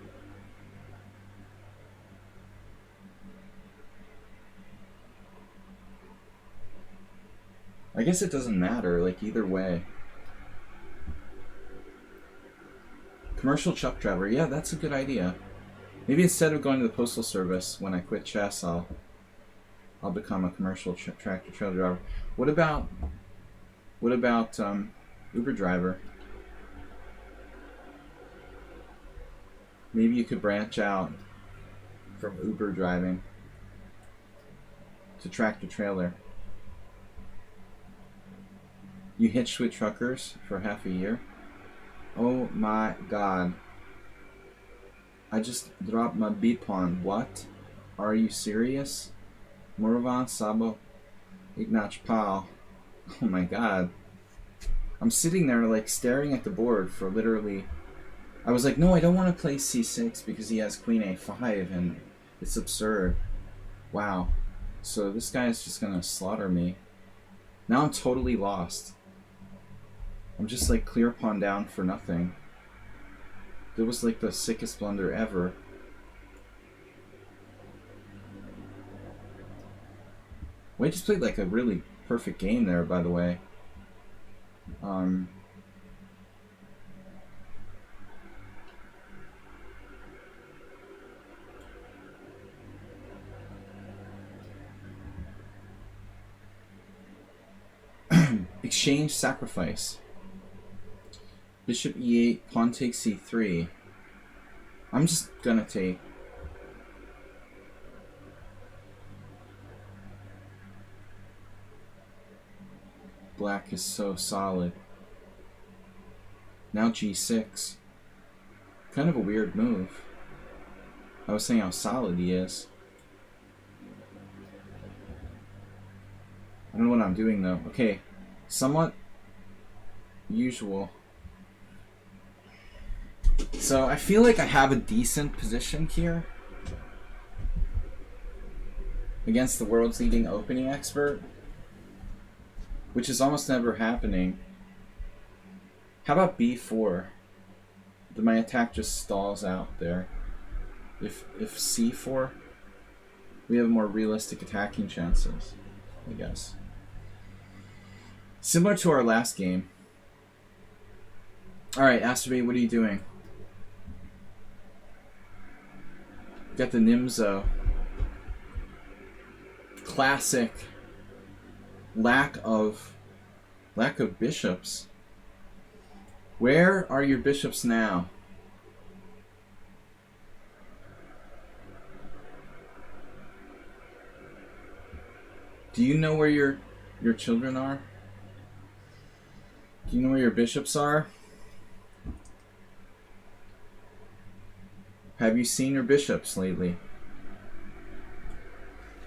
I guess it doesn't matter, like either way. Commercial truck driver, yeah, that's a good idea. Maybe instead of going to the postal service when I quit chess, I'll become a commercial tractor trailer driver. What about Uber driver? Maybe you could branch out from Uber driving to tractor trailer. You hitched with truckers for half a year? Oh my god. I just dropped my beat pawn. What? Are you serious? Muravan Sabo Ignach Pal. Oh my god. I'm sitting there like staring at the board for literally... I was like, no, I don't want to play c6 because he has queen a5 and it's absurd. Wow. So this guy is just gonna slaughter me. Now I'm totally lost. I'm just like clear pawn down for nothing. That was like the sickest blunder ever. Wade just played like a really perfect game there, by the way. Exchange sacrifice. Bishop e8, pawn takes c3. I'm just gonna take. Black is so solid. Now g6. Kind of a weird move. I was saying how solid he is. I don't know what I'm doing though. Okay, somewhat usual. So I feel like I have a decent position here against the world's leading opening expert, which is almost never happening. How about b4? My attack just stalls out there. If c4, we have more realistic attacking chances, I guess. Similar to our last game. Alright, Astrobate, what are you doing? Got the Nimzo. Classic lack of bishops. Where are your bishops now? Do you know where your children are? Do you know where your bishops are? Have you seen your bishops lately?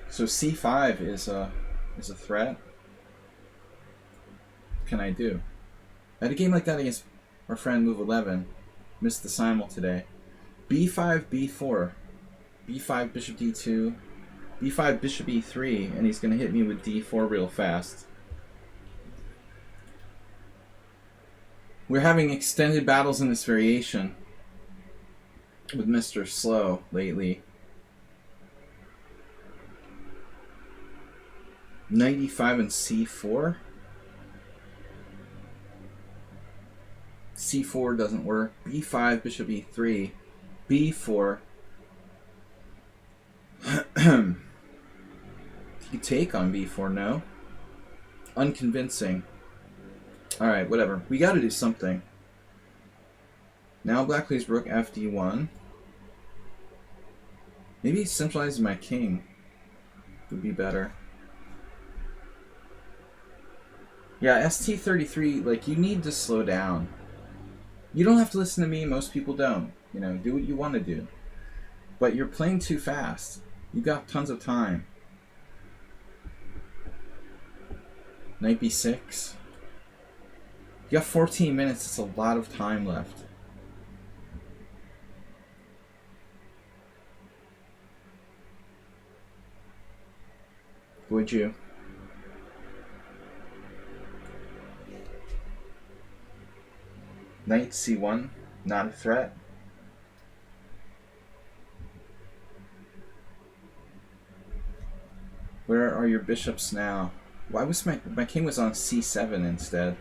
So c5 is a threat. What can I do? I had a game like that against Our friend move 11. Missed the simul today. b5, b4. b5, bishop d2. b5, bishop e3. And he's going to hit me with d4 real fast. We're having extended battles in this variation with Mr. Slow lately. Knight e5 and c4. c4 doesn't work. b5, bishop e3. b4. You take on b4, no? Unconvincing. Alright, whatever. We gotta do something. Now black plays rook fd1. Maybe centralizing my king would be better. Yeah, st33, like, you need to slow down. You don't have to listen to me, most people don't. You know, do what you want to do. But you're playing too fast. You've got tons of time. Knight b6. You got 14 minutes, it's a lot of time left. Would you? Knight c1, not a threat. Where are your bishops now? Why was my king was on c7 instead?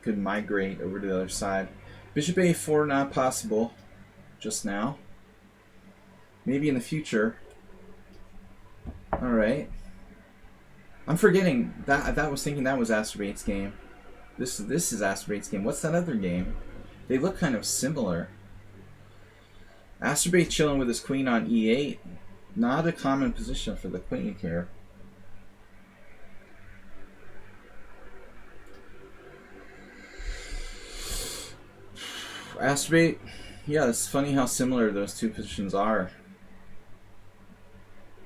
Could migrate over to the other side. Bishop a4 not possible just now. Maybe in the future. All right. I'm forgetting that I was thinking that was Astrobate's game. This is Astrobate's game. What's that other game? They look kind of similar. Astrobate chilling with his queen on e8. Not a common position for the queen here. Astrobate, yeah, it's funny how similar those two positions are.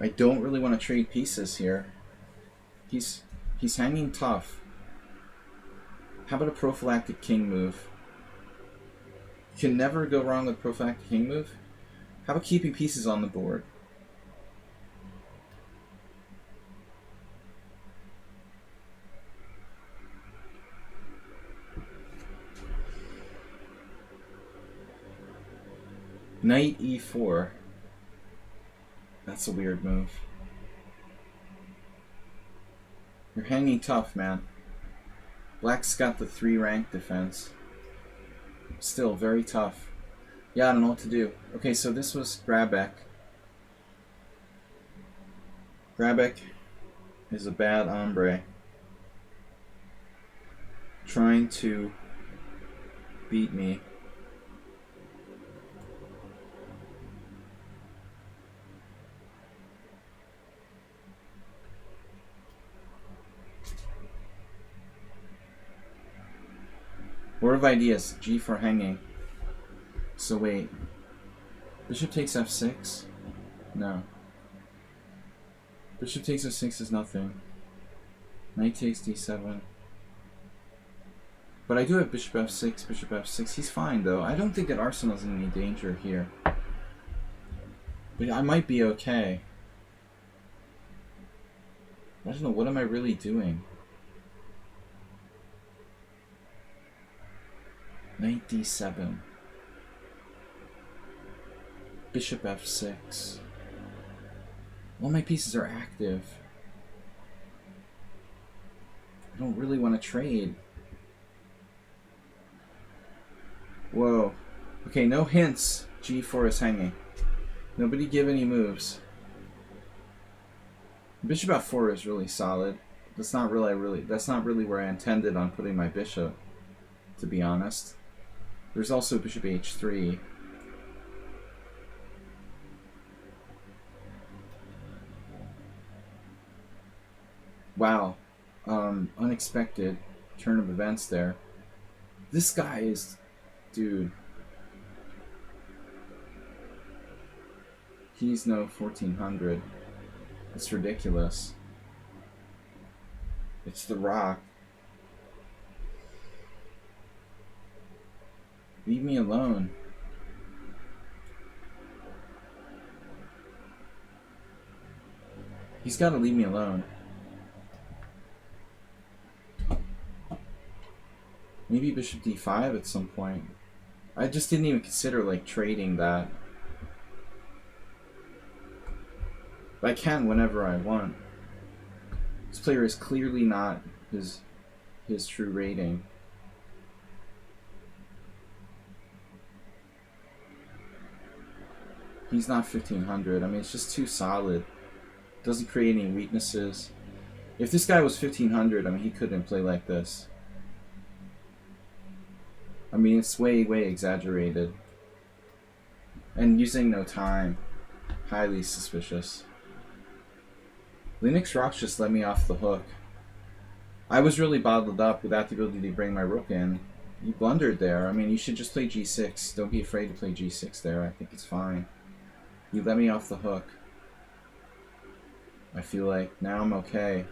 I don't really want to trade pieces here. He's hanging tough. How about a prophylactic king move? You can never go wrong with prophylactic king move. How about keeping pieces on the board? Knight e4. That's a weird move. You're hanging tough, man. Black's got the 3 rank defense. Still very tough. Yeah, I don't know what to do. Okay, so this was Grabek. Grabek is a bad hombre. Trying to beat me. Word of ideas, g4 hanging. So wait. Bishop takes f6? No. Bishop takes f6 is nothing. Knight takes d7. But I do have bishop f6, bishop f6. He's fine though. I don't think that Arsenal's in any danger here. But I might be okay. I don't know, what am I really doing? Knight d7. Bishop f6. All my pieces are active. I don't really want to trade. Whoa. Okay, no hints. g4 is hanging. Nobody give any moves. Bishop f4 is really solid. That's not really where I intended on putting my bishop, to be honest. There's also bishop h3. Wow. Unexpected turn of events there. This guy is... Dude. He's no 1400. It's ridiculous. It's the Rock. Leave me alone. He's got to leave me alone. Maybe bishop d5 at some point. I just didn't even consider like trading that. But I can whenever I want. This player is clearly not his true rating. He's not 1500. I mean, it's just too solid. Doesn't create any weaknesses. If this guy was 1500, I mean, he couldn't play like this. I mean, it's way, way exaggerated. And using no time. Highly suspicious. Linux Rocks just let me off the hook. I was really bottled up without the ability to bring my rook in. You blundered there. I mean, you should just play g6. Don't be afraid to play g6 there. I think it's fine. You let me off the hook. I feel like now I'm okay.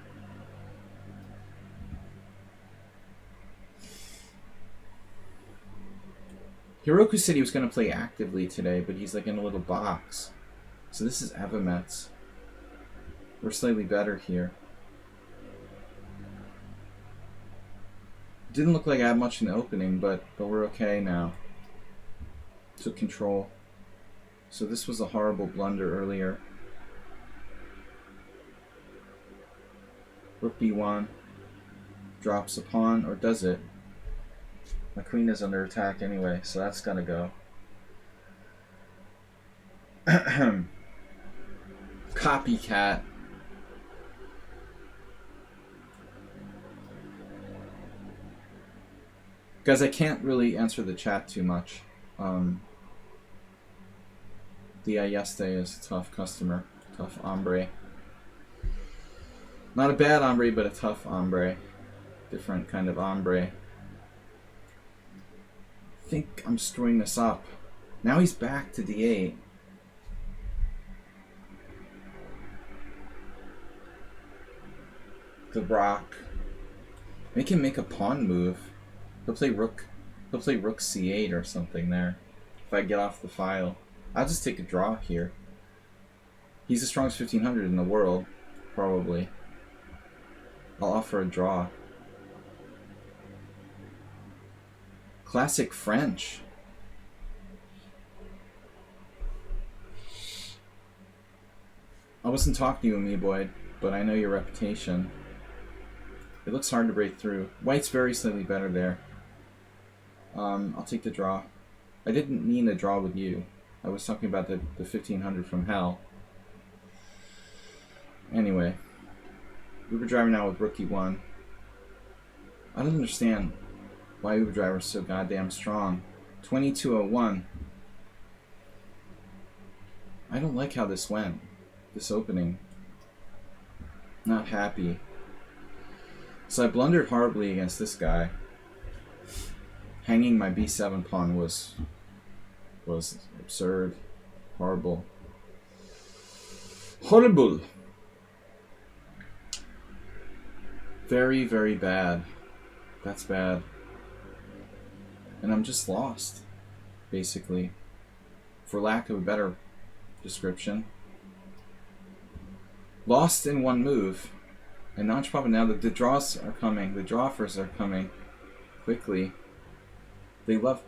Hiroku said he was going to play actively today, but he's like in a little box. So this is Evamets. We're slightly better here. Didn't look like I had much in the opening, but we're okay now. Took control. So this was a horrible blunder earlier. Rook b1 drops a pawn, or does it? My queen is under attack anyway, so that's gotta go. Copycat. Guys, I can't really answer the chat too much. The Ayeste is a tough customer. Tough hombre. Not a bad hombre, but a tough hombre. Different kind of hombre. I think I'm screwing this up. Now he's back to d8. The rock. Make him make a pawn move. He'll play rook c8 or something there. If I get off the file. I'll just take a draw here. He's the strongest 1500 in the world, probably. I'll offer a draw. Classic French. I wasn't talking to you, me boy, but I know your reputation. It looks hard to break through. White's very slightly better there. I'll take the draw. I didn't mean a draw with you. I was talking about the 1500 from hell. Anyway. Uber driver now with rook e1. I don't understand why Uber driver is so goddamn strong. 2201. I don't like how this went. This opening. Not happy. So I blundered horribly against this guy. Hanging my b7 pawn was absurd. Horrible. Horrible. Very, very bad. That's bad. And I'm just lost, basically. For lack of a better description. Lost in one move. And Notch Papa, now the draws are coming. The draw offers are coming quickly. They love...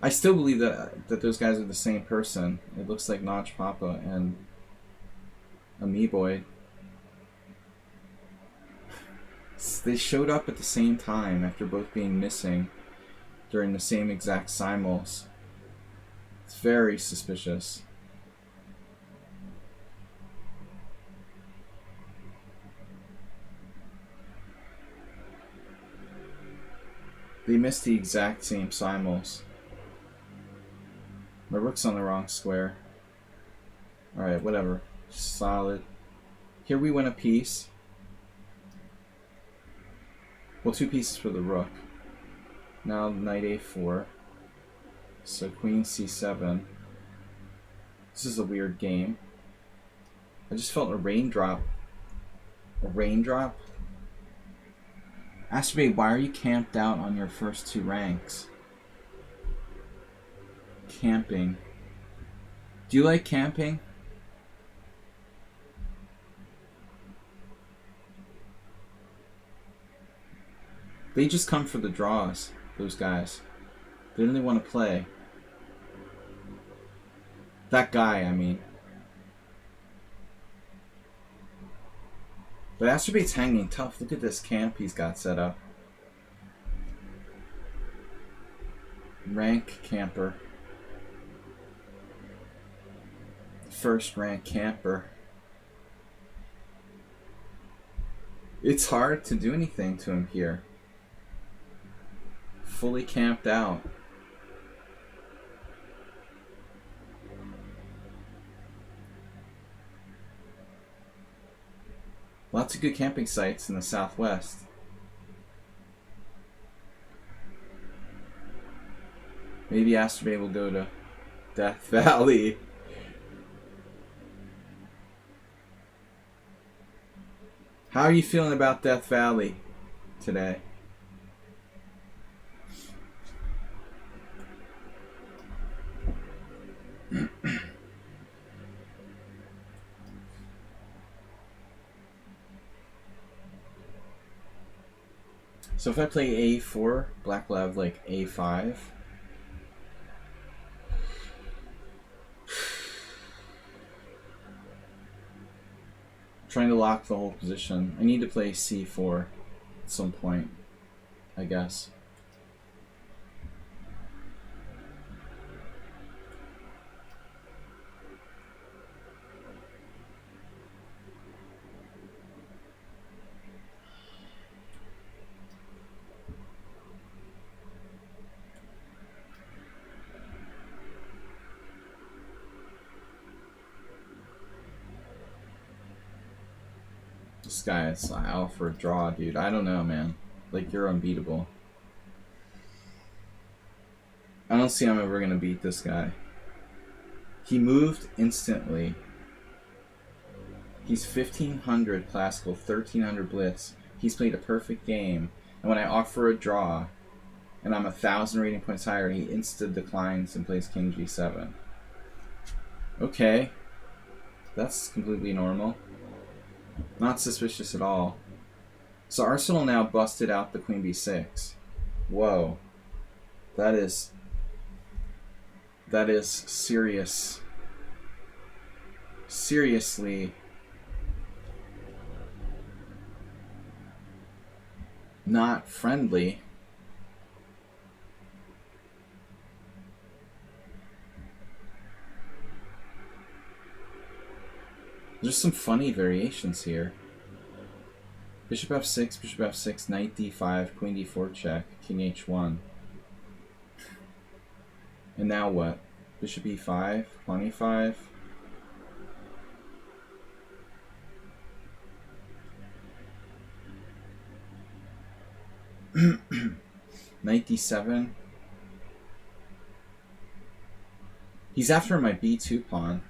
I still believe that those guys are the same person. It looks like Notch Papa and Ameboid. They showed up at the same time after both being missing during the same exact simuls. It's very suspicious. They missed the exact same simuls. My rook's on the wrong square. Alright, whatever. Solid. Here we win a piece. Well, 2 pieces for the rook. Now knight a4. So queen c7. This is a weird game. I just felt a raindrop. A raindrop? Ask me, why are you camped out on your first 2 ranks? Camping. Do you like camping? They just come for the draws, those guys. They really want to play. That guy, I mean. But Astrobait's hanging tough. Look at this camp he's got set up. Rank camper. First rank camper. It's hard to do anything to him here. Fully camped out. Lots of good camping sites in the southwest. Maybe Astrobay will go to Death Valley. How are you feeling about Death Valley today? So if I play A4, black will have like A5. Trying to lock the whole position. I need to play C4 at some point, I guess. This guy is out for a draw, dude. I don't know, man. Like, you're unbeatable. I don't see how I'm ever going to beat this guy. He moved instantly. He's 1500 classical, 1300 blitz. He's played a perfect game. And when I offer a draw, and I'm 1,000 rating points higher, he insta-declines and plays King G7. Okay. That's completely normal. Not suspicious at all. So Arsenal now busted out the Queen B6. Whoa. That is serious. Seriously not friendly. There's some funny variations here. Bishop f6, knight d5, queen d4 check, king h1. And now what? Bishop e5, pawn e5. Knight d7. He's after my b2 pawn.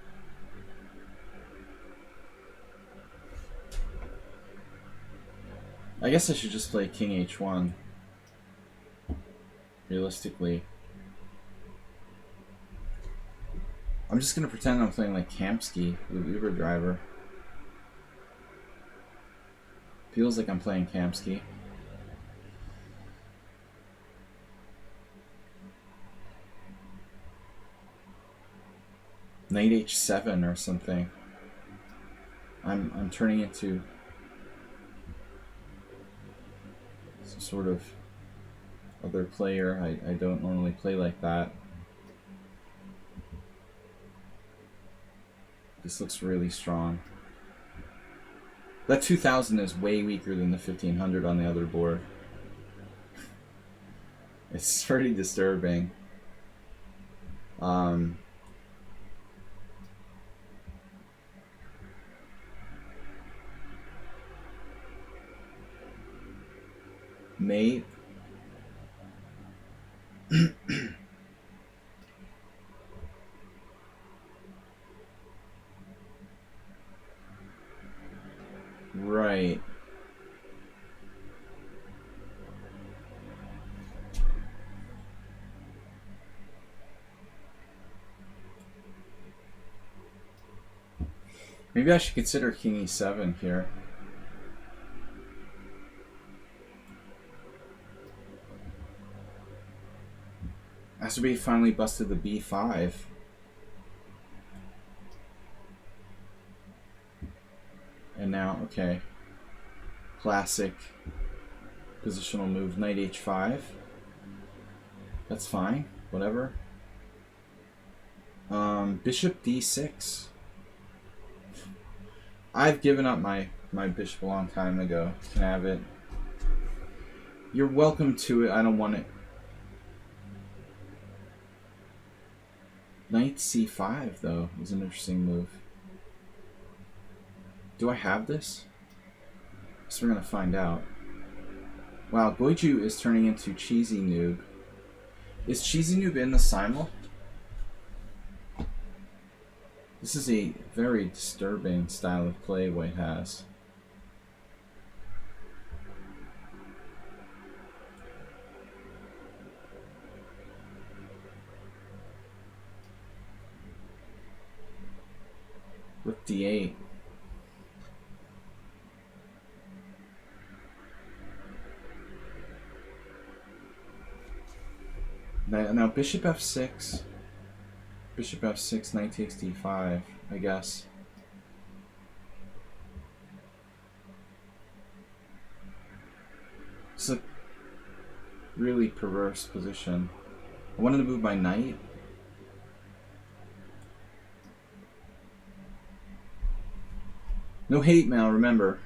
I guess I should just play king h1. Realistically. I'm just going to pretend I'm playing like Kamsky with Uber Driver. Feels like I'm playing Kamsky. Knight h7 or something. I'm turning into some sort of other player. I don't normally play like that. This looks really strong. That 2000 is way weaker than the 1500 on the other board. It's pretty disturbing. Mate. Right. Maybe I should consider king e7 here. Azerbaijan finally busted the b5. And now, okay. Classic positional move, knight h5. That's fine, whatever. Bishop d6. I've given up my bishop a long time ago. You can have it. You're welcome to it. I don't want it. Knight c5, though, is an interesting move. Do I have this? So we're going to find out. Wow, Goiju is turning into Cheesy Noob. Is Cheesy Noob in the Simul? This is a very disturbing style of play White has. Rook d8. Now bishop f6. Bishop f6, knight takes d5, I guess. It's a really perverse position. I wanted to move my knight. No hate mail, remember.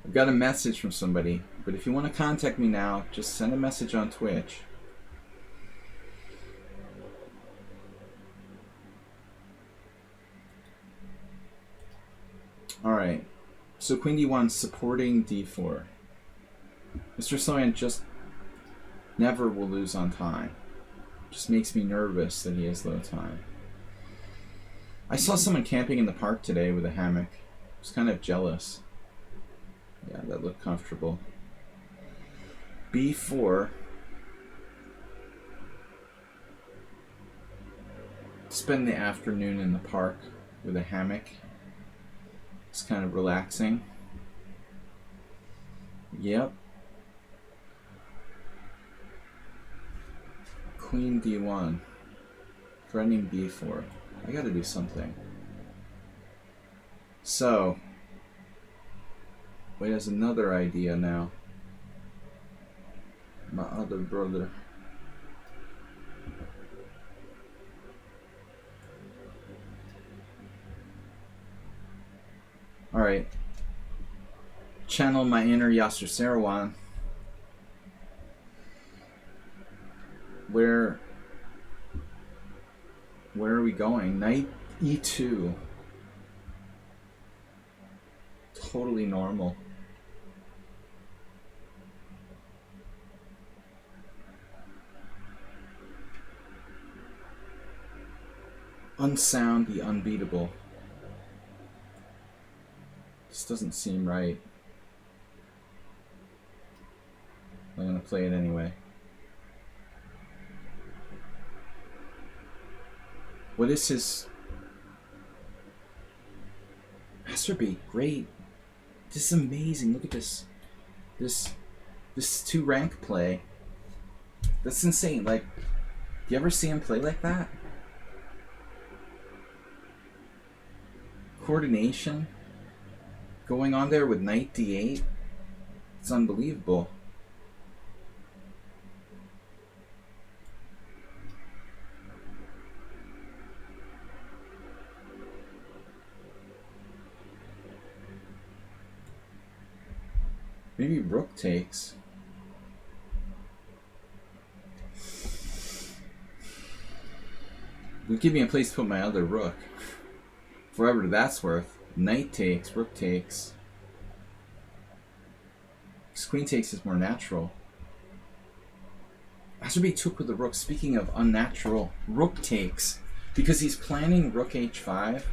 I've got a message from somebody, but if you want to contact me now, just send a message on Twitch. Alright, so queen d1 supporting d4. Mr. Soyan just never will lose on time. Just makes me nervous that he has low time. I saw someone camping in the park today with a hammock. I was kind of jealous. Yeah, that looked comfortable. b4. Spend the afternoon in the park with a hammock. It's kind of relaxing. Yep. Queen d1. Threatening b4. I gotta do something. So, wait, there's another idea now. My other brother. Alright. Channel my inner Yasser Seirawan. Where are we going? Knight e2. Totally normal. Unsound, the unbeatable. This doesn't seem right. I'm gonna play it anyway. What is his... Master B, great. This is amazing. Look at this. This 2-rank play. That's insane. Like, do you ever see him play like that? Coordination going on there with knight d8. It's unbelievable. Maybe rook takes. Would give me a place to put my other rook. For whatever that's worth. Knight takes, rook takes. Because queen takes is more natural. Azerbaijan took with the rook. Speaking of unnatural, rook takes. Because he's planning rook h5.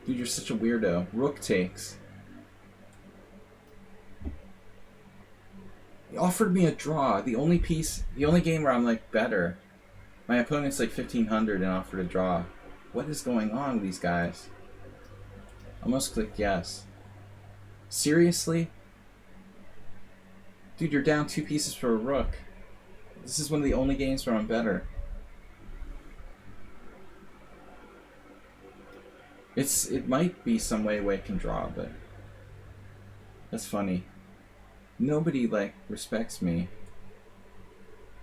Dude, you're such a weirdo. Rook takes. He offered me a draw. The only game where I'm like better. My opponent's like 1500 and offered a draw. What is going on with these guys? Almost click yes. Seriously? Dude, you're down 2 pieces for a rook. This is one of the only games where I'm better. It might be some way I can draw, but that's funny. Nobody like respects me.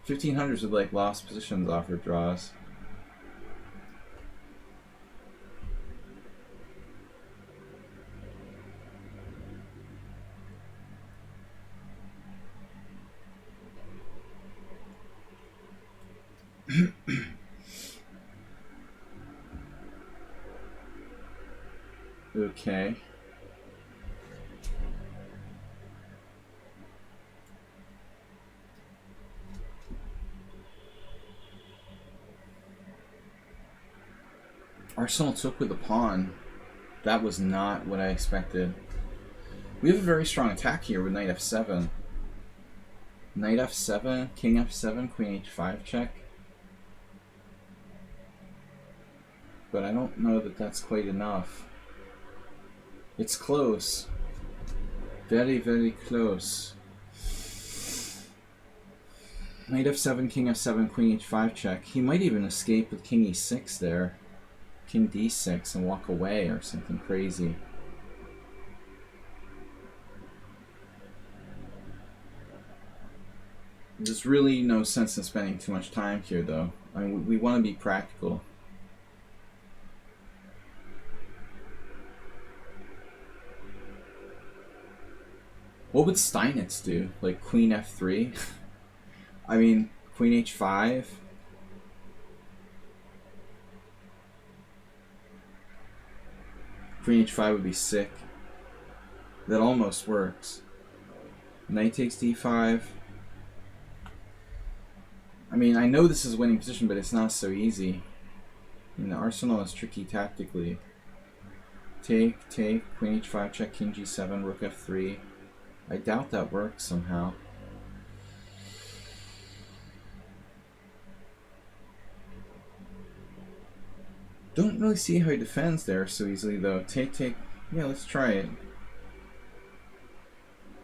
1500s with like lost positions offer draws. Okay. Arsenal took with a pawn. That was not what I expected. We have a very strong attack here with knight f7. Knight f7, king f7, queen h5 check. But I don't know that that's quite enough. It's close. Very, very close. Knight f7, king f7, queen h5 check. He might even escape with king e6 there. King d6 and walk away or something crazy. There's really no sense in spending too much time here, though. I mean, we want to be practical. What would Steinitz do? Like queen f3? I mean, queen h5? Queen h5 would be sick. That almost works. Knight takes d5. I mean, I know this is a winning position, but it's not so easy. I mean, the Arsenal is tricky tactically. Take, queen h5 check, king g7, rook f3. I doubt that works somehow. Don't really see how he defends there so easily, though. Take. Yeah, let's try it.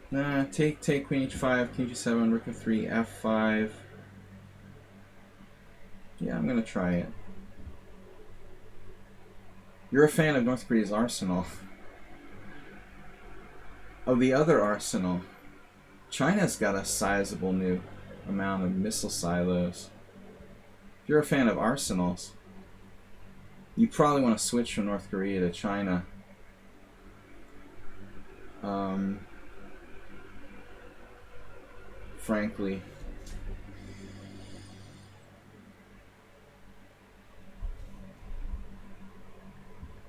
Nah, take, queen h5, king g7, rook f3, f5. Yeah, I'm gonna try it. You're a fan of North Korea's arsenal. Oh, the other arsenal. China's got a sizable new amount of missile silos. If you're a fan of arsenals, you probably want to switch from North Korea to China. Frankly.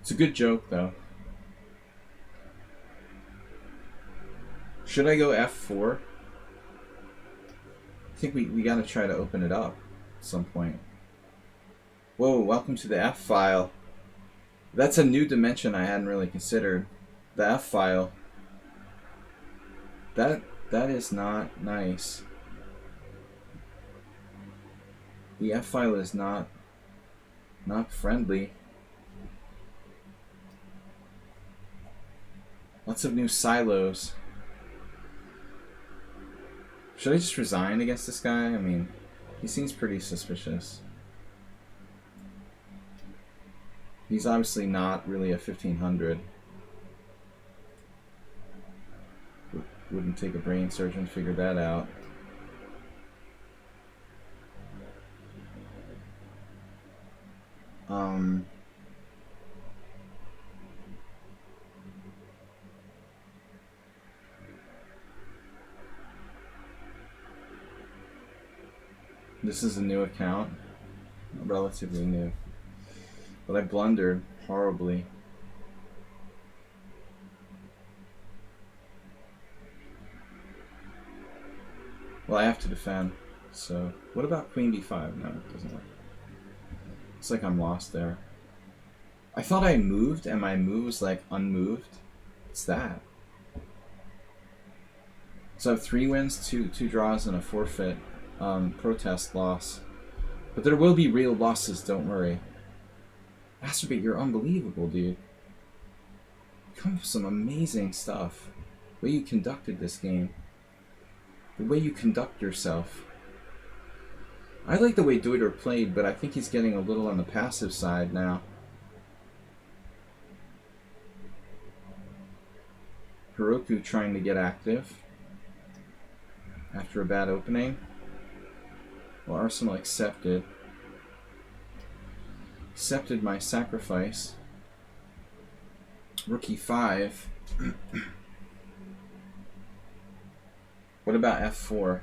It's a good joke, though. Should I go f4? I think we gotta try to open it up at some point. Whoa, welcome to the F file. That's a new dimension I hadn't really considered. The F file. That is not nice. The F file is not friendly. Lots of new silos. Should I just resign against this guy? I mean, he seems pretty suspicious. He's obviously not really a 1500. Wouldn't take a brain surgeon to figure that out. This is a new account, relatively new, but I blundered horribly. Well, I have to defend, so what about queen b5? No, it doesn't work. It's like I'm lost there. I thought I moved, and my move was like unmoved. What's that? So I have 3 wins, 2 draws, and a forfeit. Protest loss. But there will be real losses, don't worry. Masturbate, you're unbelievable, dude. Come up with some amazing stuff. The way you conducted this game. The way you conduct yourself. I like the way Deuter played, but I think he's getting a little on the passive side now. Heroku trying to get active after a bad opening. Well, Arsenal accepted. Accepted my sacrifice. Rookie 5. What about F4?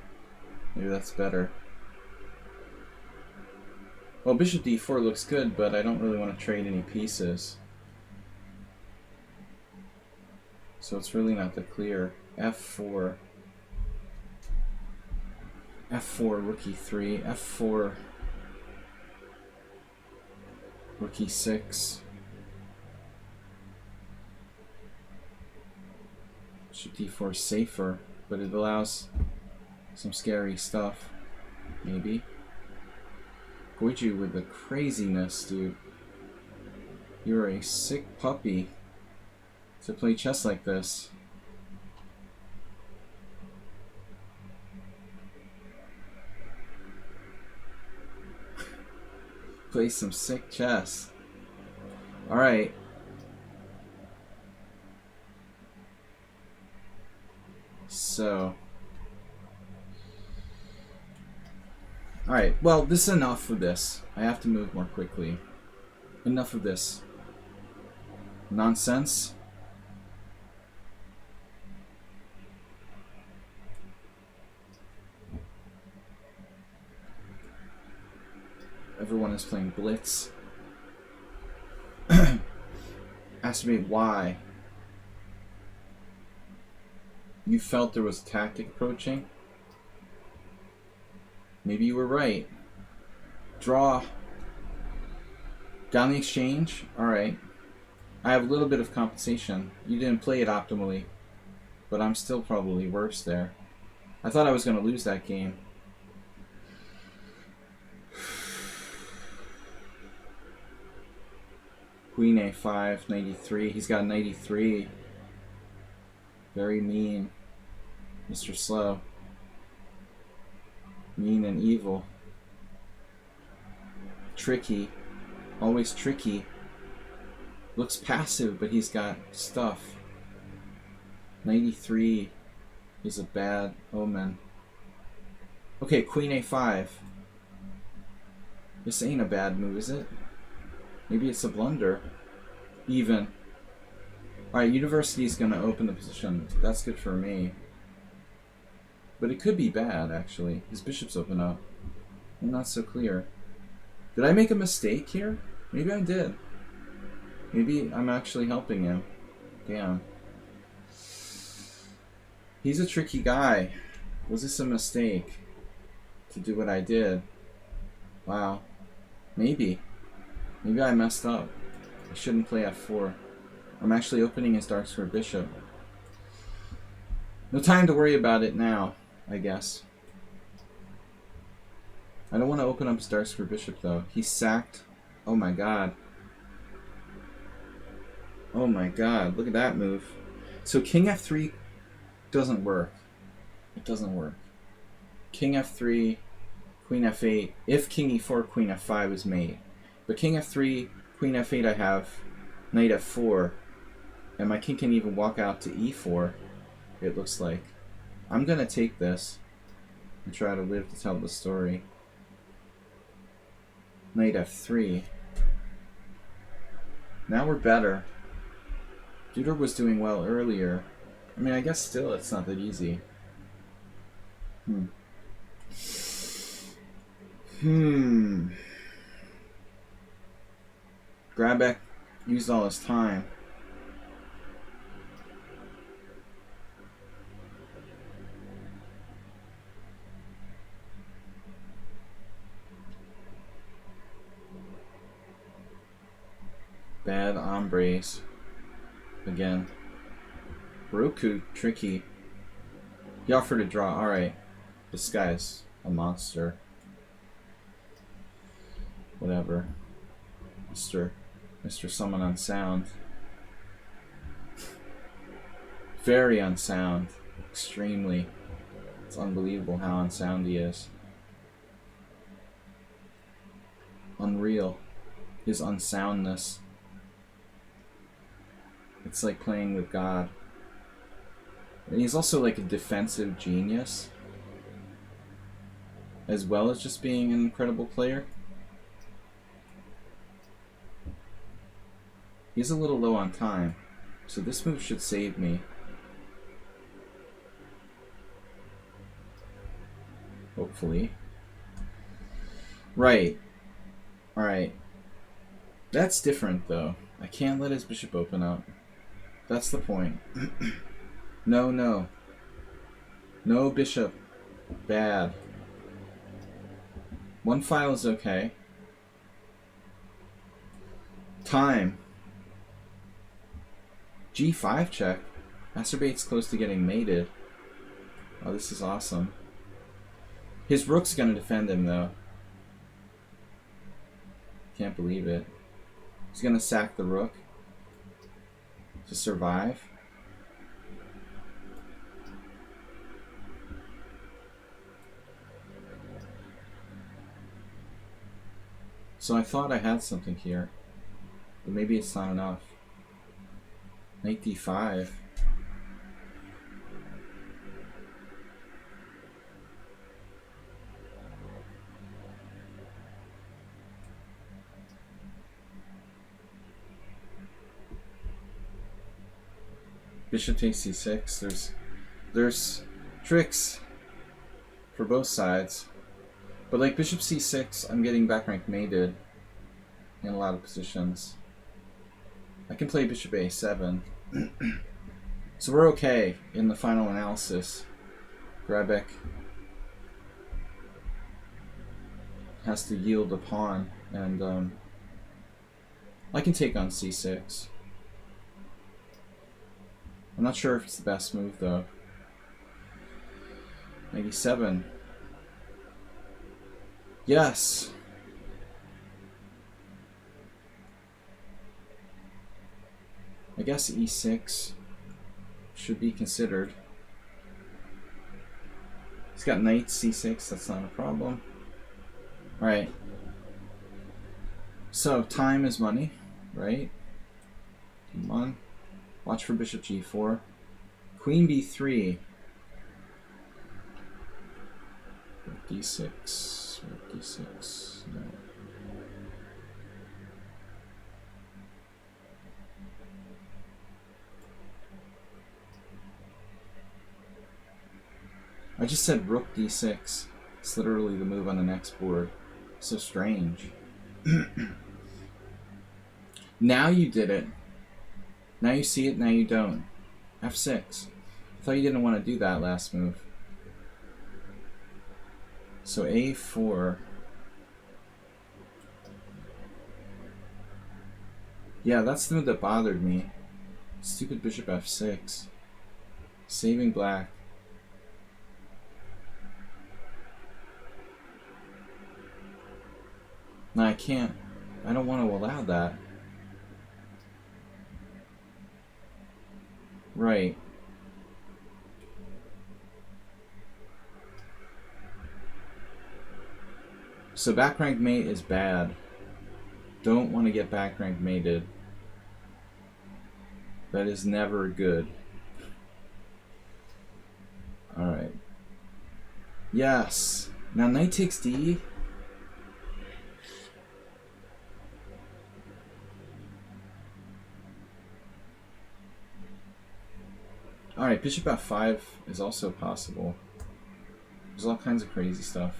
Maybe that's better. Well, Bishop D4 looks good, but I don't really want to trade any pieces. So it's really not that clear. F4. F4, Rookie 3. F4, Rookie 6. Bishop D4 is safer, but it allows some scary stuff. Maybe. Goiju with the craziness, dude. You're a sick puppy to play chess like this. Play some sick chess. Alright. So. Alright, well, this is enough of this. I have to move more quickly. Enough of this nonsense. Everyone is playing Blitz. Asked me why. You felt there was a tactic approaching? Maybe you were right. Draw. Down the exchange? Alright. I have a little bit of compensation. You didn't play it optimally, but I'm still probably worse there. I thought I was going to lose that game. Queen A5, 93. He's got 93. Very mean. Mr. Slow. Mean and evil. Tricky. Always tricky. Looks passive, but he's got stuff. 93 is a bad omen. Okay, Queen A5. This ain't a bad move, is it? Maybe it's a blunder. Even. Alright, University's gonna open the position. That's good for me. But it could be bad, actually. His bishops open up. I'm not so clear. Did I make a mistake here? Maybe I did. Maybe I'm actually helping him. Damn. He's a tricky guy. Was this a mistake to do what I did? Wow. Maybe. Maybe I messed up. I shouldn't play F4. I'm actually opening his dark square bishop. No time to worry about it now, I guess. I don't want to open up his dark square bishop, though. He's sacked. Oh my god. Oh my god, look at that move. So King F3 doesn't work. It doesn't work. King F3, Queen F8. If King E4, Queen F5 is mate. But King F3, Queen F8 I have, Knight F4, and my king can even walk out to E4, it looks like. I'm gonna take this and try to live to tell the story. Knight F3. Now we're better. Deuter was doing well earlier. I mean, I guess still it's not that easy. Grabek used all his time. Bad hombres. Again. Roku, tricky. He offered to draw. Alright. This guy's a monster. Whatever. Mr. Mr. Someone Unsound. Very unsound. Extremely. It's unbelievable how unsound he is. Unreal. His unsoundness. It's like playing with God. And he's also like a defensive genius, as well as just being an incredible player. He's a little low on time, so this move should save me. Hopefully. Right. Alright. That's different, though. I can't let his bishop open up. That's the point. No, no. No bishop. Bad. One file is okay. Time. G5 check. Masturbate's close to getting mated. Oh, this is awesome. His rook's gonna defend him, though. Can't believe it. He's gonna sack the rook to survive. So I thought I had something here, but maybe it's not enough. Knight d5. Bishop takes c6. There's tricks for both sides. But like bishop c6, I'm getting back rank mated in a lot of positions. I can play bishop a7. So we're okay in the final analysis. Grabek has to yield a pawn, and I can take on c6. I'm not sure if it's the best move, though. Knight e7. Yes! I guess e6 should be considered. He's got knight c6, that's not a problem. Alright. So, time is money, right? Come on. Watch for bishop g4. Queen b3. d6. d6. No. I just said rook d6. It's literally the move on the next board. So strange. Now you did it. Now you see it, now you don't. f6. I thought you didn't want to do that last move. So a4. Yeah, that's the move that bothered me. Stupid bishop f6. Saving black. No, I can't. I don't want to allow that. Right. So back rank mate is bad. Don't want to get back rank mated. That is never good. Alright. Yes. Now knight takes d. Alright, bishop f5 is also possible. There's all kinds of crazy stuff.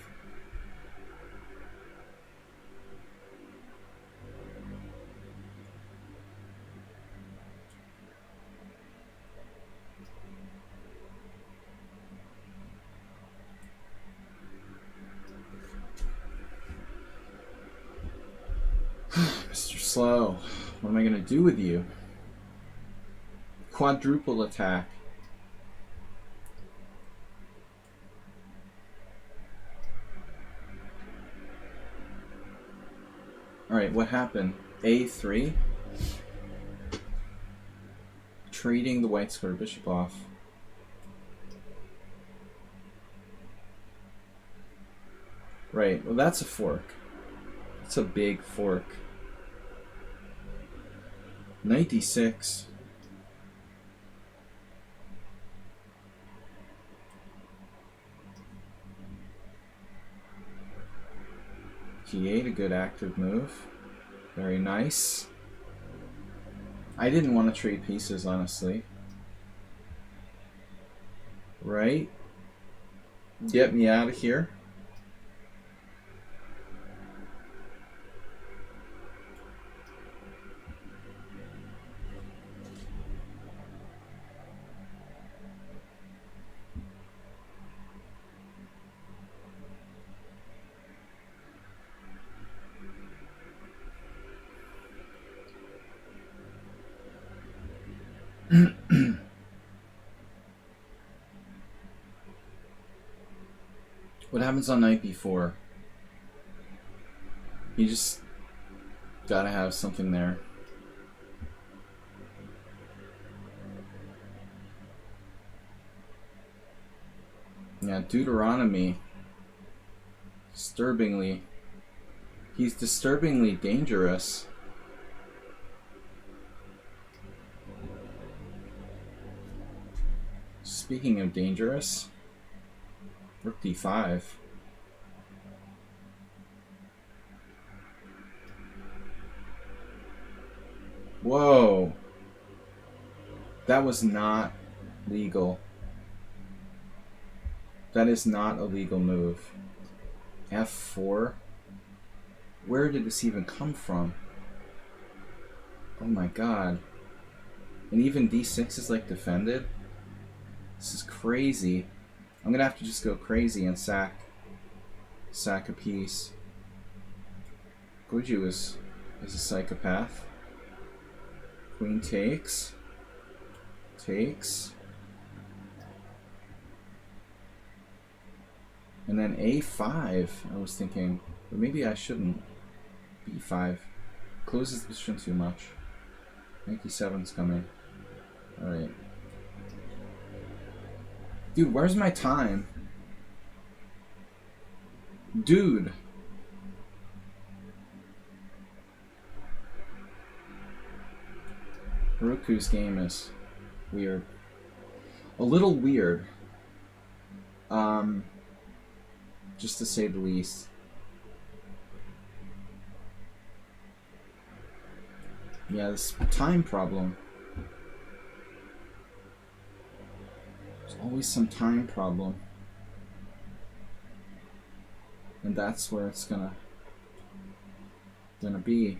Mr. Slow, what am I going to do with you? Quadruple attack. Alright, what happened? A3? Trading the white square bishop off. Right, well that's a fork. It's a big fork. Knight d6. G8, a good active move. Very nice. I didn't want to trade pieces, honestly. Right? Get me out of here. What happens on knight b4? You just gotta have something there. Yeah, Deuteronomy. Disturbingly. He's disturbingly dangerous. Speaking of dangerous, rook d5. Whoa. That was not legal. That is not a legal move. f4? Where did this even come from? Oh my god. And even d6 is like defended? This is crazy. I'm gonna have to just go crazy and sack a piece. Guju is a psychopath. Queen takes. Takes. And then a5, I was thinking, but maybe I shouldn't. b5. Closes the position too much. Knight d7's coming. Alright. Dude, where's my time? Dude! Heroku's game is weird. A little weird. Just to say the least. Yeah, this time problem. There's always some time problem. And that's where it's gonna be.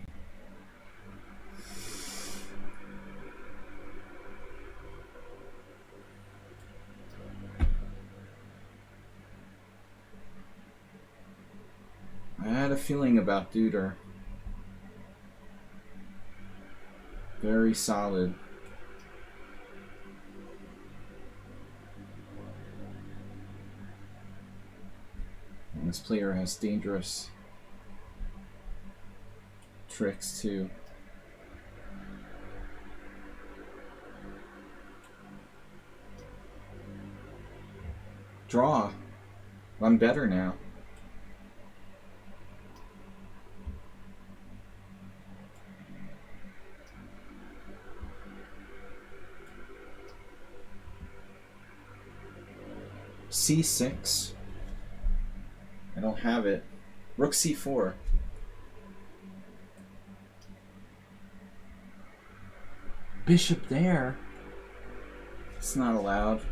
I had a feeling about Duder. Very solid. And this player has dangerous tricks too. Draw. I'm better now. c6. I don't have it. Rook c4. Bishop there. It's not allowed.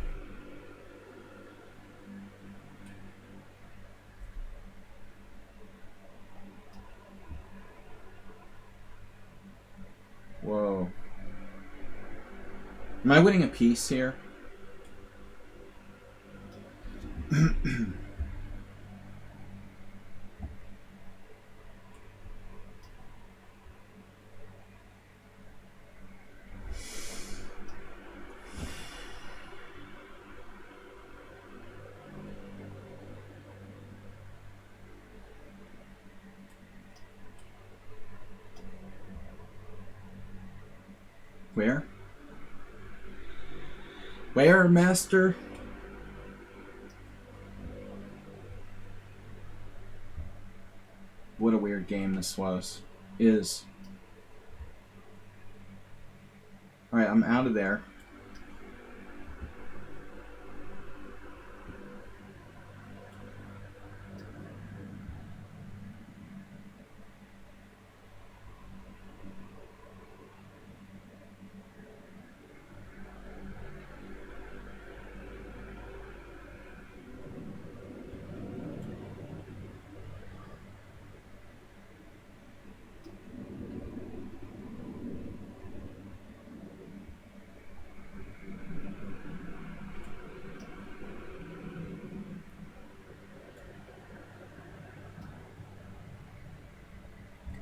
Whoa. Am I winning a piece here? Where? Where, master? What a weird game this was. Is. Alright, I'm out of there.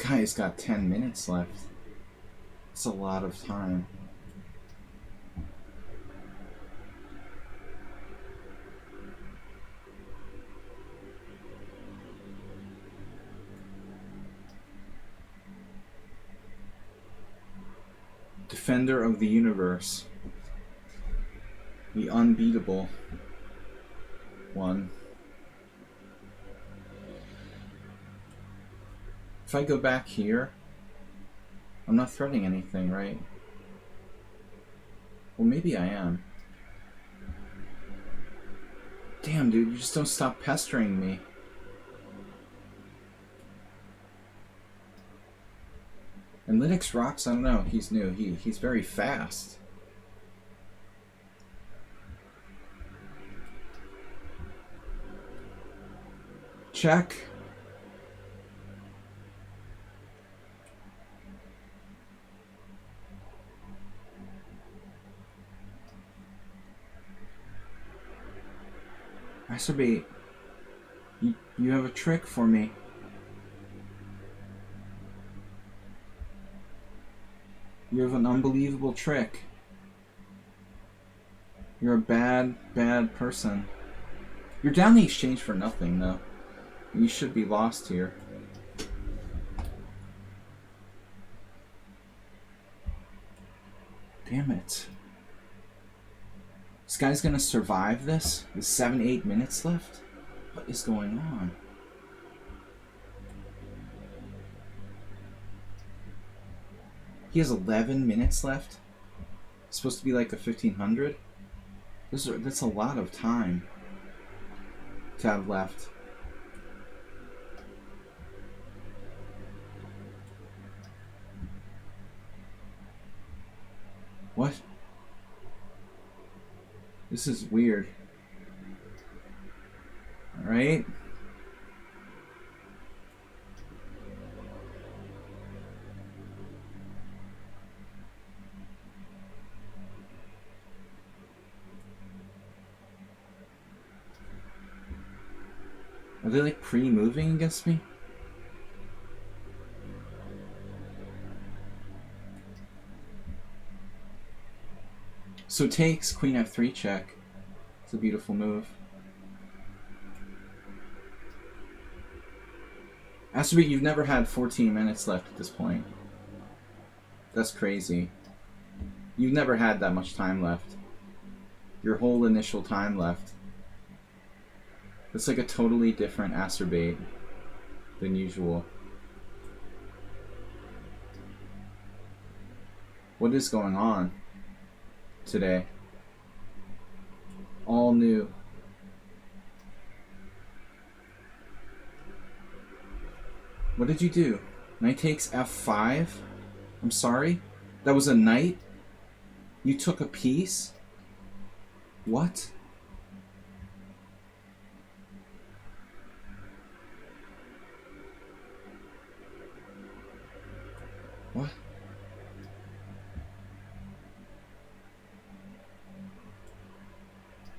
Guy's got 10 minutes left. It's a lot of time. Defender of the universe. The unbeatable one. If I go back here, I'm not threatening anything, right? Well, maybe I am. Damn, dude, you just don't stop pestering me. And Linux rocks, I don't know, he's new. He's very fast. Check. Masturbate. You have a trick for me. You have an unbelievable trick. You're a bad, bad person. You're down the exchange for nothing, though. You should be lost here. Damn it. This guy's gonna survive this? With 7-8 minutes left? What is going on? He has 11 minutes left? It's supposed to be like a 1500? That's a lot of time to have left. What? This is weird. Alright. Are they like pre-moving against me? So takes queen f3 check. It's a beautiful move. Astrobate, you've never had 14 minutes left at this point. That's crazy. You've never had that much time left. Your whole initial time left. It's like a totally different Astrobate than usual. What is going on today? All new. What did you do? Knight takes f5? I'm sorry? That was a knight? You took a piece? What? What?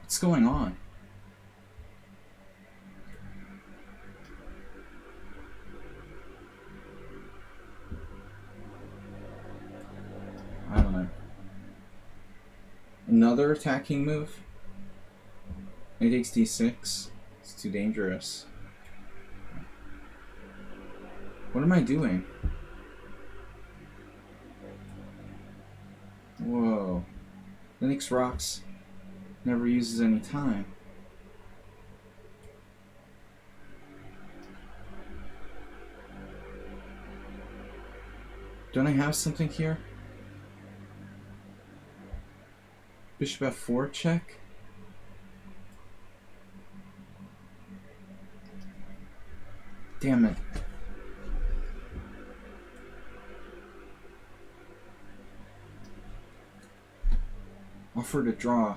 What's going on? I don't know. Another attacking move? Knight takes d6. It's too dangerous. What am I doing? Linux rocks. Never uses any time. Don't I have something here? Bishop f4 check? Damn it. Offer to draw.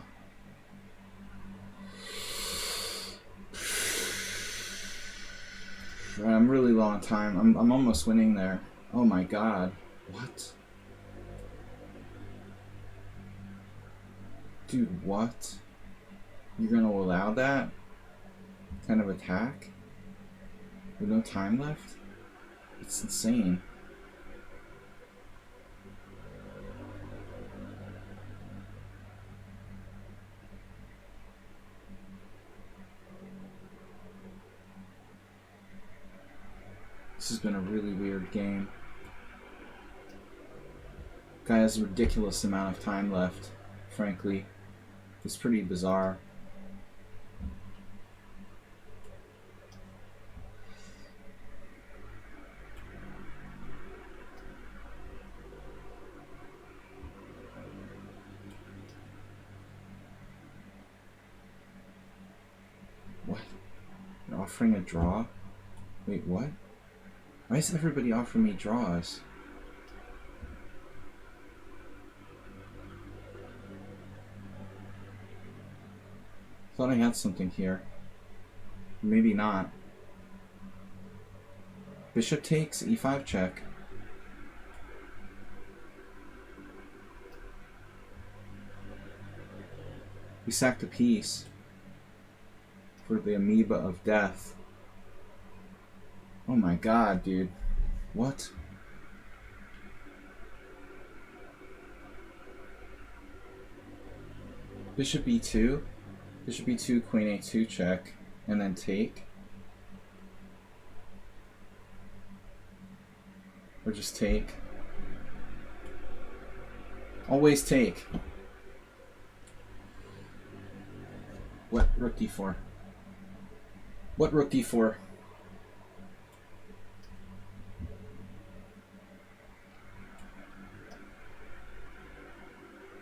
I'm really low on time. I'm almost winning there. Oh my god. What? Dude, what? You're gonna allow that kind of attack? With no time left? It's insane. This has been a really weird game. Guy has a ridiculous amount of time left, frankly. It's pretty bizarre. What? You're offering a draw? Wait, what? Why is everybody offering me draws? Thought I had something here. Maybe not. Bishop takes, e5 check. We sacked a piece for the amoeba of death. Oh my god, dude. What? Bishop e2? Bishop e2, queen a2 check, and then take. Or just take. Always take. What? Rook d4. What rook d4?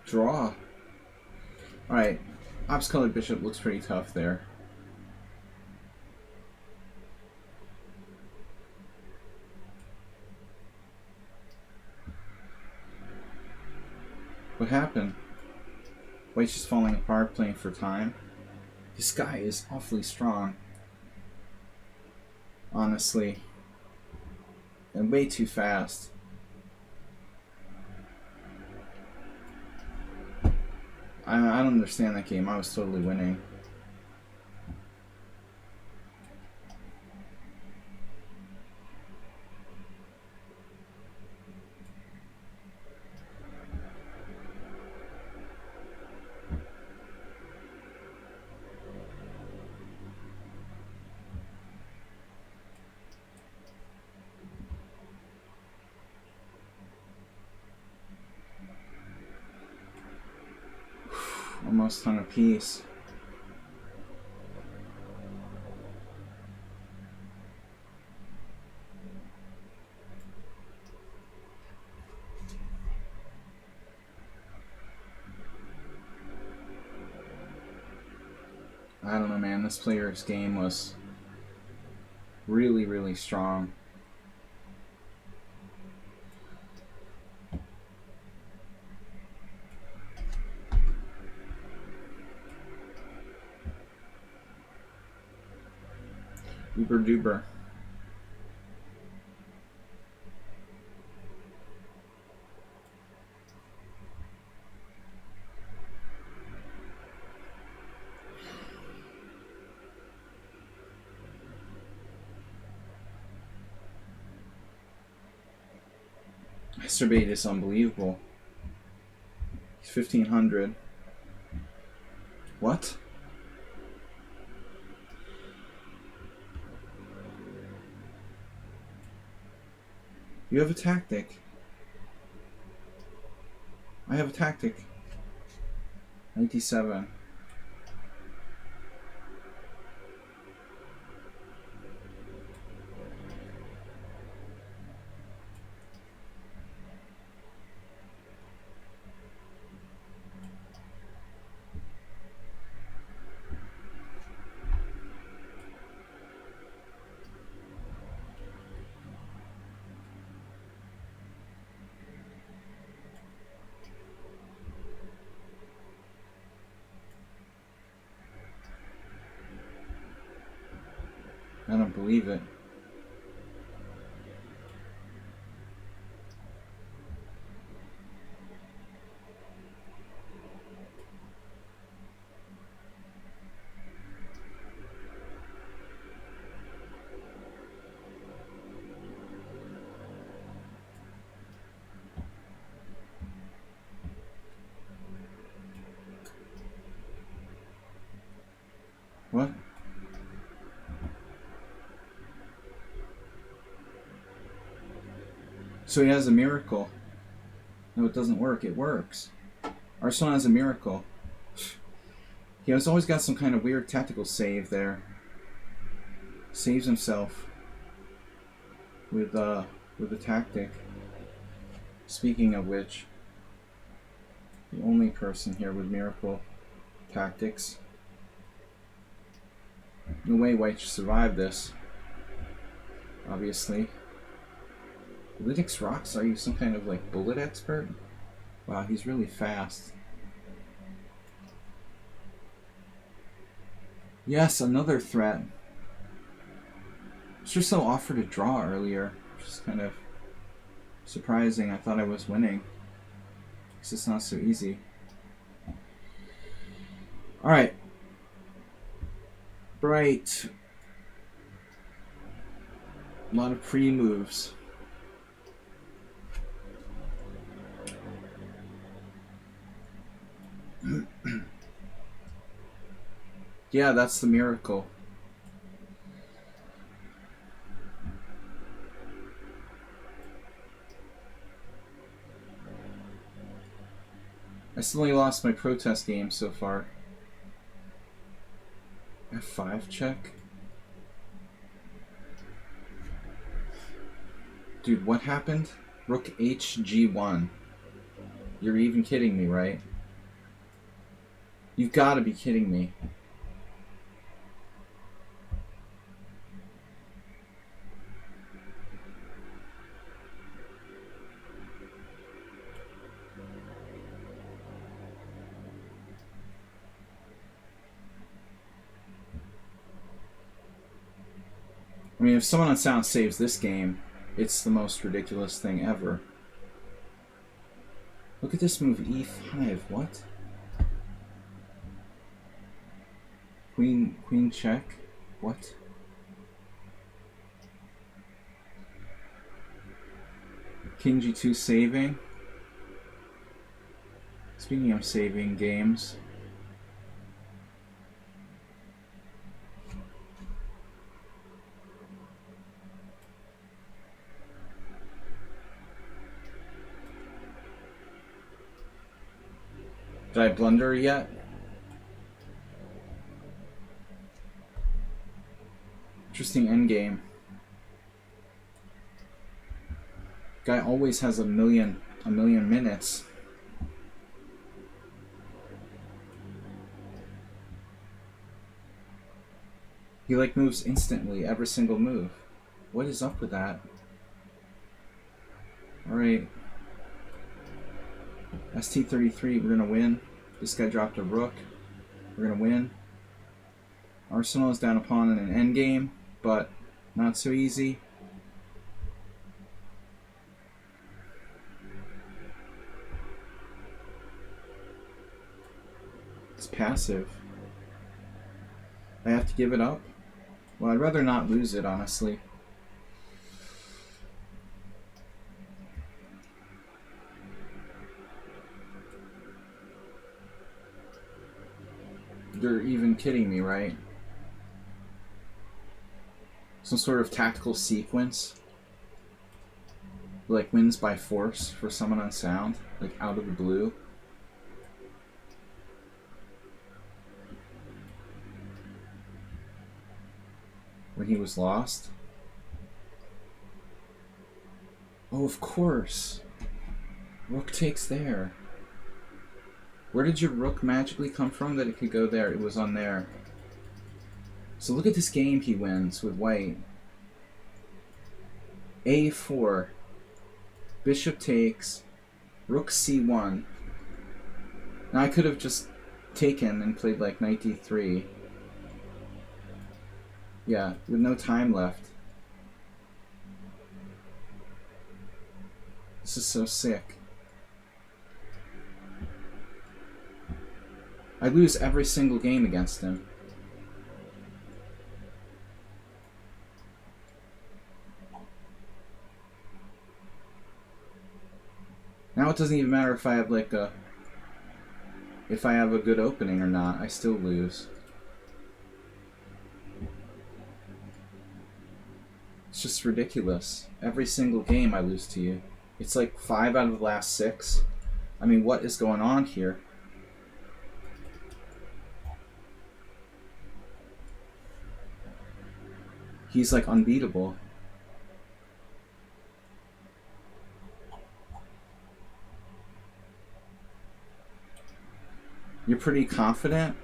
Draw. Alright. Ops-colored bishop looks pretty tough there. What happened? White's just falling apart, playing for time. This guy is awfully strong. Honestly. And way too fast. I don't understand that game. I was totally winning. Almost on a piece. I don't know, man. This player's game was really, really strong. Uber duper. Masturbate is unbelievable. He's 1500. What? You have a tactic. I have a tactic. 97. I don't believe it. What? So he has a miracle. No, it doesn't work. It works. Arsenal has a miracle. He has always got some kind of weird tactical save there. Saves himself with a tactic. Speaking of which, the only person here with miracle tactics. No way White should survive this. Obviously. Lichess rocks? Are you some kind of like bullet expert? Wow, he's really fast. Yes, another threat. Paschall offered a draw earlier, which is kind of surprising. I thought I was winning. Because it's not so easy. Alright. Bright. A lot of pre-moves. Yeah, that's the miracle. I still only lost my protest game so far. F5 check? Dude, what happened? Rook HG1. You're even kidding me, right? You've got to be kidding me. I mean, if someone on sound saves this game, it's the most ridiculous thing ever. Look at this move, E5. What? Queen check? What? King G2 saving. Speaking of saving games. Did I blunder yet? Interesting endgame. Guy always has a million minutes. He like moves instantly, every single move. What is up with that? Alright. ST33, we're gonna win. This guy dropped a rook. We're gonna win. Arsenal is down a pawn in an endgame, but not so easy. It's passive. I have to give it up? Well, I'd rather not lose it, honestly. You're even kidding me, right? Some sort of tactical sequence. Like wins by force for someone on sound. Like out of the blue. when he was lost. Oh, of course. Rook takes there. Where did your rook magically come from that it could go there? It was on there. So look at this game he wins with white. A4. Bishop takes. Rook C1. Now I could have just taken and played like knight D3. Yeah, with no time left. This is so sick. I lose every single game against him. Now it doesn't even matter if I have like a good opening or not. I still lose. It's just ridiculous. Every single game I lose to you. It's like 5 out of the last 6. I mean, what is going on here? He's like unbeatable. You're pretty confident?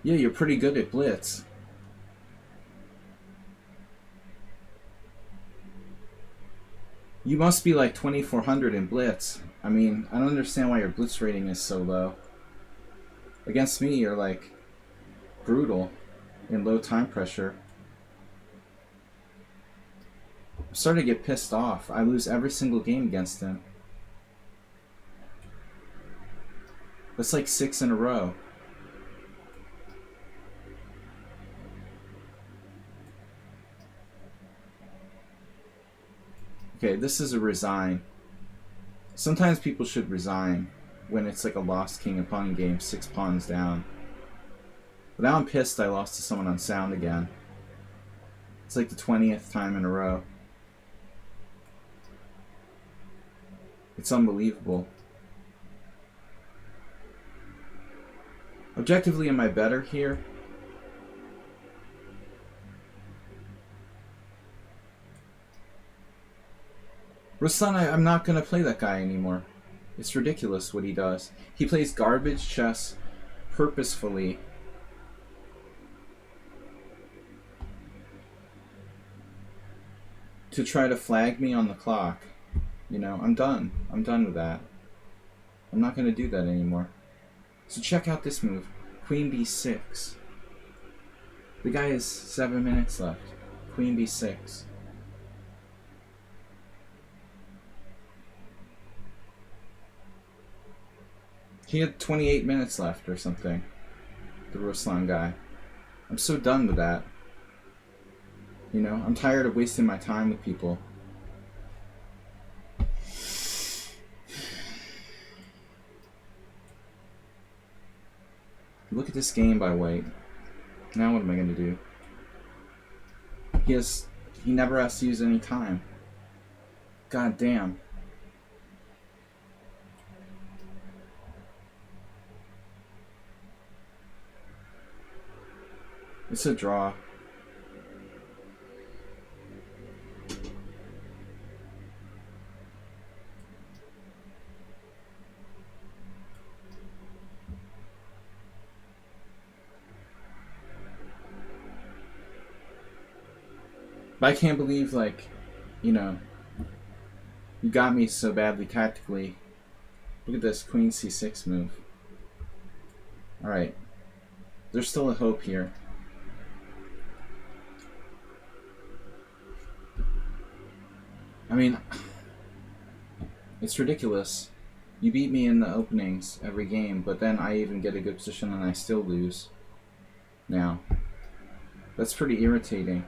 Yeah, you're pretty good at blitz. You must be like 2400 in blitz. I mean, I don't understand why your blitz rating is so low. Against me, you're like brutal in low time pressure. I'm starting to get pissed off. I lose every single game against him. That's like 6 in a row. Okay, this is a resign. Sometimes people should resign when it's like a lost king and pawn game, 6 pawns down. But now I'm pissed I lost to someone on sound again. It's like the 20th time in a row. It's unbelievable. Objectively, am I better here? Ruslan, I'm not going to play that guy anymore. It's ridiculous what he does. He plays garbage chess purposefully. To try to flag me on the clock. You know, I'm done. I'm done with that. I'm not going to do that anymore. So check out this move. Queen B6. The guy has 7 minutes left. Queen B6. He had 28 minutes left or something. The Ruslan guy. I'm so done with that. You know, I'm tired of wasting my time with people. Look at this game by white. Now what am I going to do? He never has to use any time. God damn. It's a draw. But I can't believe, like, you know, you got me so badly tactically. Look at this Queen C6 move. Alright. There's still a hope here. I mean, it's ridiculous. You beat me in the openings every game, but then I even get a good position and I still lose. Now. That's pretty irritating.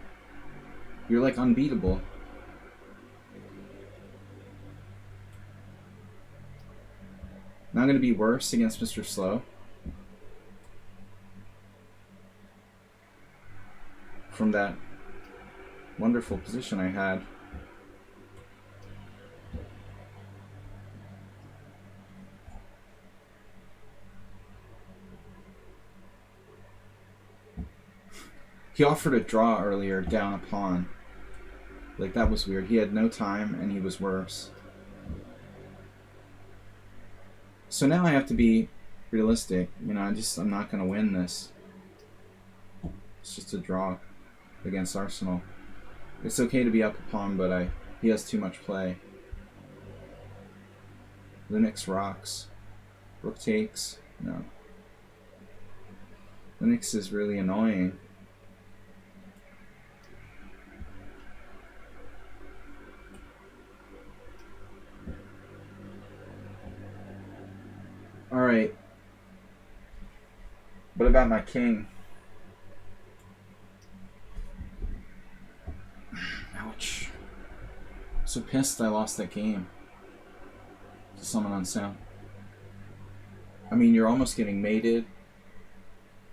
You're like unbeatable. Not going to be worse against Mr. Slow. From that wonderful position I had. He offered a draw earlier down a pawn. Like, that was weird. He had no time, and he was worse. So now I have to be realistic. You know, I'm not going to win this. It's just a draw against Arsenal. It's okay to be up a pawn, but he has too much play. Linux rocks. Rook takes. No. Linux is really annoying. Alright. What about my king? Ouch. So pissed I lost that game to someone on sound. I mean, you're almost getting mated.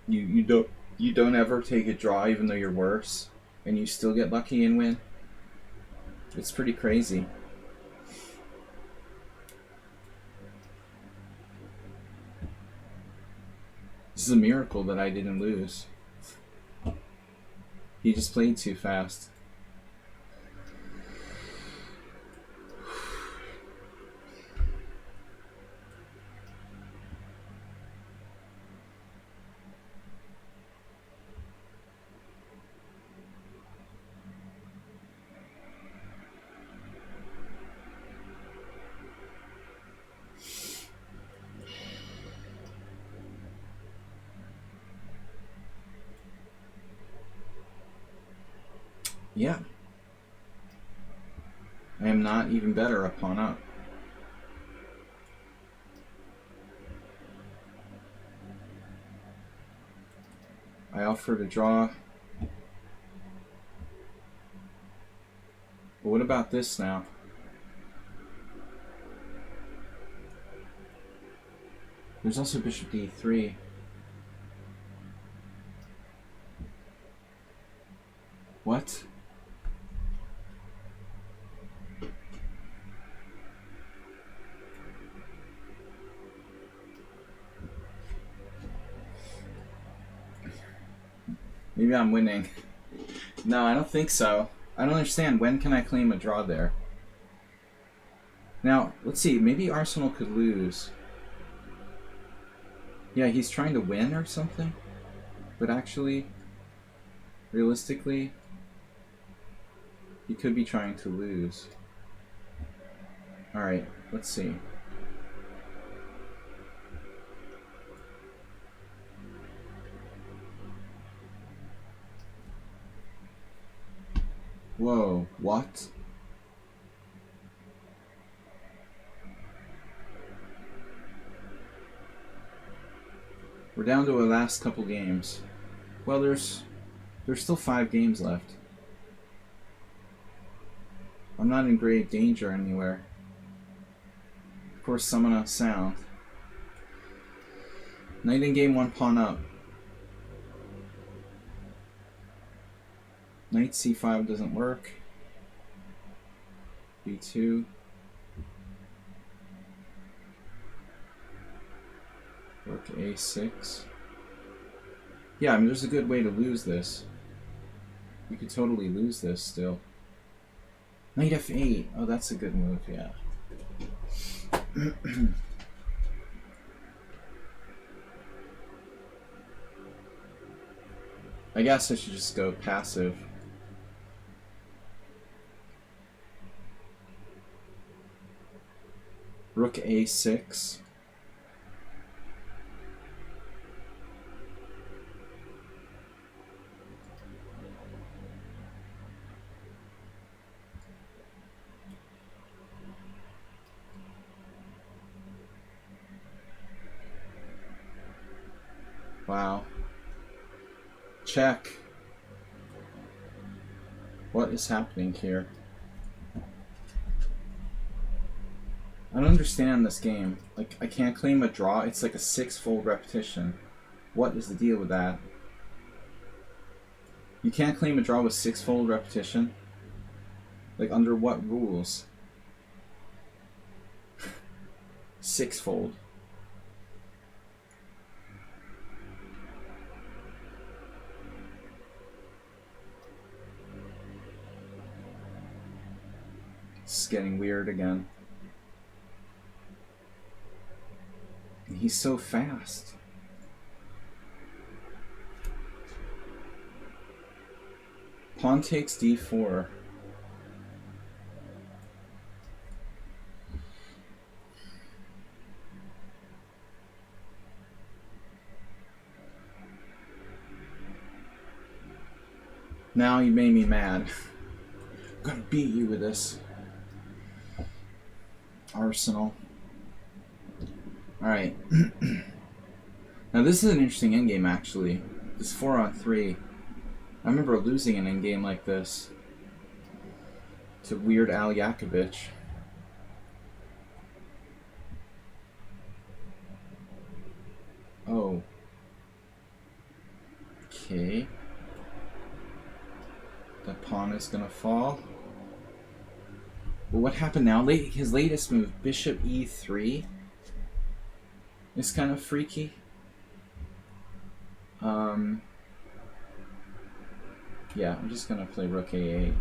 You don't ever take a draw even though you're worse, and you still get lucky and win. It's pretty crazy. This is a miracle that I didn't lose. He just played too fast. Yeah. I am not even better a pawn up. I offered a draw. But what about this now? There's also bishop d3. What? Maybe I'm winning. No, I don't think so. I don't understand. When can I claim a draw there? Now, let's see. Maybe Arsenal could lose. Yeah, he's trying to win or something. But actually, realistically, he could be trying to lose. Alright, let's see. Whoa, what? We're down to our last couple games. Well, there's still 5 games left. I'm not in grave danger anywhere. Of course, someone on sound. Knight in game, 1 pawn up. Knight c5 doesn't work. b2. Rook a6. Yeah, I mean, there's a good way to lose this. You could totally lose this still. Knight f8. Oh, that's a good move, yeah. I guess I should just go passive. Rook a6. Wow. Check. What is happening here? I don't understand this game. Like, I can't claim a draw. It's like a 6-fold repetition. What is the deal with that? You can't claim a draw with 6-fold repetition? Like, under what rules? 6-fold. It's getting weird again. He's so fast. Pawn takes d4. Now you made me mad. I'm gonna beat you with this arsenal. Alright. Now this is an interesting endgame actually. This 4-on-3. I remember losing an endgame like this to Weird Al Yankovic. Oh. Okay. The pawn is gonna fall. But what happened now? His latest move, Bishop E3, is kind of freaky. Yeah, I'm just gonna play Rook A8.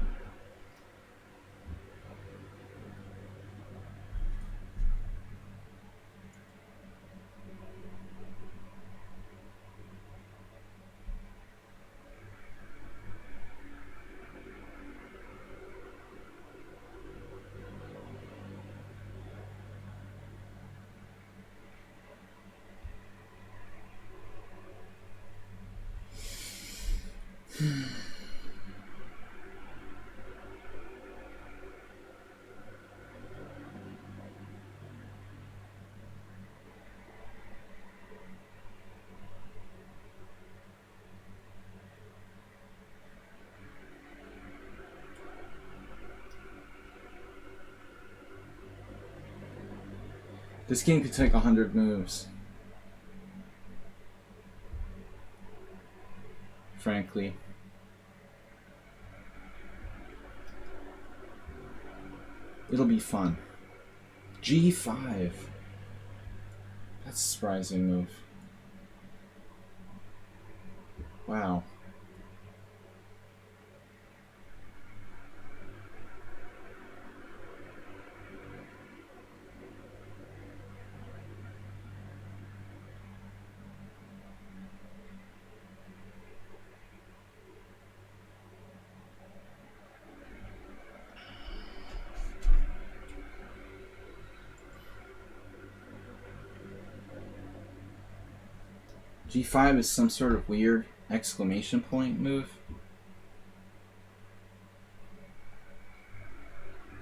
This game could take 100 moves. Frankly. It'll be fun. G5. That's a surprising move. Wow. G5 is some sort of weird exclamation point move.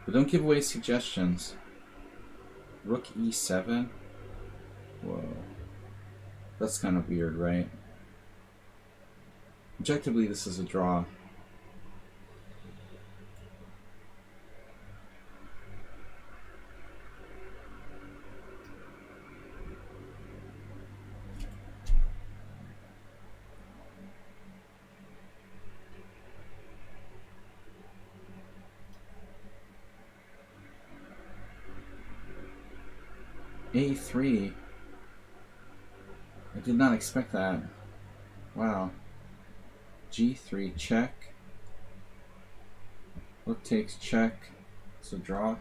But don't give away suggestions. Rook E7? Whoa. That's kind of weird, right? Objectively, this is a draw. A3. I did not expect that. Wow. G3 check. Rook takes check. It's a draw.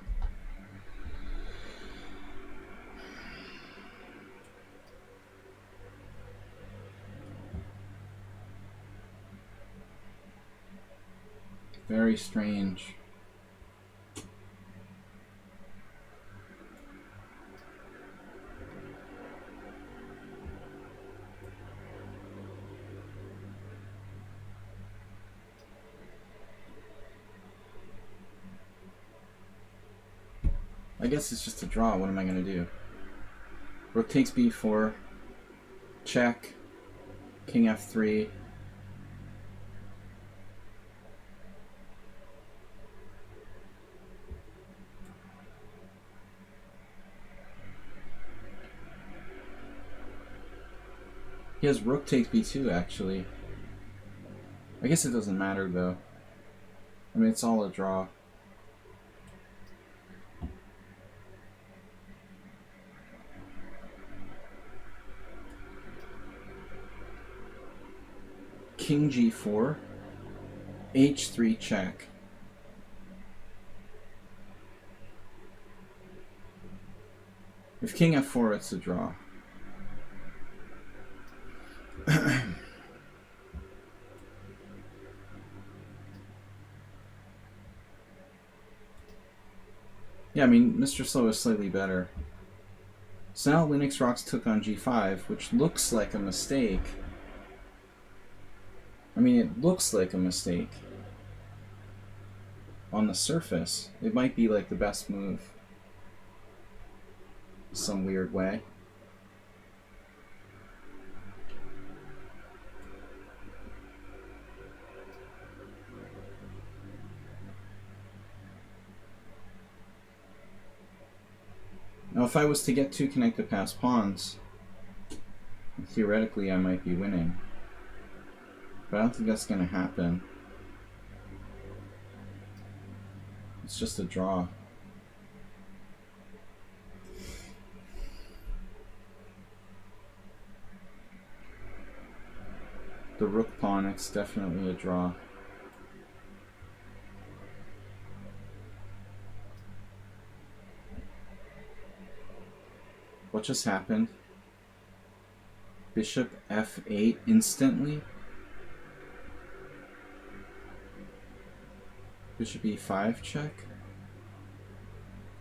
Very strange. I guess it's just a draw. What am I going to do? Rook takes b4. Check. King f3. He has rook takes b2, actually. I guess it doesn't matter, though. I mean, it's all a draw. King g4, h3 check. If king f4, it's a draw. Yeah, I mean, Mr. Slow is slightly better. So now Linux Rocks took on g5, which looks like a mistake. I mean, it looks like a mistake. On the surface, it might be like the best move. Some weird way. Now, if I was to get two connected pass pawns, theoretically I might be winning. But I don't think that's going to happen. It's just a draw. The rook pawn, it's definitely a draw. What just happened? Bishop f8 instantly? Bishop e5 check?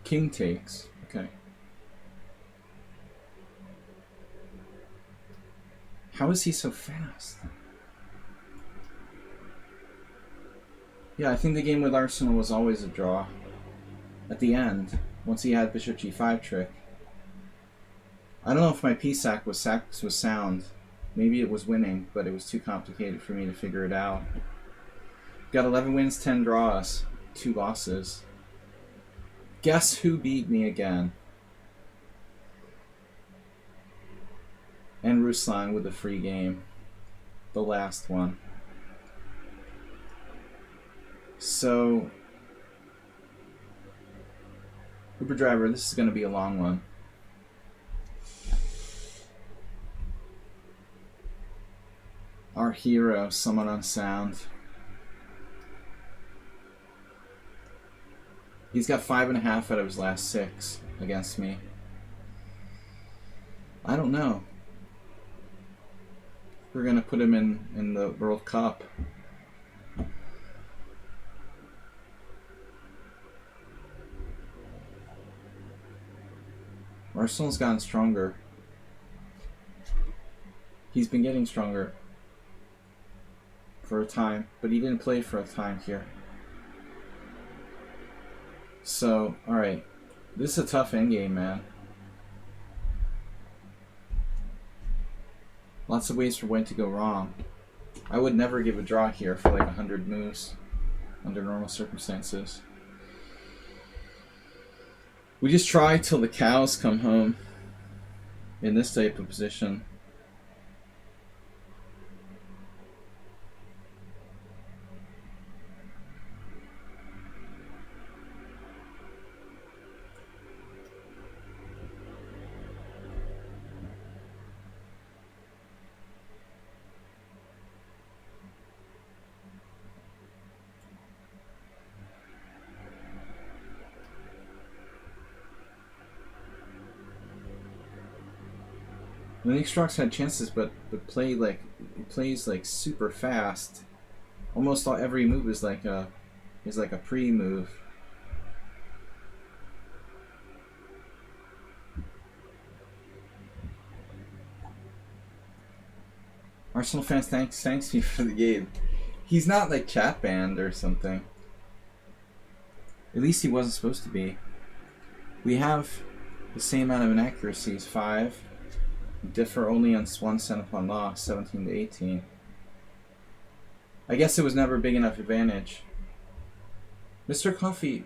King takes. Okay. How is he so fast? Yeah, I think the game with Arsenal was always a draw. At the end, once he had bishop g5 trick. I don't know if my p-sack was sound. Maybe it was winning, but it was too complicated for me to figure it out. Got 11 wins, 10 draws, 2 losses. Guess who beat me again? And Ruslan with a free game. The last one. So, Uber driver, this is going to be a long one. Our hero, someone unsound. He's got 5.5 out of his last 6 against me. I don't know. We're going to put him in the World Cup. Arsenal's gotten stronger. He's been getting stronger for a time, but he didn't play for a time here. So, alright. This is a tough endgame, man. Lots of ways for White to go wrong. I would never give a draw here for like 100 moves under normal circumstances. We just try till the cows come home in this type of position. Linux Rocks had chances, but plays like super fast. Almost every move is like a pre-move. Arsenal fans, thanks me for the game. He's not like chat banned or something. At least he wasn't supposed to be. We have the same amount of inaccuracies, 5. Differ only on one cent upon loss, 17 to 18. I guess it was never a big enough advantage. Mr. Coffee,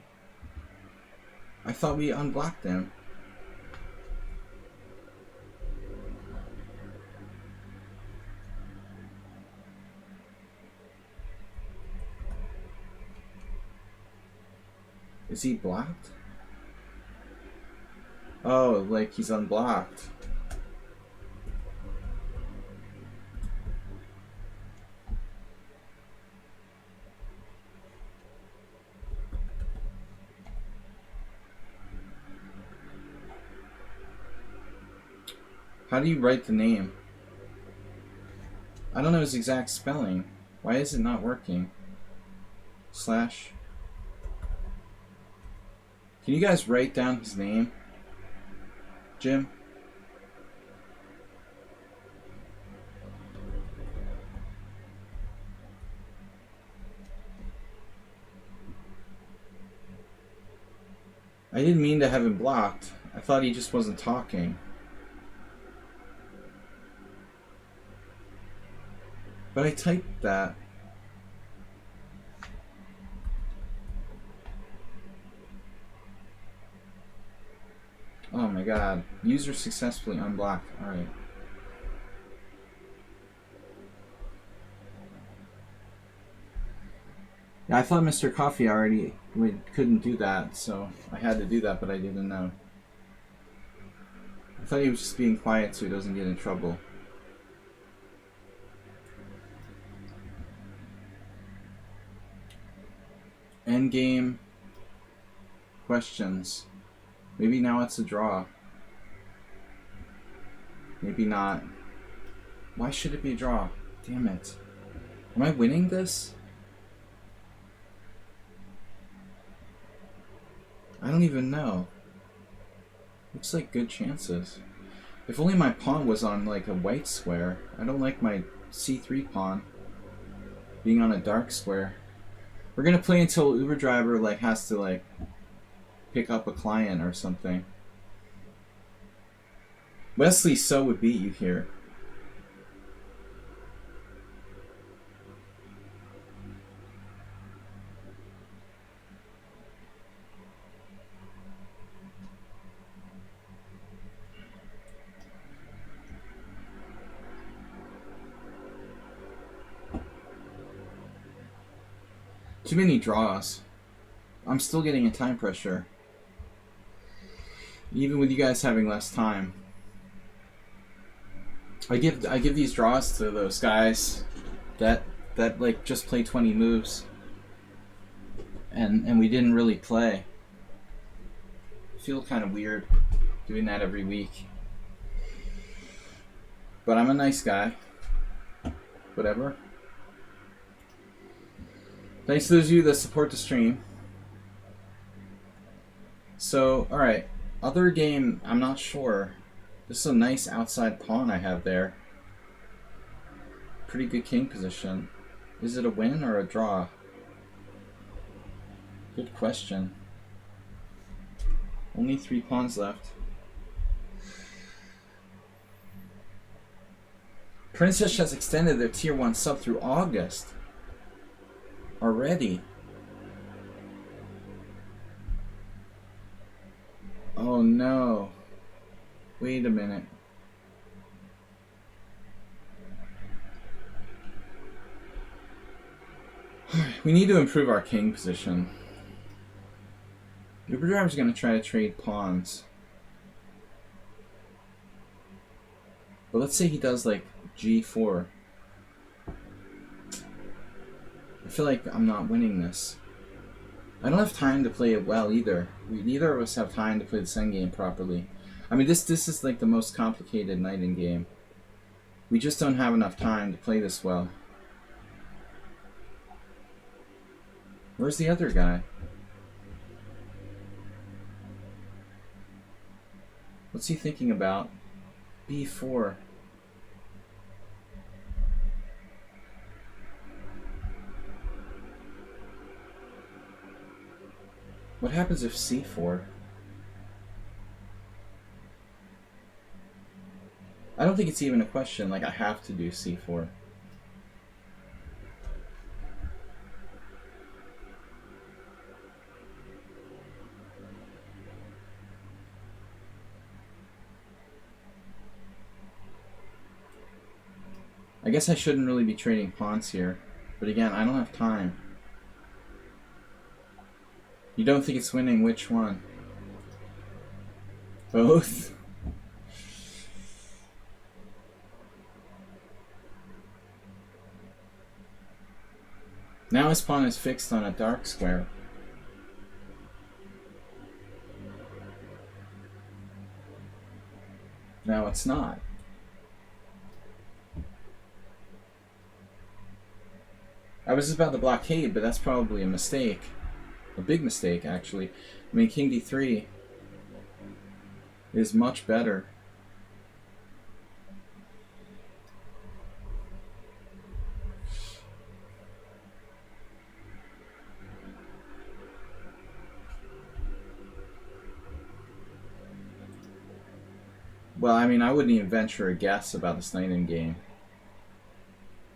I thought we unblocked him. Is he blocked? Oh, like he's unblocked. How do you write the name? I don't know his exact spelling. Why is it not working? Slash. Can you guys write down his name? Jim? I didn't mean to have him blocked. I thought he just wasn't talking. But I typed that. Oh my god. User successfully unblocked. Alright. Yeah, I thought Mr. Coffee already couldn't do that, so I had to do that, but I didn't know. I thought he was just being quiet so he doesn't get in trouble. Endgame questions. Maybe now it's a draw. Maybe not. Why should it be a draw? Damn it. Am I winning this? I don't even know. Looks like good chances. If only my pawn was on like a white square. I don't like my c3 pawn being on a dark square. We're gonna play until Uber driver like has to like pick up a client or something. Wesley So would beat you here. Too many draws. I'm still getting a time pressure. Even with you guys having less time. I give these draws to those guys that like just play 20 moves. And we didn't really play. I feel kind of weird doing that every week. But I'm a nice guy. Whatever. Thanks to those of you that support the stream. So, alright. Other game, I'm not sure. This is a nice outside pawn I have there. Pretty good king position. Is it a win or a draw? Good question. Only 3 pawns left. Princess has extended their tier 1 sub through August. Already. Oh no. Wait a minute. We need to improve our king position. Uber driver's gonna try to trade pawns. But let's say he does like g4. I feel like I'm not winning this. I don't have time to play it well either. Neither of us have time to play this endgame properly. I mean, this is like the most complicated knight in game. We just don't have enough time to play this well. Where's the other guy? What's he thinking about? b4. What happens if c4? I don't think it's even a question, like I have to do c4. I guess I shouldn't really be trading pawns here, but again, I don't have time. You don't think it's winning? Which one? Both? Now his pawn is fixed on a dark square. Now it's not. I was about to blockade, but that's probably a mistake. A big mistake, actually. I mean, king d3 is much better. Well, I mean, I wouldn't even venture a guess about this knight in game.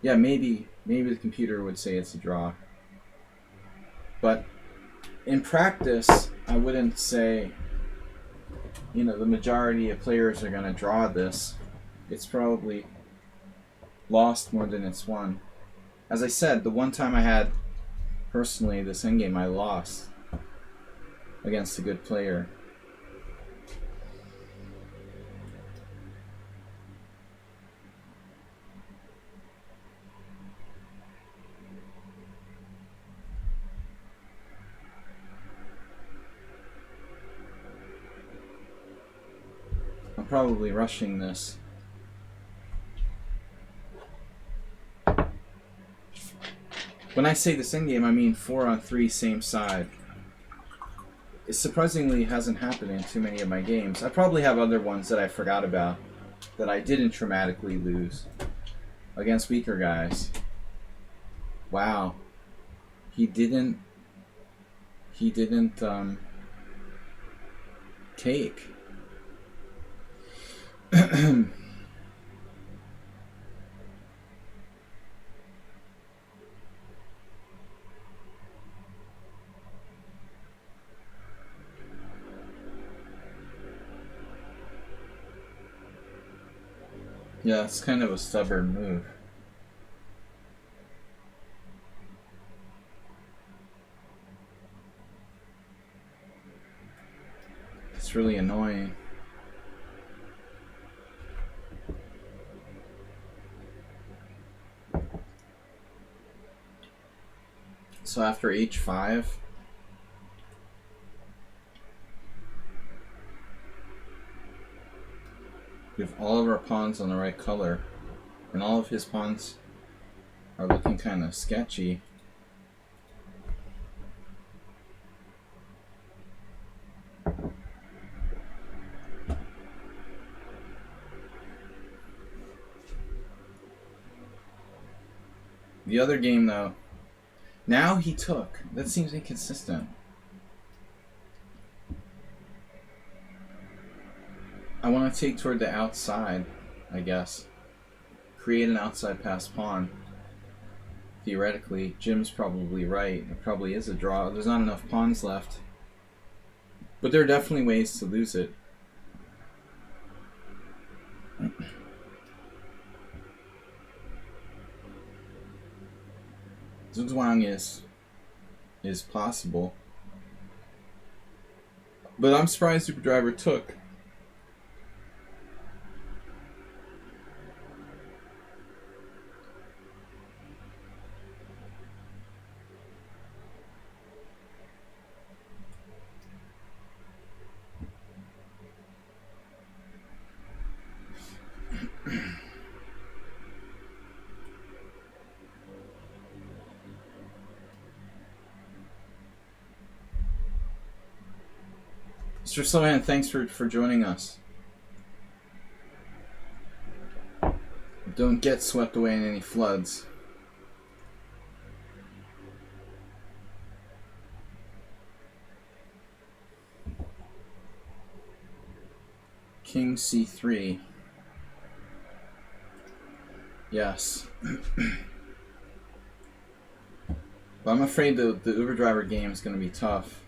Yeah, maybe the computer would say it's a draw. But in practice, I wouldn't say, you know, the majority of players are going to draw this. It's probably lost more than it's won. As I said, the one time I had, personally, this endgame, I lost against a good player. I'm probably rushing this. When I say this endgame, I mean 4-on-3 same side. It surprisingly hasn't happened in too many of my games. I probably have other ones that I forgot about that I didn't dramatically lose against weaker guys. Wow. He didn't take. Yeah, it's kind of a stubborn move. It's really annoying. So after h5, we have all of our pawns on the right color, and all of his pawns are looking kind of sketchy. The other game, though, now he took. That seems inconsistent. I want to take toward the outside, I guess. Create an outside pass pawn. Theoretically, Jim's probably right. It probably is a draw. There's not enough pawns left. But there are definitely ways to lose it. Zhuang is possible. But I'm surprised Super Driver took. Mr. Slohan, thanks for joining us. Don't get swept away in any floods. King c3. Yes. But I'm afraid the Uber driver game is going to be tough.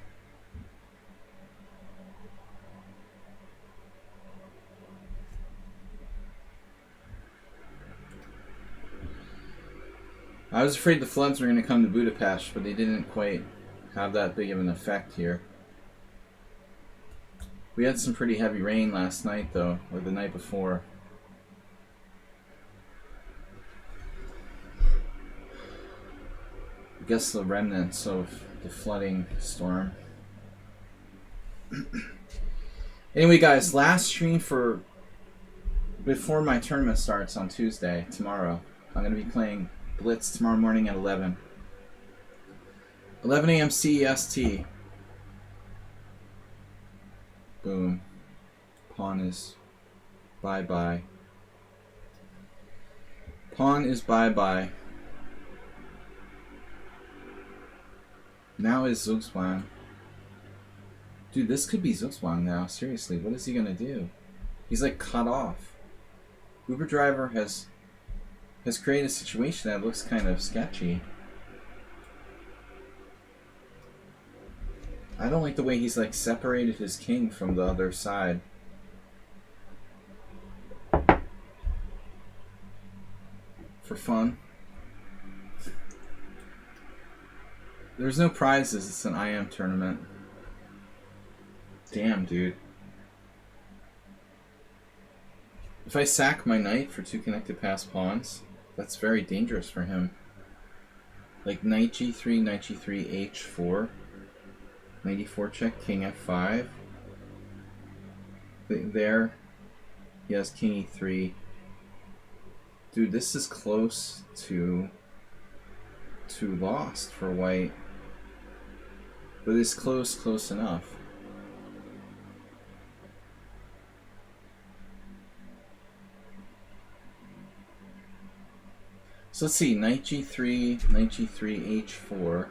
I was afraid the floods were going to come to Budapest, but they didn't quite have that big of an effect here. We had some pretty heavy rain last night, though, or the night before. I guess the remnants of the flooding storm. Anyway, guys, last stream for before my tournament starts on Tuesday, tomorrow. I'm going to be playing Blitz tomorrow morning at 11. 11 a.m. CEST. Boom. Pawn is bye-bye. Pawn is bye-bye. Now is Zugzwang. Dude, this could be Zugzwang now. Seriously, what is he gonna do? He's like cut off. Uber Driver has created a situation that looks kind of sketchy. I don't like the way he's like separated his king from the other side. For fun. There's no prizes, it's an IM tournament. Damn, dude. If I sack my knight for 2 connected pass pawns, that's very dangerous for him. Like knight g3, knight g3, h4. Knight e4 check, king f5. There, he has king e3. Dude, this is close to lost for white. But it's close enough. So let's see, knight g3, knight g3, h4.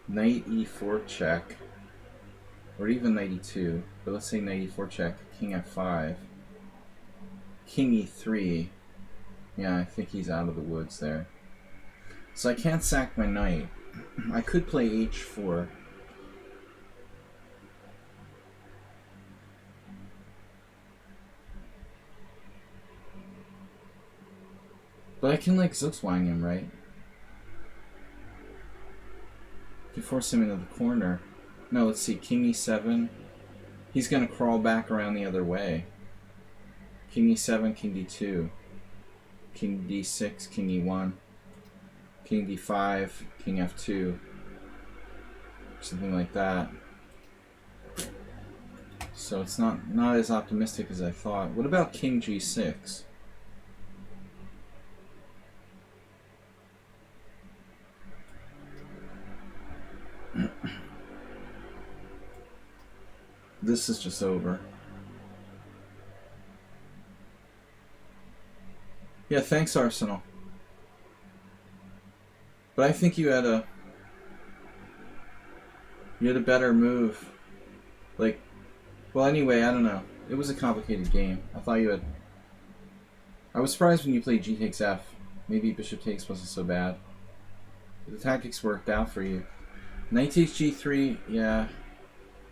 Knight e4 check. Or even knight e2. But let's say knight e4 check, king f5. King e3. Yeah, I think he's out of the woods there. So I can't sack my knight. I could play h4. But I can like Zugzwang him, right? I can force him into the corner. No, let's see, king e7. He's gonna crawl back around the other way. King e7, king d2. King d6, king e1. King d5, king f2, something like that. So it's not as optimistic as I thought. What about king g6? This is just over. Yeah, thanks, Arsenal. But I think you had a better move. Like, well, anyway, I don't know. It was a complicated game. I thought you had. I was surprised when you played g takes f. Maybe bishop takes wasn't so bad. But the tactics worked out for you. Knight takes g3, yeah.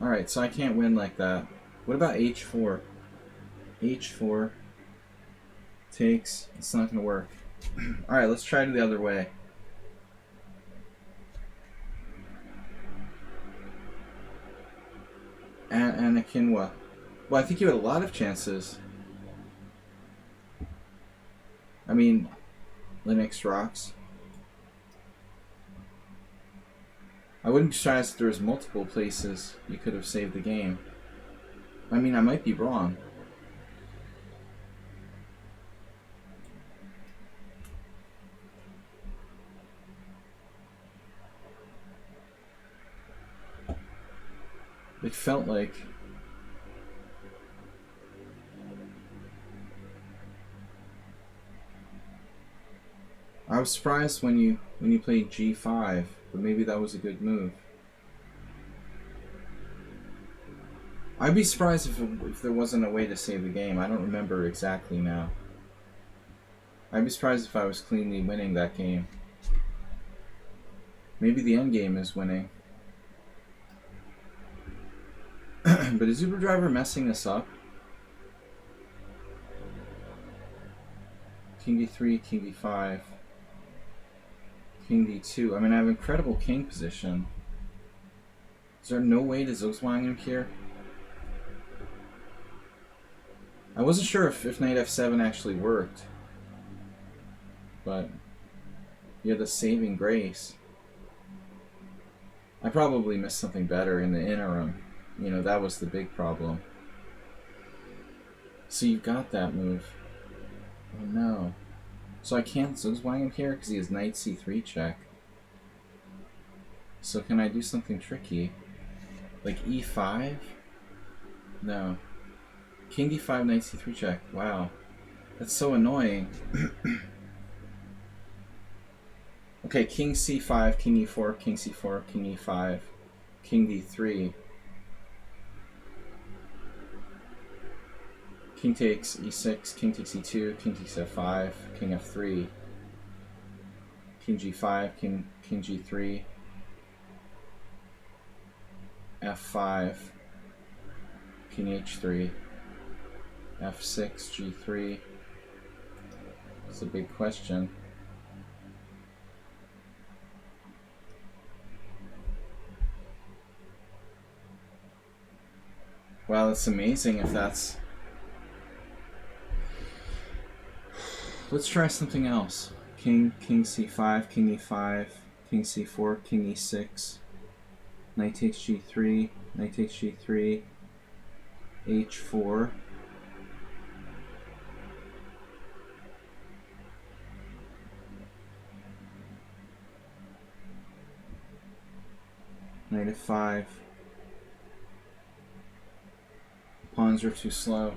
Alright, so I can't win like that. What about h4? h4 takes. It's not going to work. Alright, let's try it the other way. Anakinwa. Well, I think you had a lot of chances. I mean, Linux rocks. I wouldn't be surprised if there was multiple places you could have saved the game. I mean, I might be wrong. It felt like I was surprised when you played g5, but maybe that was a good move. I'd be surprised if there wasn't a way to save the game. I don't remember exactly now. I'd be surprised if I was cleanly winning that game. Maybe the end game is winning. But is Uber Driver messing this up? King d3, king d5, king d2. I mean, I have incredible king position. Is there no way to Zugzwang him here? I wasn't sure if knight f7 actually worked. But you had the saving grace. I probably missed something better in the interim. You know, that was the big problem. So you got that move. Oh no. So I can't Zugzwang him here because he has knight c3 check. So can I do something tricky? Like e5? No. King d5, knight c3 check. Wow. That's so annoying. Okay, king c5, king e4, king c4, king e5, king d3. King takes e6, king takes e2, king takes f5, king f3, king g5, king g3, f5, king h3, f6, g3. It's a big question. Well, it's amazing if that's... Let's try something else. King c5, king e5, king c4, king e6, knight takes g3, knight takes g3, h4. Knight f5. Pawns are too slow.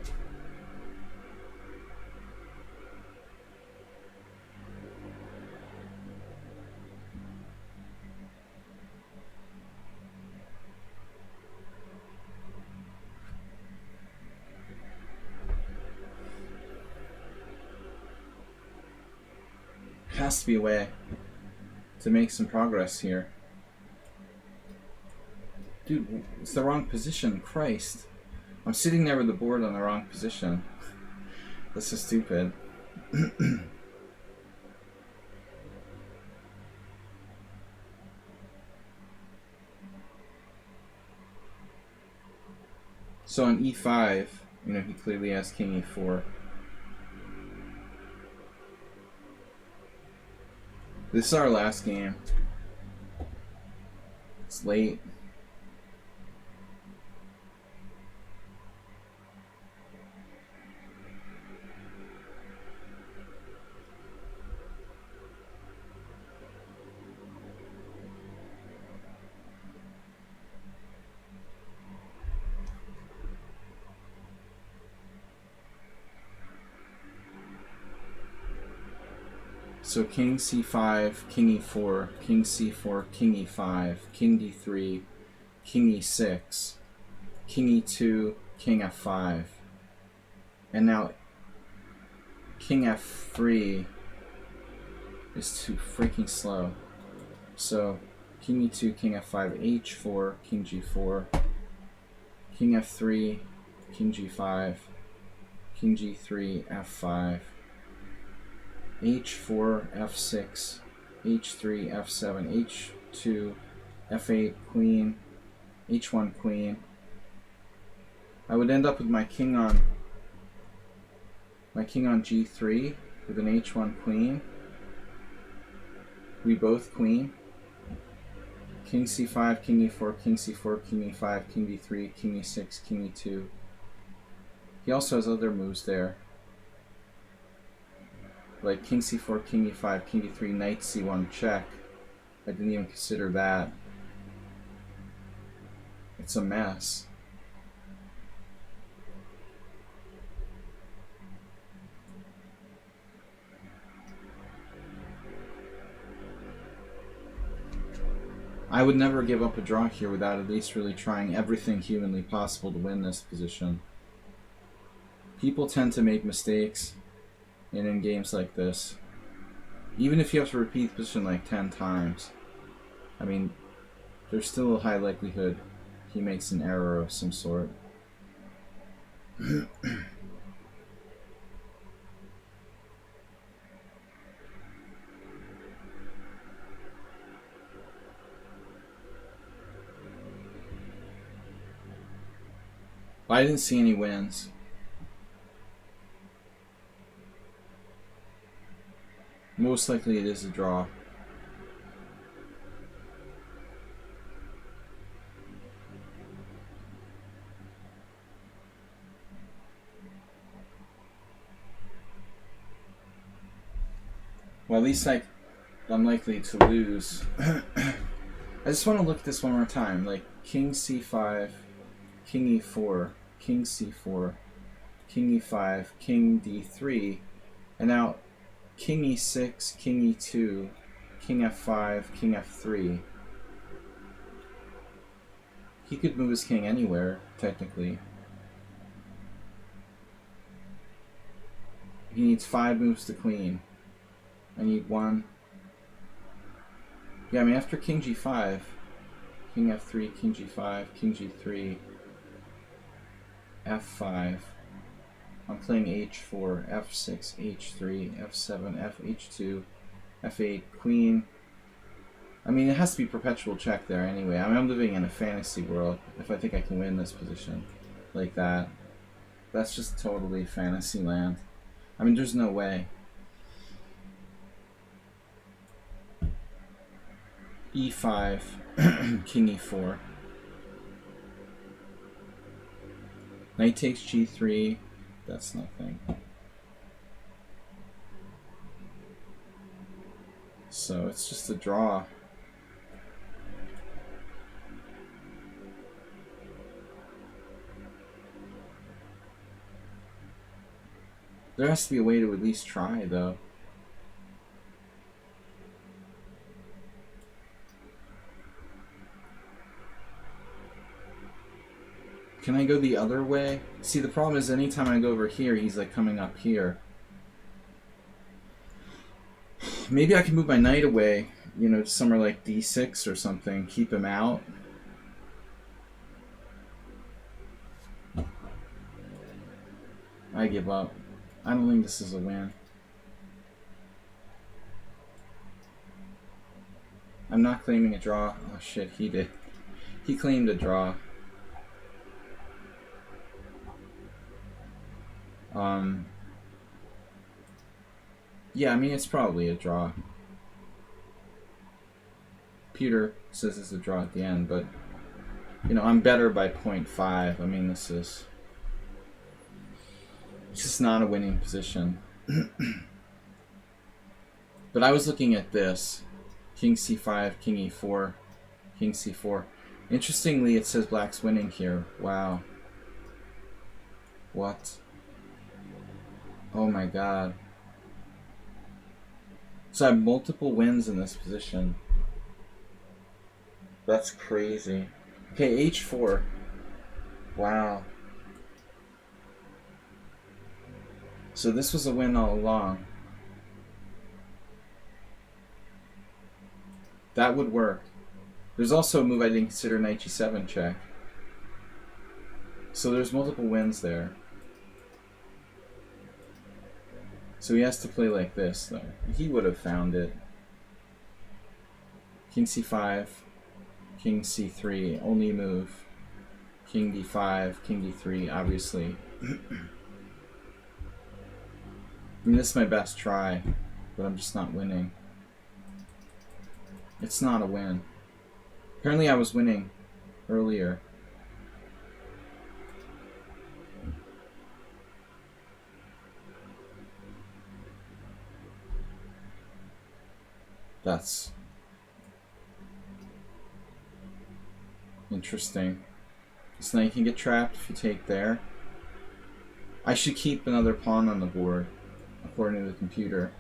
Has to be a way to make some progress here. Dude, it's the wrong position. Christ. I'm sitting there with the board on the wrong position. This is stupid. So on e5, you know, he clearly has king e4. This is our last game. It's late. So king c5, king e4, king c4, king e5, king d3, king e6, king e2, king f5. And now king f3 is too freaking slow. So king e2, king f5, h4, king g4, king f3, king g5, king g3, f5, h4, f6, h3, f7, h2, f8, queen, h1, queen. I would end up with my king on g3 with an h1 queen. We both queen. King c5, king e4, king c4, king e5, king d3, king e6, king e2. He also has other moves there. Like king c4, king e5, king d3, knight c1 check. I didn't even consider that. It's a mess. I would never give up a draw here without at least really trying everything humanly possible to win this position. People tend to make mistakes in games like this. Even if you have to repeat the position like 10 times, I mean, there's still a high likelihood he makes an error of some sort. I didn't see any wins. Most likely it is a draw. Well, at least I'm likely to lose. I just want to look at this one more time. Like king c5, king e4, king c4, king e5, king d3, and now king e6, king e2, king f5, king f3. He could move his king anywhere, technically. He needs 5 moves to queen. I need 1. Yeah, I mean, after king g5, king f3, king g5, king g3, f5. I'm playing h4, f6, h3, f7, f2, f8, queen. I mean, it has to be perpetual check there anyway. I mean, I'm living in a fantasy world if I think I can win this position like that. That's just totally fantasy land. I mean, there's no way. e5, king e4. Knight takes g3. That's nothing. So it's just a draw. There has to be a way to at least try, though. Can I go the other way? See, the problem is anytime I go over here, he's like coming up here. Maybe I can move my knight away, you know, to somewhere like d6 or something. Keep him out. I give up. I don't think this is a win. I'm not claiming a draw. Oh shit, he did. He claimed a draw. Yeah, I mean, it's probably a draw. Peter says it's a draw at the end, but, you know, I'm better by 0.5. I mean, this is... It's just not a winning position. But I was looking at this. King c5, king e4, king c4. Interestingly, it says black's winning here. Wow. What? Oh my god. So I have multiple wins in this position. That's crazy. Okay, h4. Wow. So this was a win all along. That would work. There's also a move I didn't consider, knight g7 check. So there's multiple wins there. So he has to play like this, though. He would have found it. King c5, king c3, only move. King d5, king d3, obviously. I mean, this is my best try, but I'm just not winning. It's not a win. Apparently I was winning earlier. That's interesting. So now you can get trapped if you take there. I should keep another pawn on the board, according to the computer.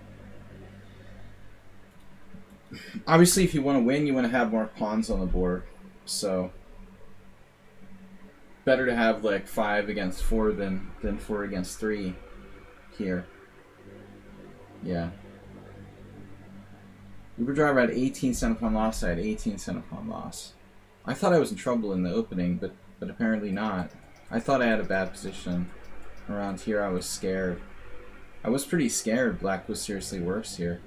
Obviously, if you want to win, you want to have more pawns on the board. So, better to have like 5 against 4 than 4 against 3 here. Yeah. Uber driver had 18 cent upon loss. I had 18 cent upon loss. I thought I was in trouble in the opening, but apparently not. I thought I had a bad position. Around here, I was scared. I was pretty scared black was seriously worse here.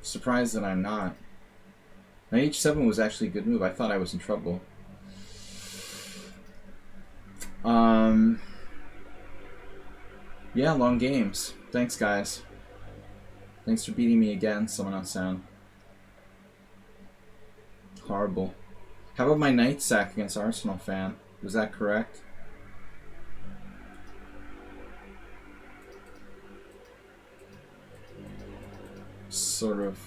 Surprised that I'm not. Knight h7 was actually a good move. I thought I was in trouble. Yeah, long games. Thanks, guys. Thanks for beating me again, someone on sound. Horrible. How about my knight sack against Arsenal fan? Was that correct? Sort of.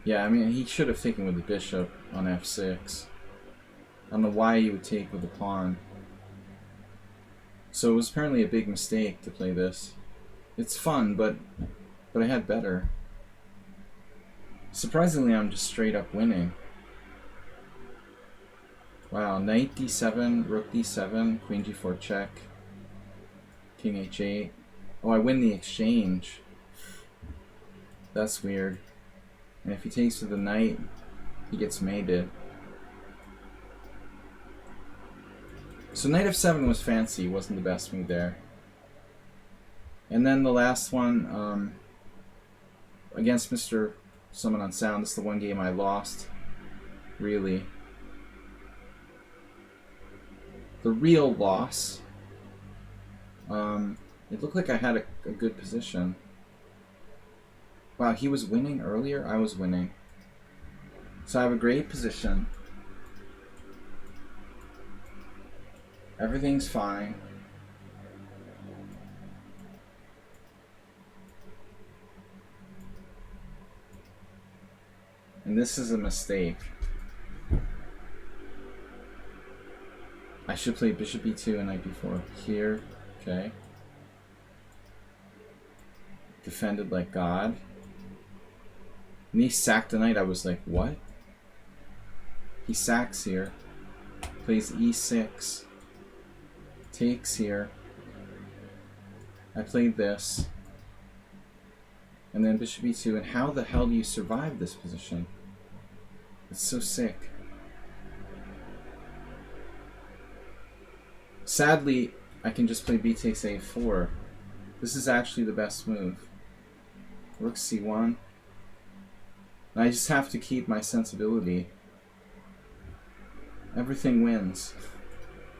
Yeah, I mean, he should have taken with the bishop on f6. I don't know why he would take with the pawn. So it was apparently a big mistake to play this. It's fun, but I had better. Surprisingly, I'm just straight up winning. Wow, knight d7, rook d7, queen g4 check, king h8. Oh, I win the exchange. That's weird. And if he takes with the knight, he gets mated. So knight f7 was fancy, wasn't the best move there. And then the last one, against Mr. Someone on Sound, this is the one game I lost, really. The real loss. It looked like I had a good position. Wow, he was winning earlier? I was winning. So I have a great position. Everything's fine. And this is a mistake. I should play bishop e2 and knight b4 here. Okay. Defended like God. And he sacked the knight. I was like, what? He sacks here. Plays e6. Takes here. I played this. And then bishop e2. And how the hell do you survive this position? It's so sick. Sadly, I can just play b takes a4. This is actually the best move. Rook c1. And I just have to keep my sensibility. Everything wins.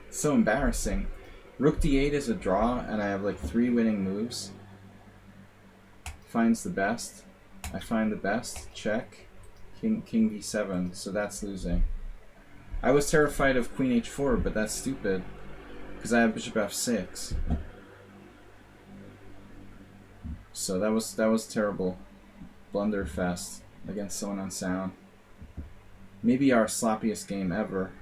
It's so embarrassing. Rook d8 is a draw, and I have like 3 winning moves. Finds the best. I find the best. Check. King d7, so that's losing. I was terrified of queen h4, but that's stupid. Because I have bishop f6. So that was terrible. Blunderfest against Someone on Sound. Maybe our sloppiest game ever.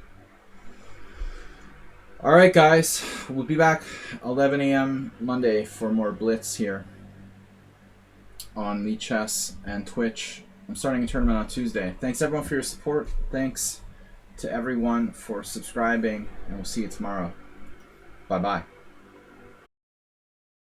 Alright guys, we'll be back 11 a.m. Monday for more Blitz here on lichess and Twitch. I'm starting a tournament on Tuesday. Thanks everyone for your support. Thanks to everyone for subscribing, and we'll see you tomorrow. Bye-bye.